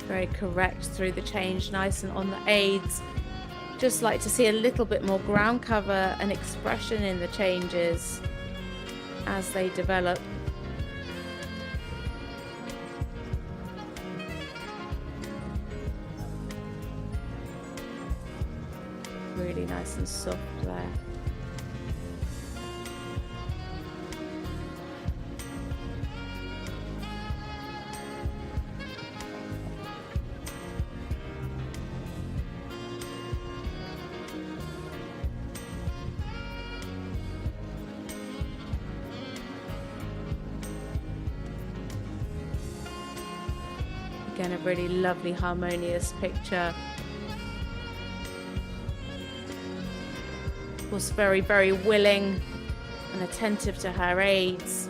Very correct through the change, nice and on the aids. Just like to see a little bit more ground cover and expression in the changes as they develop. Really nice and soft there. Again, a really lovely, harmonious picture. Was very, very willing and attentive to her aids.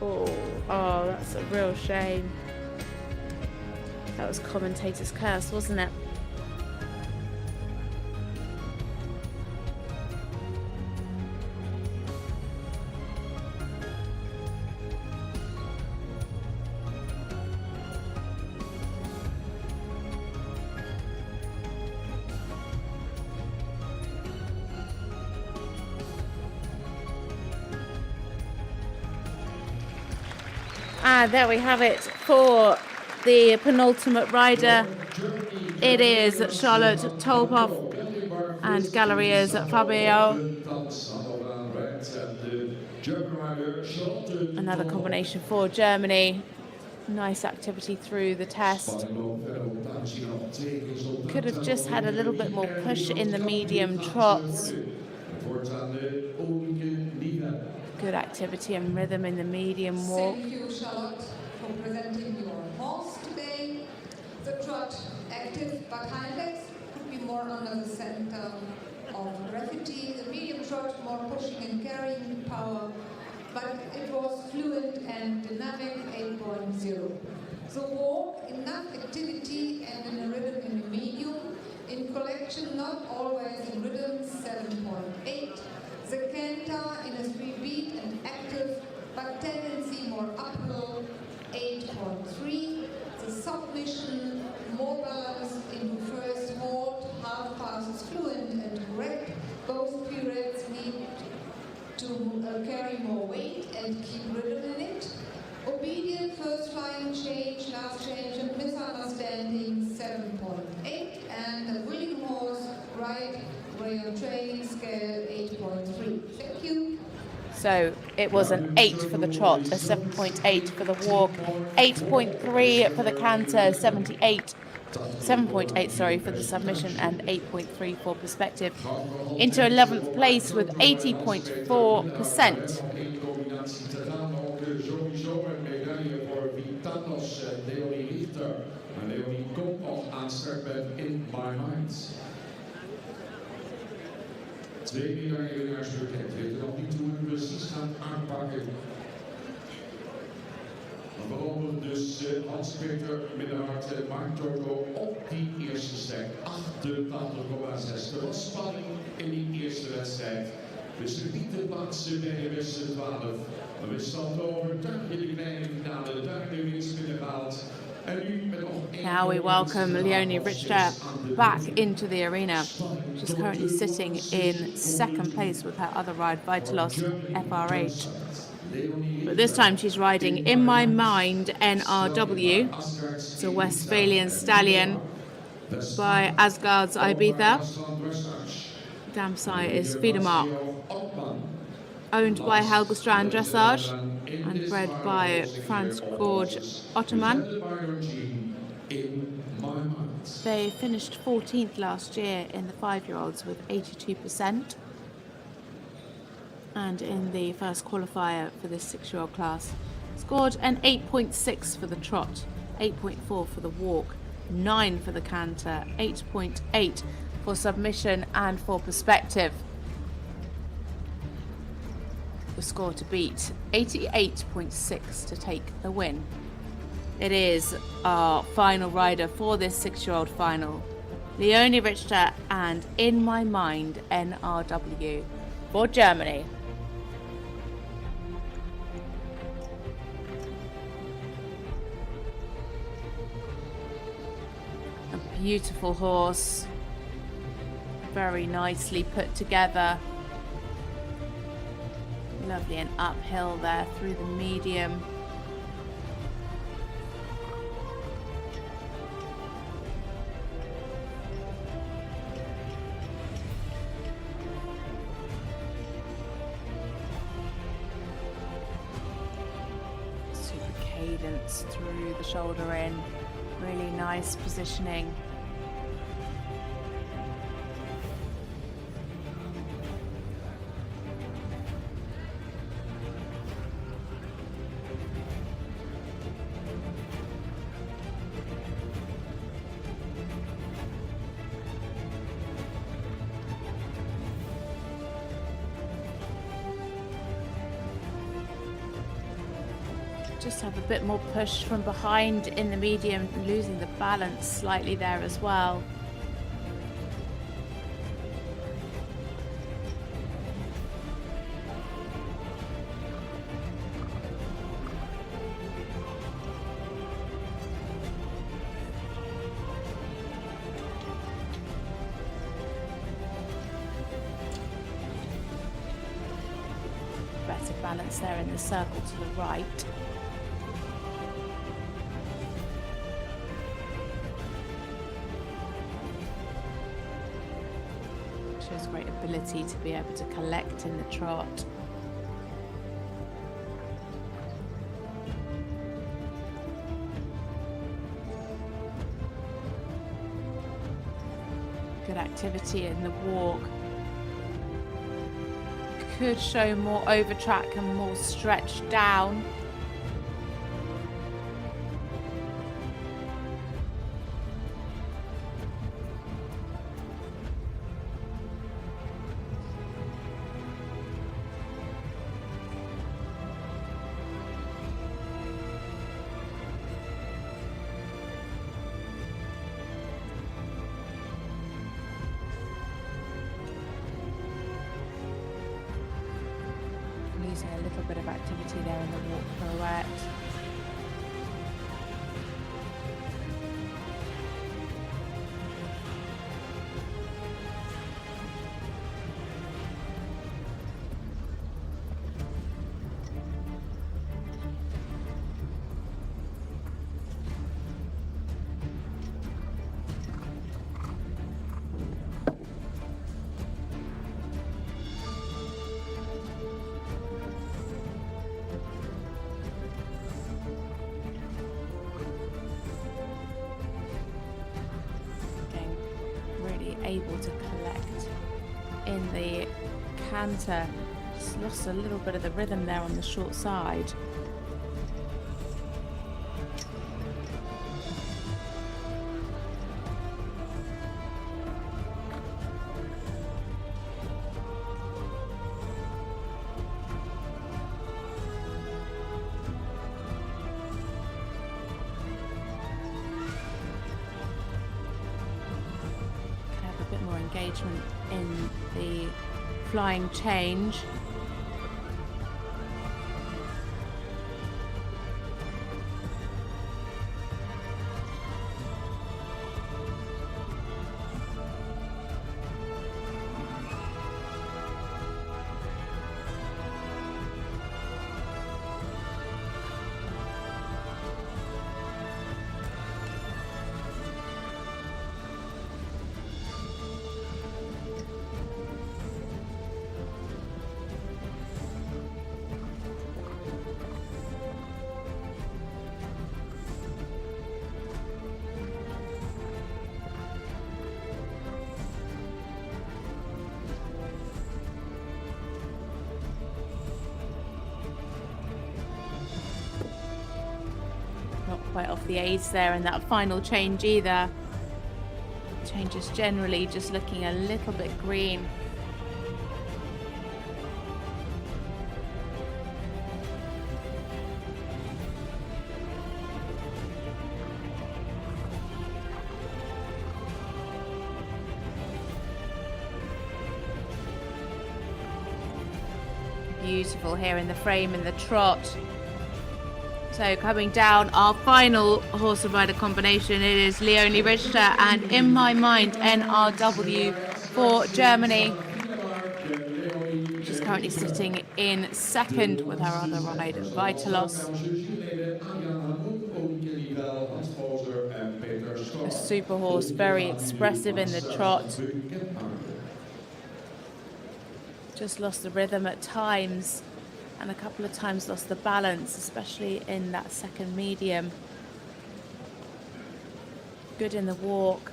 Oh, that's a real shame. That was commentator's curse, wasn't it? There we have it for the penultimate rider. It is Charlotte Tolpoff and Galeria's Fabio. Another combination for Germany. Nice activity through the test. Could have just had a little bit more push in the medium trots. Good activity and rhythm in the medium walk. Thank you, Charlotte, for presenting your horse today. The trot active but hind legs could be more under the center of gravity. The medium trot more pushing and carrying power, but it was fluid and dynamic 8.0. The walk, enough activity and in a rhythm in the medium. In collection, not always in rhythm, 7.8. The canter in a 3-beat and active, but tendency more uphill, 8.3. The submission, more balanced into first halt, half passes fluent and correct. Both periods need to carry more weight and keep rhythm in it. Obedient, first flying change, last change and misunderstanding, 7.8. And a willing horse, right way on training scale, 8.3. Thank you. So it was an 8 for the trot, a 7.8 for the walk, 8.3 for the canter, 7.8 for the submission, and 8.3 for perspective. Into 11th place with 80.4%. Twee medaillewinnaars bekend. Weet nog niet hoe u precies gaat aanpakken. waaronder dus Hans-Peter Middenhart, Mark Toto op die eerste stek 88,6. Er was spanning in die eerste wedstrijd. Dus de tiende plaatsen bij de beste 12. Maar we stand over Tuin in de kleine finale, Tuin de winst binnengehaald. Now we welcome Leonie Richter back into the arena. She's currently sitting in second place with her other ride, Vitalos FRH. But this time she's riding In My Mind NRW. It's a Westphalian stallion by Asgard's Ibiza. Dam sire is Fidemark. Owned by Helgestrand Dressage and bred by Franz George Ottoman. They finished 14th last year in the 5-year-olds with 82%. And in the first qualifier for this 6-year-old class, scored an 8.6 for the trot, 8.4 for the walk, 9 for the canter, 8.8 for submission and for perspective. The score to beat, 88.6 to take the win. It is our final rider for this 6-year-old final, Leonie Richter and In My Mind NRW for Germany. A beautiful horse, very nicely put together. Lovely and uphill there through the medium. Super cadence through the shoulder in. Really nice positioning. Just have a bit more push from behind in the medium, losing the balance slightly there as well. Better balance there in the circle to the right. Shows great ability to be able to collect in the trot. Good activity in the walk. Could show more over track and more stretch down. Losing a little bit of activity there in the walk pirouette. Able to collect in the canter. Just lost a little bit of the rhythm there on the short side. engagement in the flying change. Not quite off the aids there in that final change either. Change is generally just looking a little bit green. Beautiful here in the frame in the trot. So coming down, our final horse and rider combination, it is Leonie Richter and In My Mind NRW for Germany. She's currently sitting in second with her other rider, Vitalos. A super horse, very expressive in the trot. Just lost the rhythm at times, and a couple of times lost the balance, especially in that second medium. Good in the walk.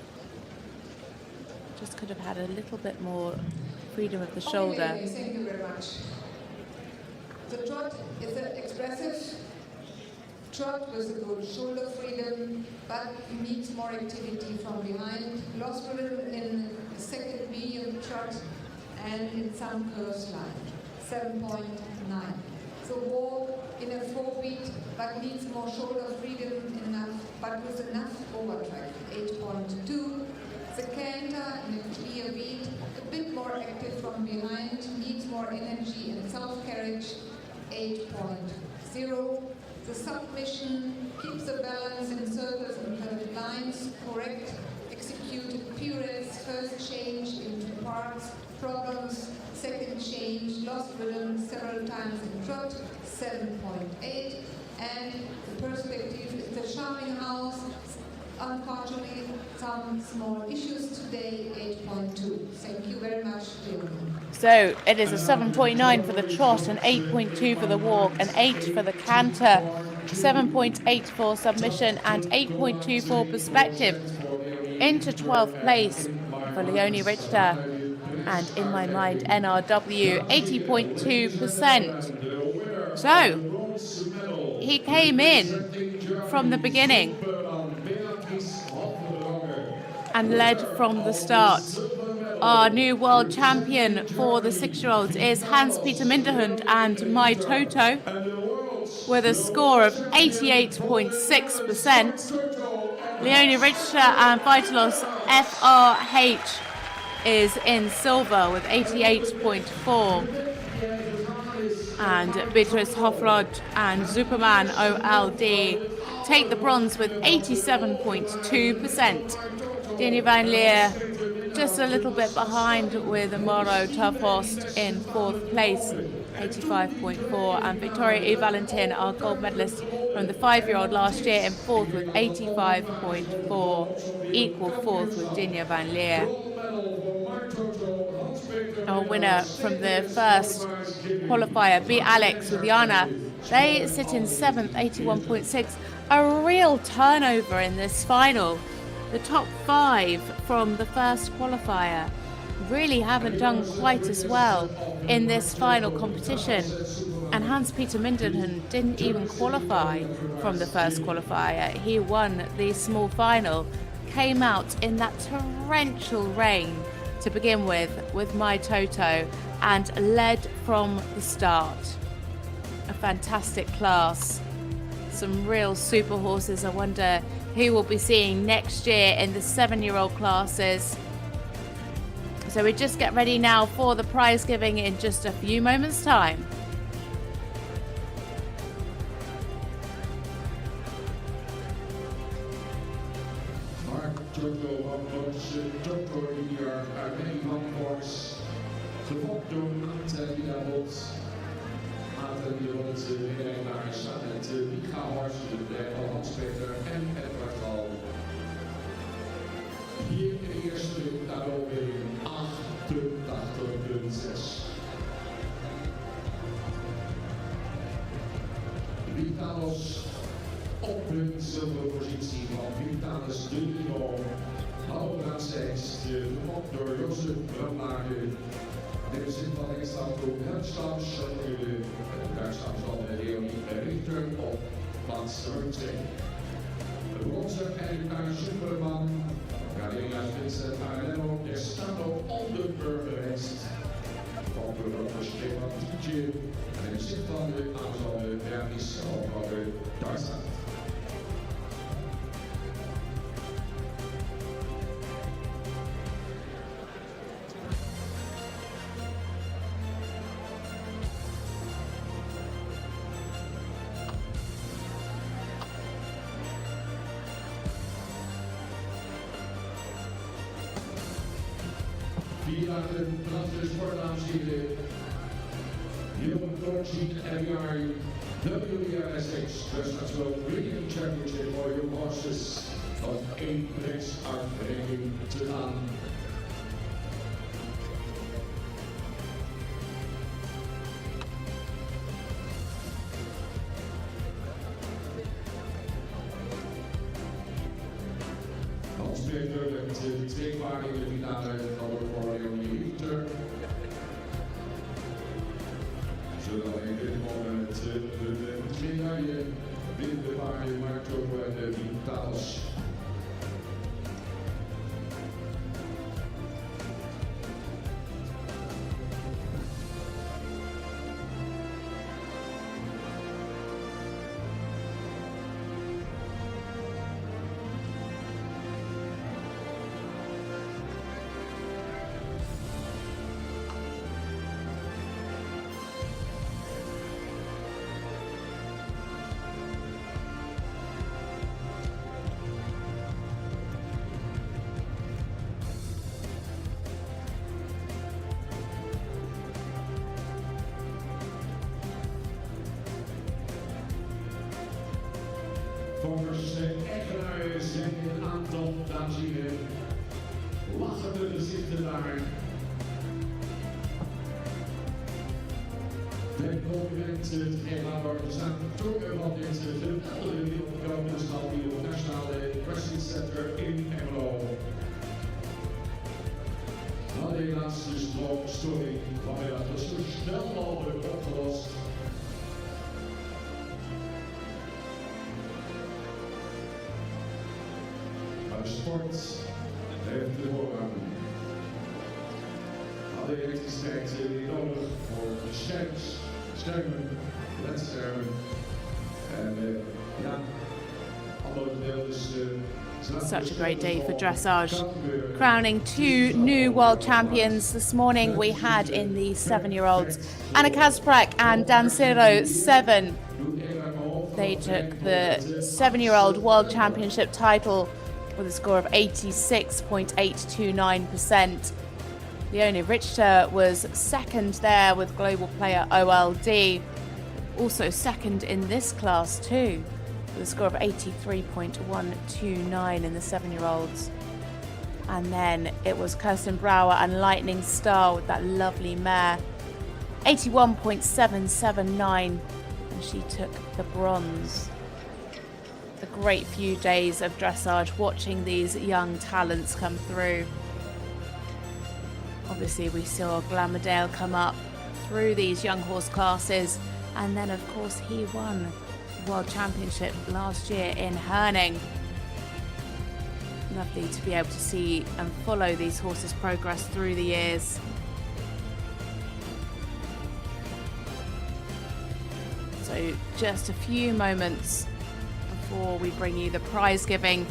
Just could have had a little bit more freedom of the shoulder. Okay, thank you very much. The trot is an expressive trot with a good shoulder freedom, but needs more activity from behind. Lost rhythm in the second medium trot and in some curves line. 7.9. So walk in a 4-beat, but needs more shoulder freedom enough, but with enough overtrack. 8.2. The canter in a clear beat, a bit more active from behind, needs more energy and self-carriage. 8.0. The submission keeps the balance in circles and curved lines. Correct executed pirouettes, first change into parts, problems, second change, lost rhythm several times in trot, 7.8, and the perspective is the charming house. Unfortunately, some small issues today, 8.2. Thank you very much, Jim. So it is a 7.9 for the trot, an 8.2 for the walk, an 8 for the canter, 7.8 for submission, and 8.2 for perspective. Into 12th place for Leonie Richter and In My Mind NRW, 80.2%. So he came in from the beginning and led from the start. Our new world champion for the 6-year-olds is Hans-Peter Minderhund and My Toto with a score of 88.6%. Leonie Richter and Vitalos FRH is in silver with 88.4%. And Beatrice Hofrod and Superman OLD take the bronze with 87.2%. Dini van Leer just a little bit behind with Moro Tavhorst in 4th place, 85.4%, and Victoria E. Valentin, our gold medalist from the 5-year-old last year, in 4th with 85.4%, equal 4th with Dinya van Leer. Our winner from the first qualifier, B. Alex with Yana, they sit in 7th, 81.6%. A real turnover in this final. The top 5 from the first qualifier really haven't done quite as well in this final competition. And Hans-Peter Minderhund didn't even qualify from the first qualifier. He won the small final, came out in that torrential rain to begin with My Toto, and led from the start. A fantastic class. Some real super horses. I wonder who we'll be seeing next year in the 7-year-old classes. So we just get ready now for the prize giving in just a few moments' time. Turco van Turco hier uit Nederland. Gevolgd door Maarten Wiederholt. Maarten Wiederholt, Nederlands met Micha Horst, de Hans-Peter en Edward Gal. Hier in de eerste categorie 88,6. Vitalis op hun zilverpositie van Vitalis de Nino. Halve 6, gevolgd door Jozef Brandlager. Dit zit van Extranto Herstams, de Duitsland van Leonie Richter op plaats 2. Bronzen Erika Superman, Galina Vincent Ermelo, Ermelo Oldenburgerest. Van de Stefan Tietje en het zit van de aanvallen Bernis van de Duitsland. Via de Brandse sportnaamschieden. Human Coaching FEI WBFSH Dressage Regional Championship for your horses van 1 prijsuitreiking te gaan. Als speler met 2 paarden in de finale van de Leonie Richter. Zodat in dit moment de medaille binnen de paarden maakt ook de Vitalis. Volgens de eigenaren zijn een aantal, dames en heren, lachende gezichten daar. De concurrenten en organisatoren van dit geweldige wereldkampioenschap hier op het Nationale Wrestling Center in Ermelo. Maar helaas is de storing van het zo snel mogelijk opgelost. De sport heeft de voorrang. Alle elektriciteit nodig voor de schermen, ledschermen en ja, alle deels. Such a great day for dressage. Crowning 2 new world champions. This morning we had in the 7-year-olds Anna Kasprak and Dancero 7. They took the 7-year-old world championship title with a score of 86.829%. Leonie Richter was second there with global player OLD. Also second in this class too, with a score of 83.129 in the 7-year-olds. And then it was Kirsten Brouwer and Lightning Star with that lovely mare, 81.779, and she took the bronze. A great few days of dressage, watching these young talents come through. Obviously we saw Glamourdale come up through these young horse classes, and then of course he won the World Championship last year in Herning. Lovely to be able to see and follow these horses' progress through the years. So just a few moments before we bring you the prize giving.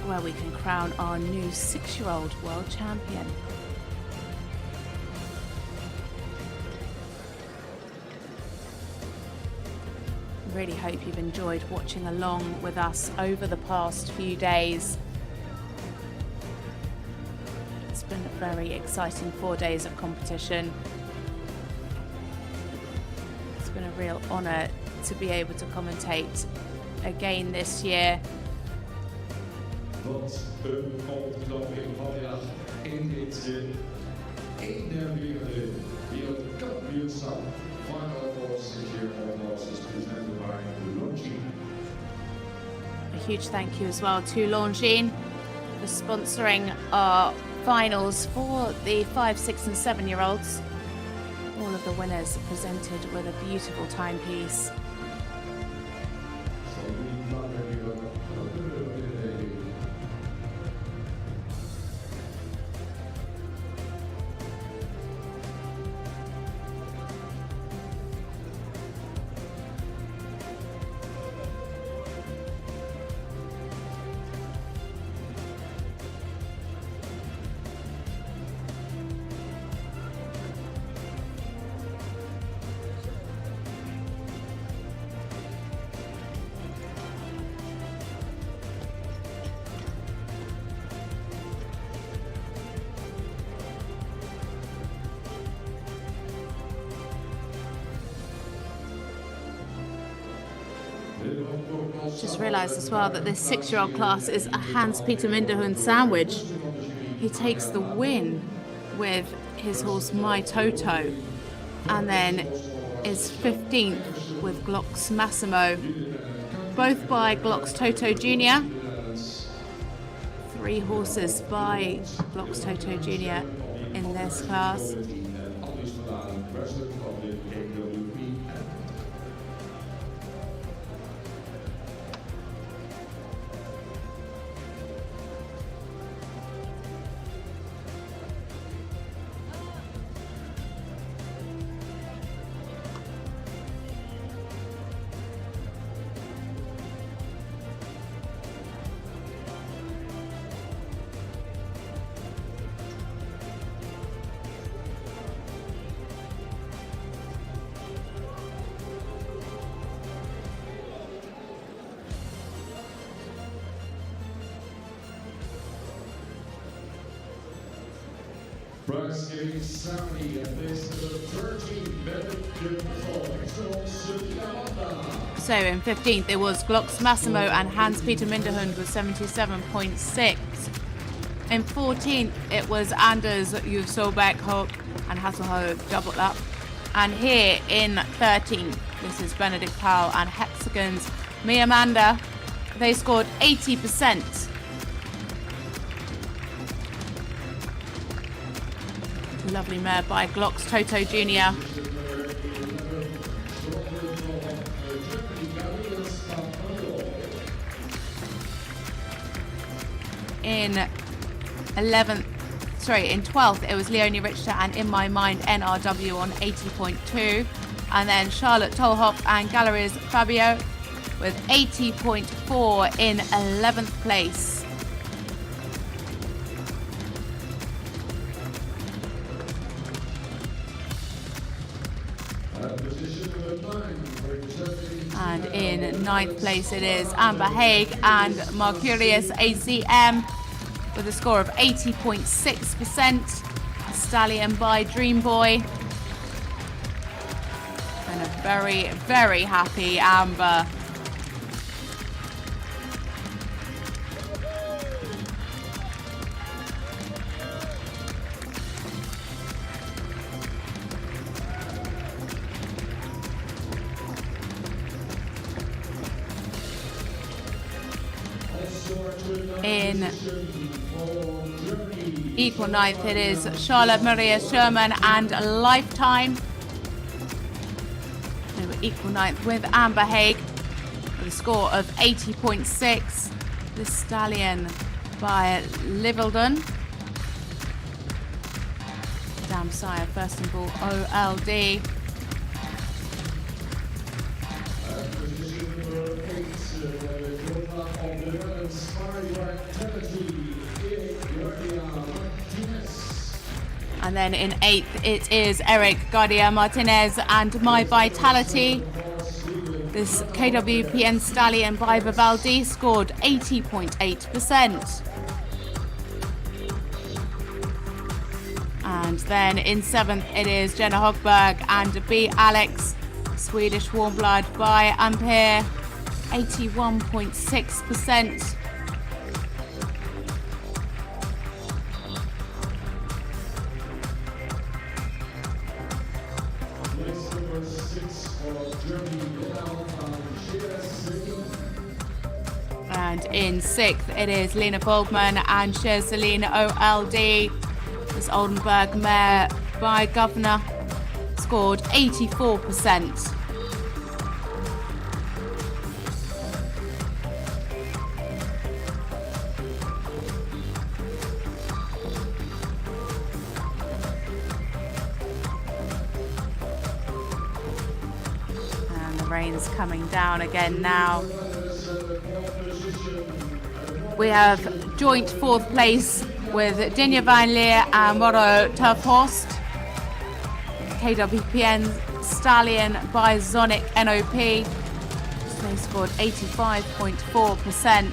where we can crown our new 6-year-old world champion. Really hope you've enjoyed watching along with us over the past few days. It's been a very exciting 4 days of competition. It's been a real honour to be able to commentate again this year. Wat een opknapping vanmiddag in dit ene wereldkampioenschap. Final for 6-year old is presented by Longines. A huge thank you as well to Longines for sponsoring our finals for the 5, 6 and 7-year-olds. All of the winners are presented with a beautiful timepiece. Just realised as well that this 6-year-old class is a Hans-Peter Minderhund sandwich. He takes the win with his horse My Toto, and then is 15th with Glocks Massimo, both by Glocks Toto Jr. 3 horses by Glocks Toto Jr. in this class. Prize giving ceremony and this is the 13th So in 15th it was Glocks Massimo and Hans-Peter Minderhund with 77.6. In 14th it was Anders Usobek Hook and Hasselhoff doubled up. And here in 13th, this is Benedict Powell and Hexagon's Mia Manda. They scored 80%. Lovely mare by Glocks Toto Jr. In 12th it was Leonie Richter and In My Mind NRW on 80.2, and then Charlotte Tolhoff and Galleries Fabio with 80.4 in 11th place. And in 9th place it is Amber Haig and Mercurius ACM with a score of 80.6%. Stallion by Dream Boy. And a very, very happy Amber. In equal 9th it is Charlotte Maria Sherman and Lifetime. They were equal 9th with Amber Haig with a score of 80.6. The Stallion by Liveldon. Dam Sire First and Ball OLD. Position number 8, And then in 8th, it is Eric Gardia Martinez and My Vitality. This KWPN stallion by Vivaldi scored 80.8%. And then in 7th, it is Jenna Hogberg and B. Alex, Swedish Warm Blood by Ampere, 81.6%. And in 6th, it is Lena Goldman and Cherzalina OLD. This Oldenburg mare by Governor scored 84%. And the rain's coming down again now. We have joint 4th place with Dinja van Leer and Moro Terpost. KWPN Stallion by Zonic NOP. They scored 85.4%.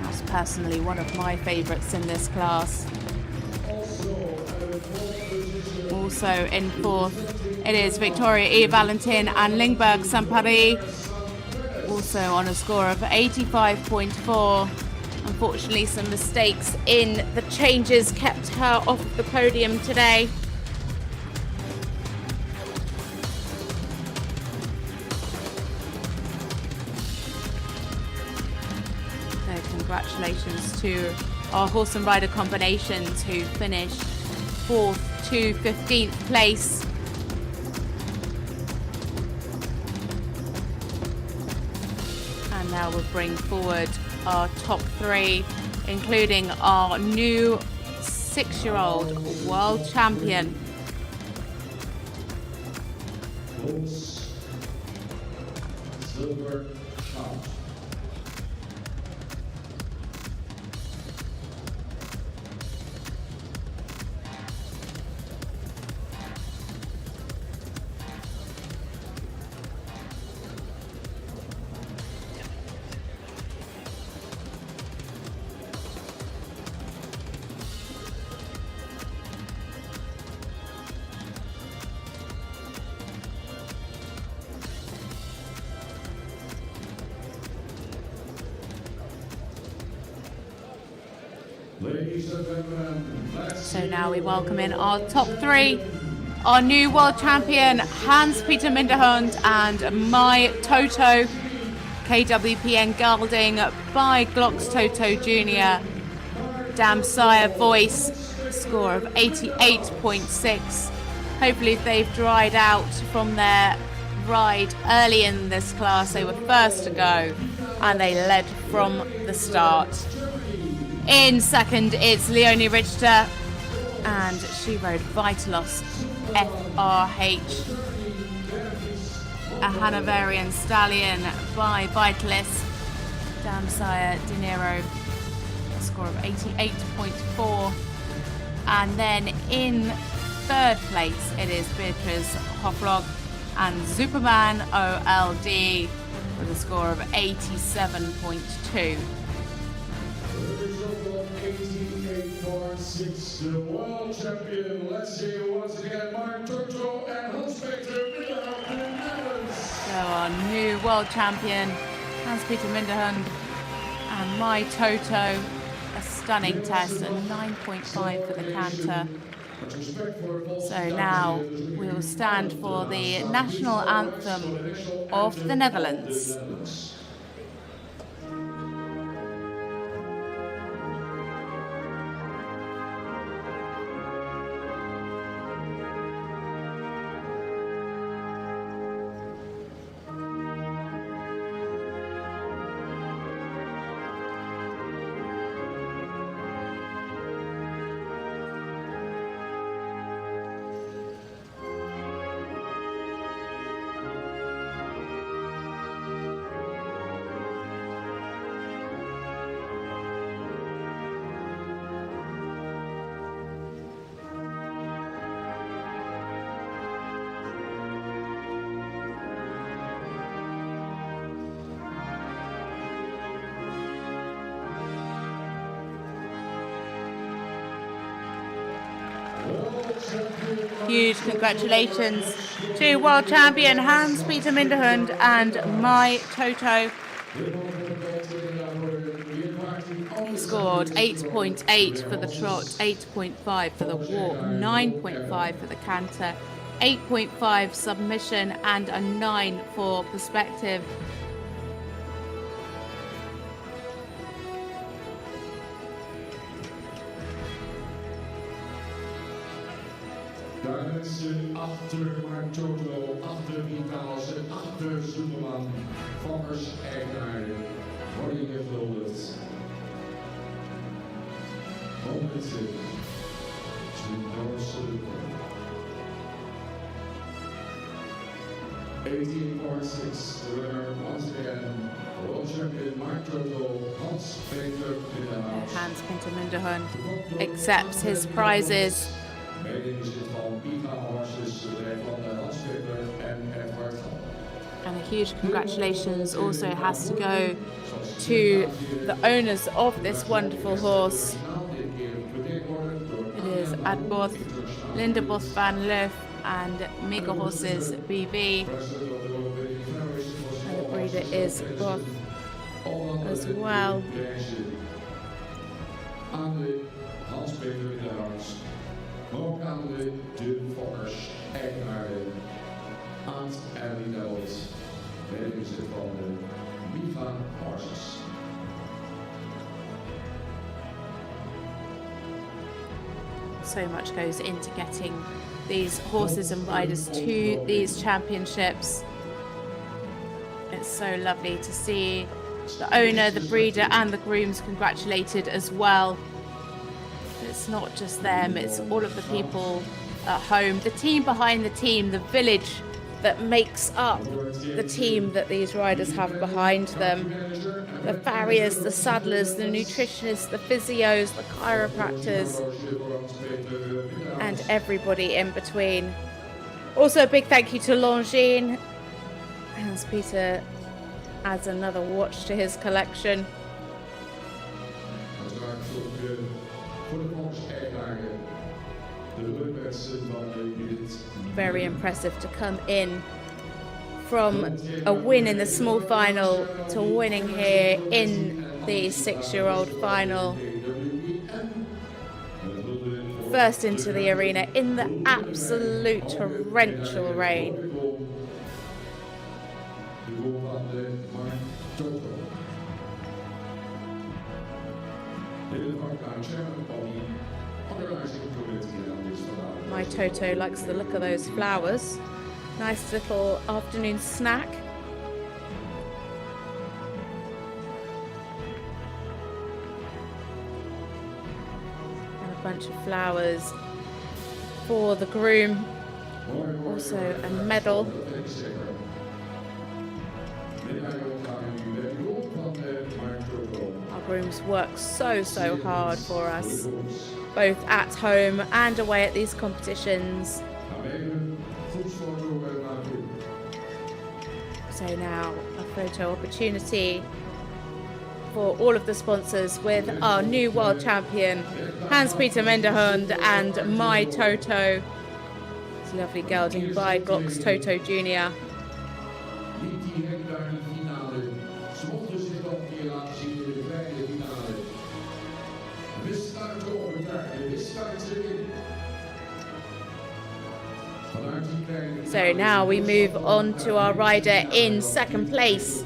That's personally one of my favourites in this class. Also in 4th, it is Victoria E. Valentin and Lingberg Sampari, also on a score of 85.4. Unfortunately, some mistakes in the changes kept her off the podium today. So congratulations to our horse and rider combinations who finished 4th to 15th place. And now we'll bring forward our top 3, including our new 6-year-old world champion. Silver Shot. So now we welcome in our top 3. Our new world champion, Hans-Peter Minderhund and My Toto. KWPN gelding by Glocks Toto Jr. Dam Sire Voice, score of 88.6. Hopefully they've dried out from their ride early in this class. They were first to go and they led from the start. In 2nd, it's Leonie Richter, and she rode Vitalos FRH, a Hanoverian stallion by Vitalis, Damsire De Niro, a score of 88.4. And then in 3rd place, it is Beatrice Hoflog and Superman OLD with a score of 87.2. 88.6, the world champion. Let's see once again Mark Toto and Hans-Peter Minderhund. So our new world champion, Hans-Peter Minderhund and My Toto, a stunning test, a 9.5 for the canter. So now we will stand for the national anthem of the Netherlands. Huge congratulations to world champion Hans-Peter Minderhund and My Toto. He scored 8.8 for the trot, 8.5 for the walk, 9.5 for the canter, 8.5 submission and a 9 for perspective. Daar mensen achter Mark Toto, achter Vitalis en achter Zoeterman. Fokkers, eigenaren, worden gevuldigd. Momenten. To 18.6, the winner once again, world champion Mark Toto, Hans-Peter Minderhund. Hans-Peter Minderhund accepts his prizes. And a huge congratulations also has to go to the owners of this wonderful horse. It is Adboth, Linda Both van Loof and Mega Horses BV. And the breeder is Both as well. Ook aan de fokkers, eigenaren, Aad en Lidelt, leden van de Viva Horses. So much goes into getting these horses and riders to these championships. It's so lovely to see the owner, the breeder and the grooms congratulated as well. It's not just them, it's all of the people at home, the team behind the team, the village that makes up the team that these riders have behind them. The farriers, the saddlers, the nutritionists, the physios, the chiropractors, and everybody in between. Also a big thank you to Longines. Hans-Peter adds another watch to his collection. Very impressive to come in from a win in the small final to winning here in the 6-year-old final. First into the arena in the absolute torrential rain. My Toto likes the look of those flowers. Nice little afternoon snack. And a bunch of flowers for the groom. Also a medal. Our grooms work so hard for us, both at home and away at these competitions. So now a photo opportunity for all of the sponsors with our new world champion, Hans-Peter Minderhund and My Toto. It's lovely gelding by Glocks Toto Jr. So now we move on to our rider in second place.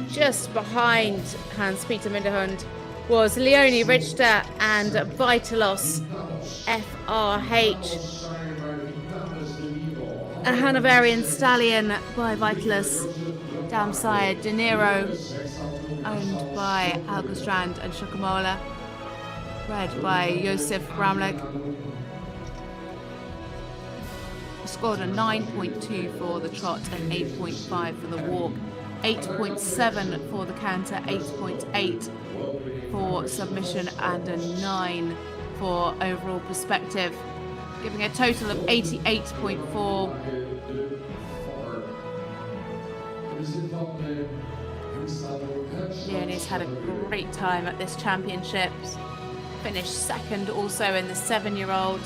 Just behind Hans-Peter Minderhund was Leonie Richter and Vitalos FRH. A Hanoverian stallion by Vitalos, Damsire De Niro, owned by Algestrand and Shukamola, bred by Josef Bramlik. Scored a 9.2 for the trot and 8.5 for the walk, 8.7 for the canter, 8.8 for submission and a 9 for overall perspective, giving a total of 88.4. Leonie's had a great time at this championships, finished second also in the 7-year-old.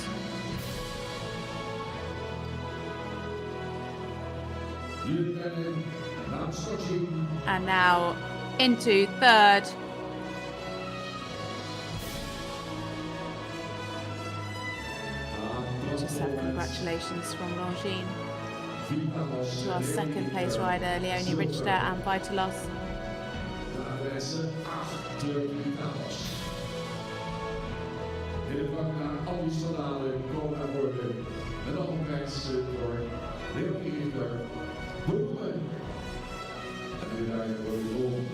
And now into third. Just have congratulations from Longines to our second place rider, Leonie Richter and Vitalos. In het vlak na al die soldaten komen er worden. En dan een prijs voor Leonie Richter, Boemen. En de medaille voor de gold.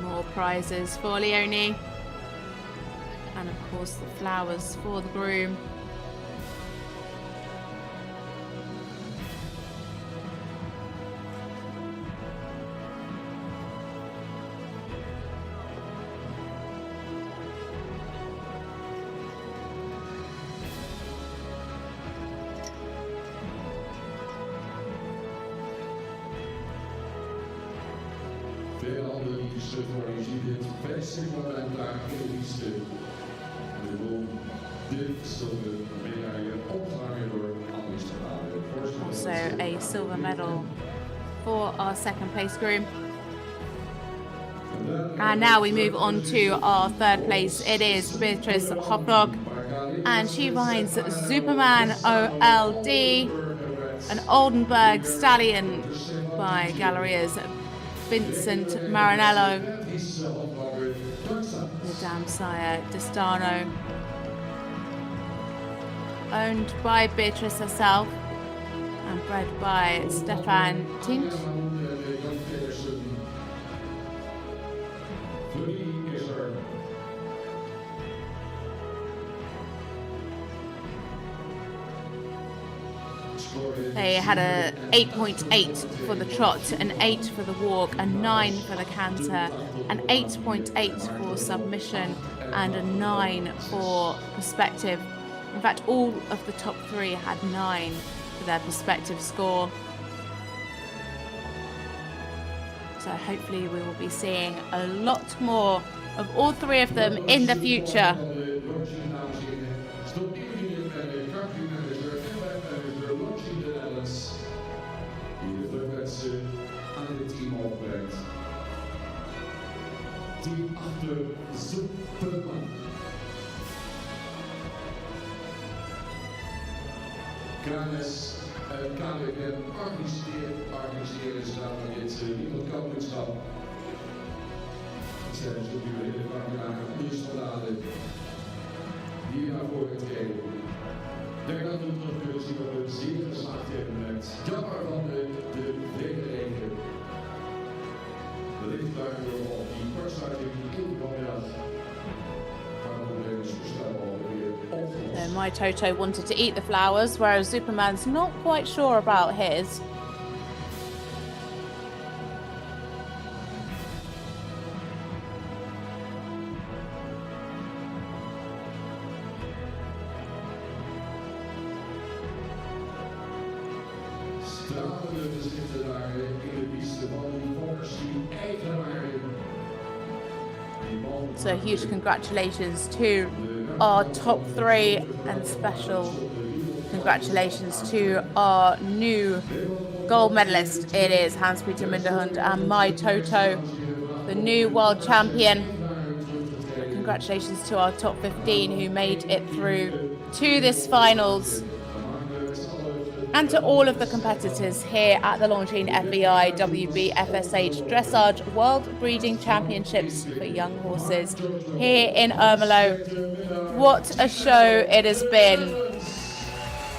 More prizes for Leonie. And of course the flowers for the groom. Veel andere liefste voor je ziet dit beste moment daar in de liefste. De boom, dit zilveren medaille opgehangen door Annelies te Laden. Also a silver medal for our second place groom. And now we move on to our third place. It is Beatrice Hofdog, and she rides Superman OLD, an Oldenburg stallion by Galleria's Vincent Maranello, the dam sire Destano, owned by Beatrice herself and bred by Stefan Tint. They had a 8.8 for the trot, an 8 for the walk, a 9 for the canter, an 8.8 for submission, and a 9 for perspective. In fact, all of the top three had 9 for their perspective score. So hopefully we will be seeing a lot more of all three of them in the future. Aan het team opbrengt. Team achter Superman. KNS en KWN organiseren samen dit wereldkampioenschap. Het zijn dus ook nu hele belangrijke ondersoldaten die naar voren treden. Ik denk dat we terug kunnen zien op een zeer geslaagd evenement. Jammer van de wederregen. Wellicht daardoor op die kortsluiting in vanmiddag. Maar de problemen zo snel alweer opgelost. My Toto wanted to eat the flowers, whereas Superman's not quite sure about his. Stralende gezichten daar in de piste van die volkers die eigenaren. So huge congratulations to our top three, and special congratulations to our new gold medalist. It is Hans-Peter Minderhund and My Toto, the new world champion. Congratulations to our top 15 who made it through to this finals. And to all of the competitors here at the Longines FEI WBFSH Dressage World Breeding Championships for young horses here in Ermelo. What a show it has been.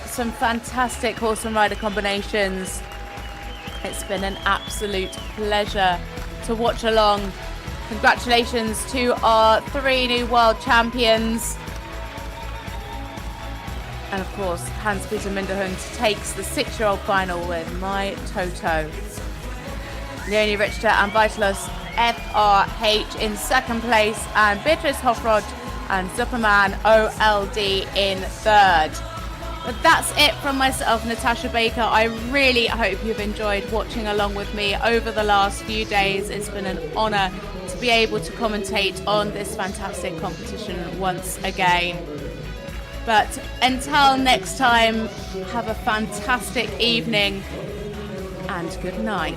Some fantastic horse and rider combinations. It's been an absolute pleasure to watch along. Congratulations to our 3 new world champions. And of course, Hans-Peter Minderhund takes the 6-year-old final with My Toto. Leonie Richter and Vitalos FRH in second place, and Beatrice Hofrod and Superman OLD in third. But that's it from myself, Natasha Baker. I really hope you've enjoyed watching along with me over the last few days. It's been an honour to be able to commentate on this fantastic competition once again. But until next time, have a fantastic evening and good night.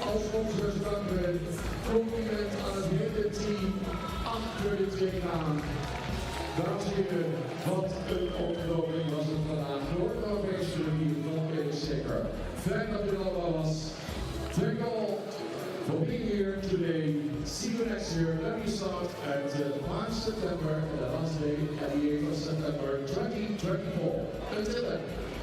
Als sponsors compliment aan het hele team achter de tribune aan. Dames en heren, wat een ontknoping was het vandaag voor de Europese Unie, dat weet ik zeker. Fijn dat u er allemaal was. Thank you all for being here today. See you next year. Let me start at 5 September and the last day at the 8th of September 2024. Until then.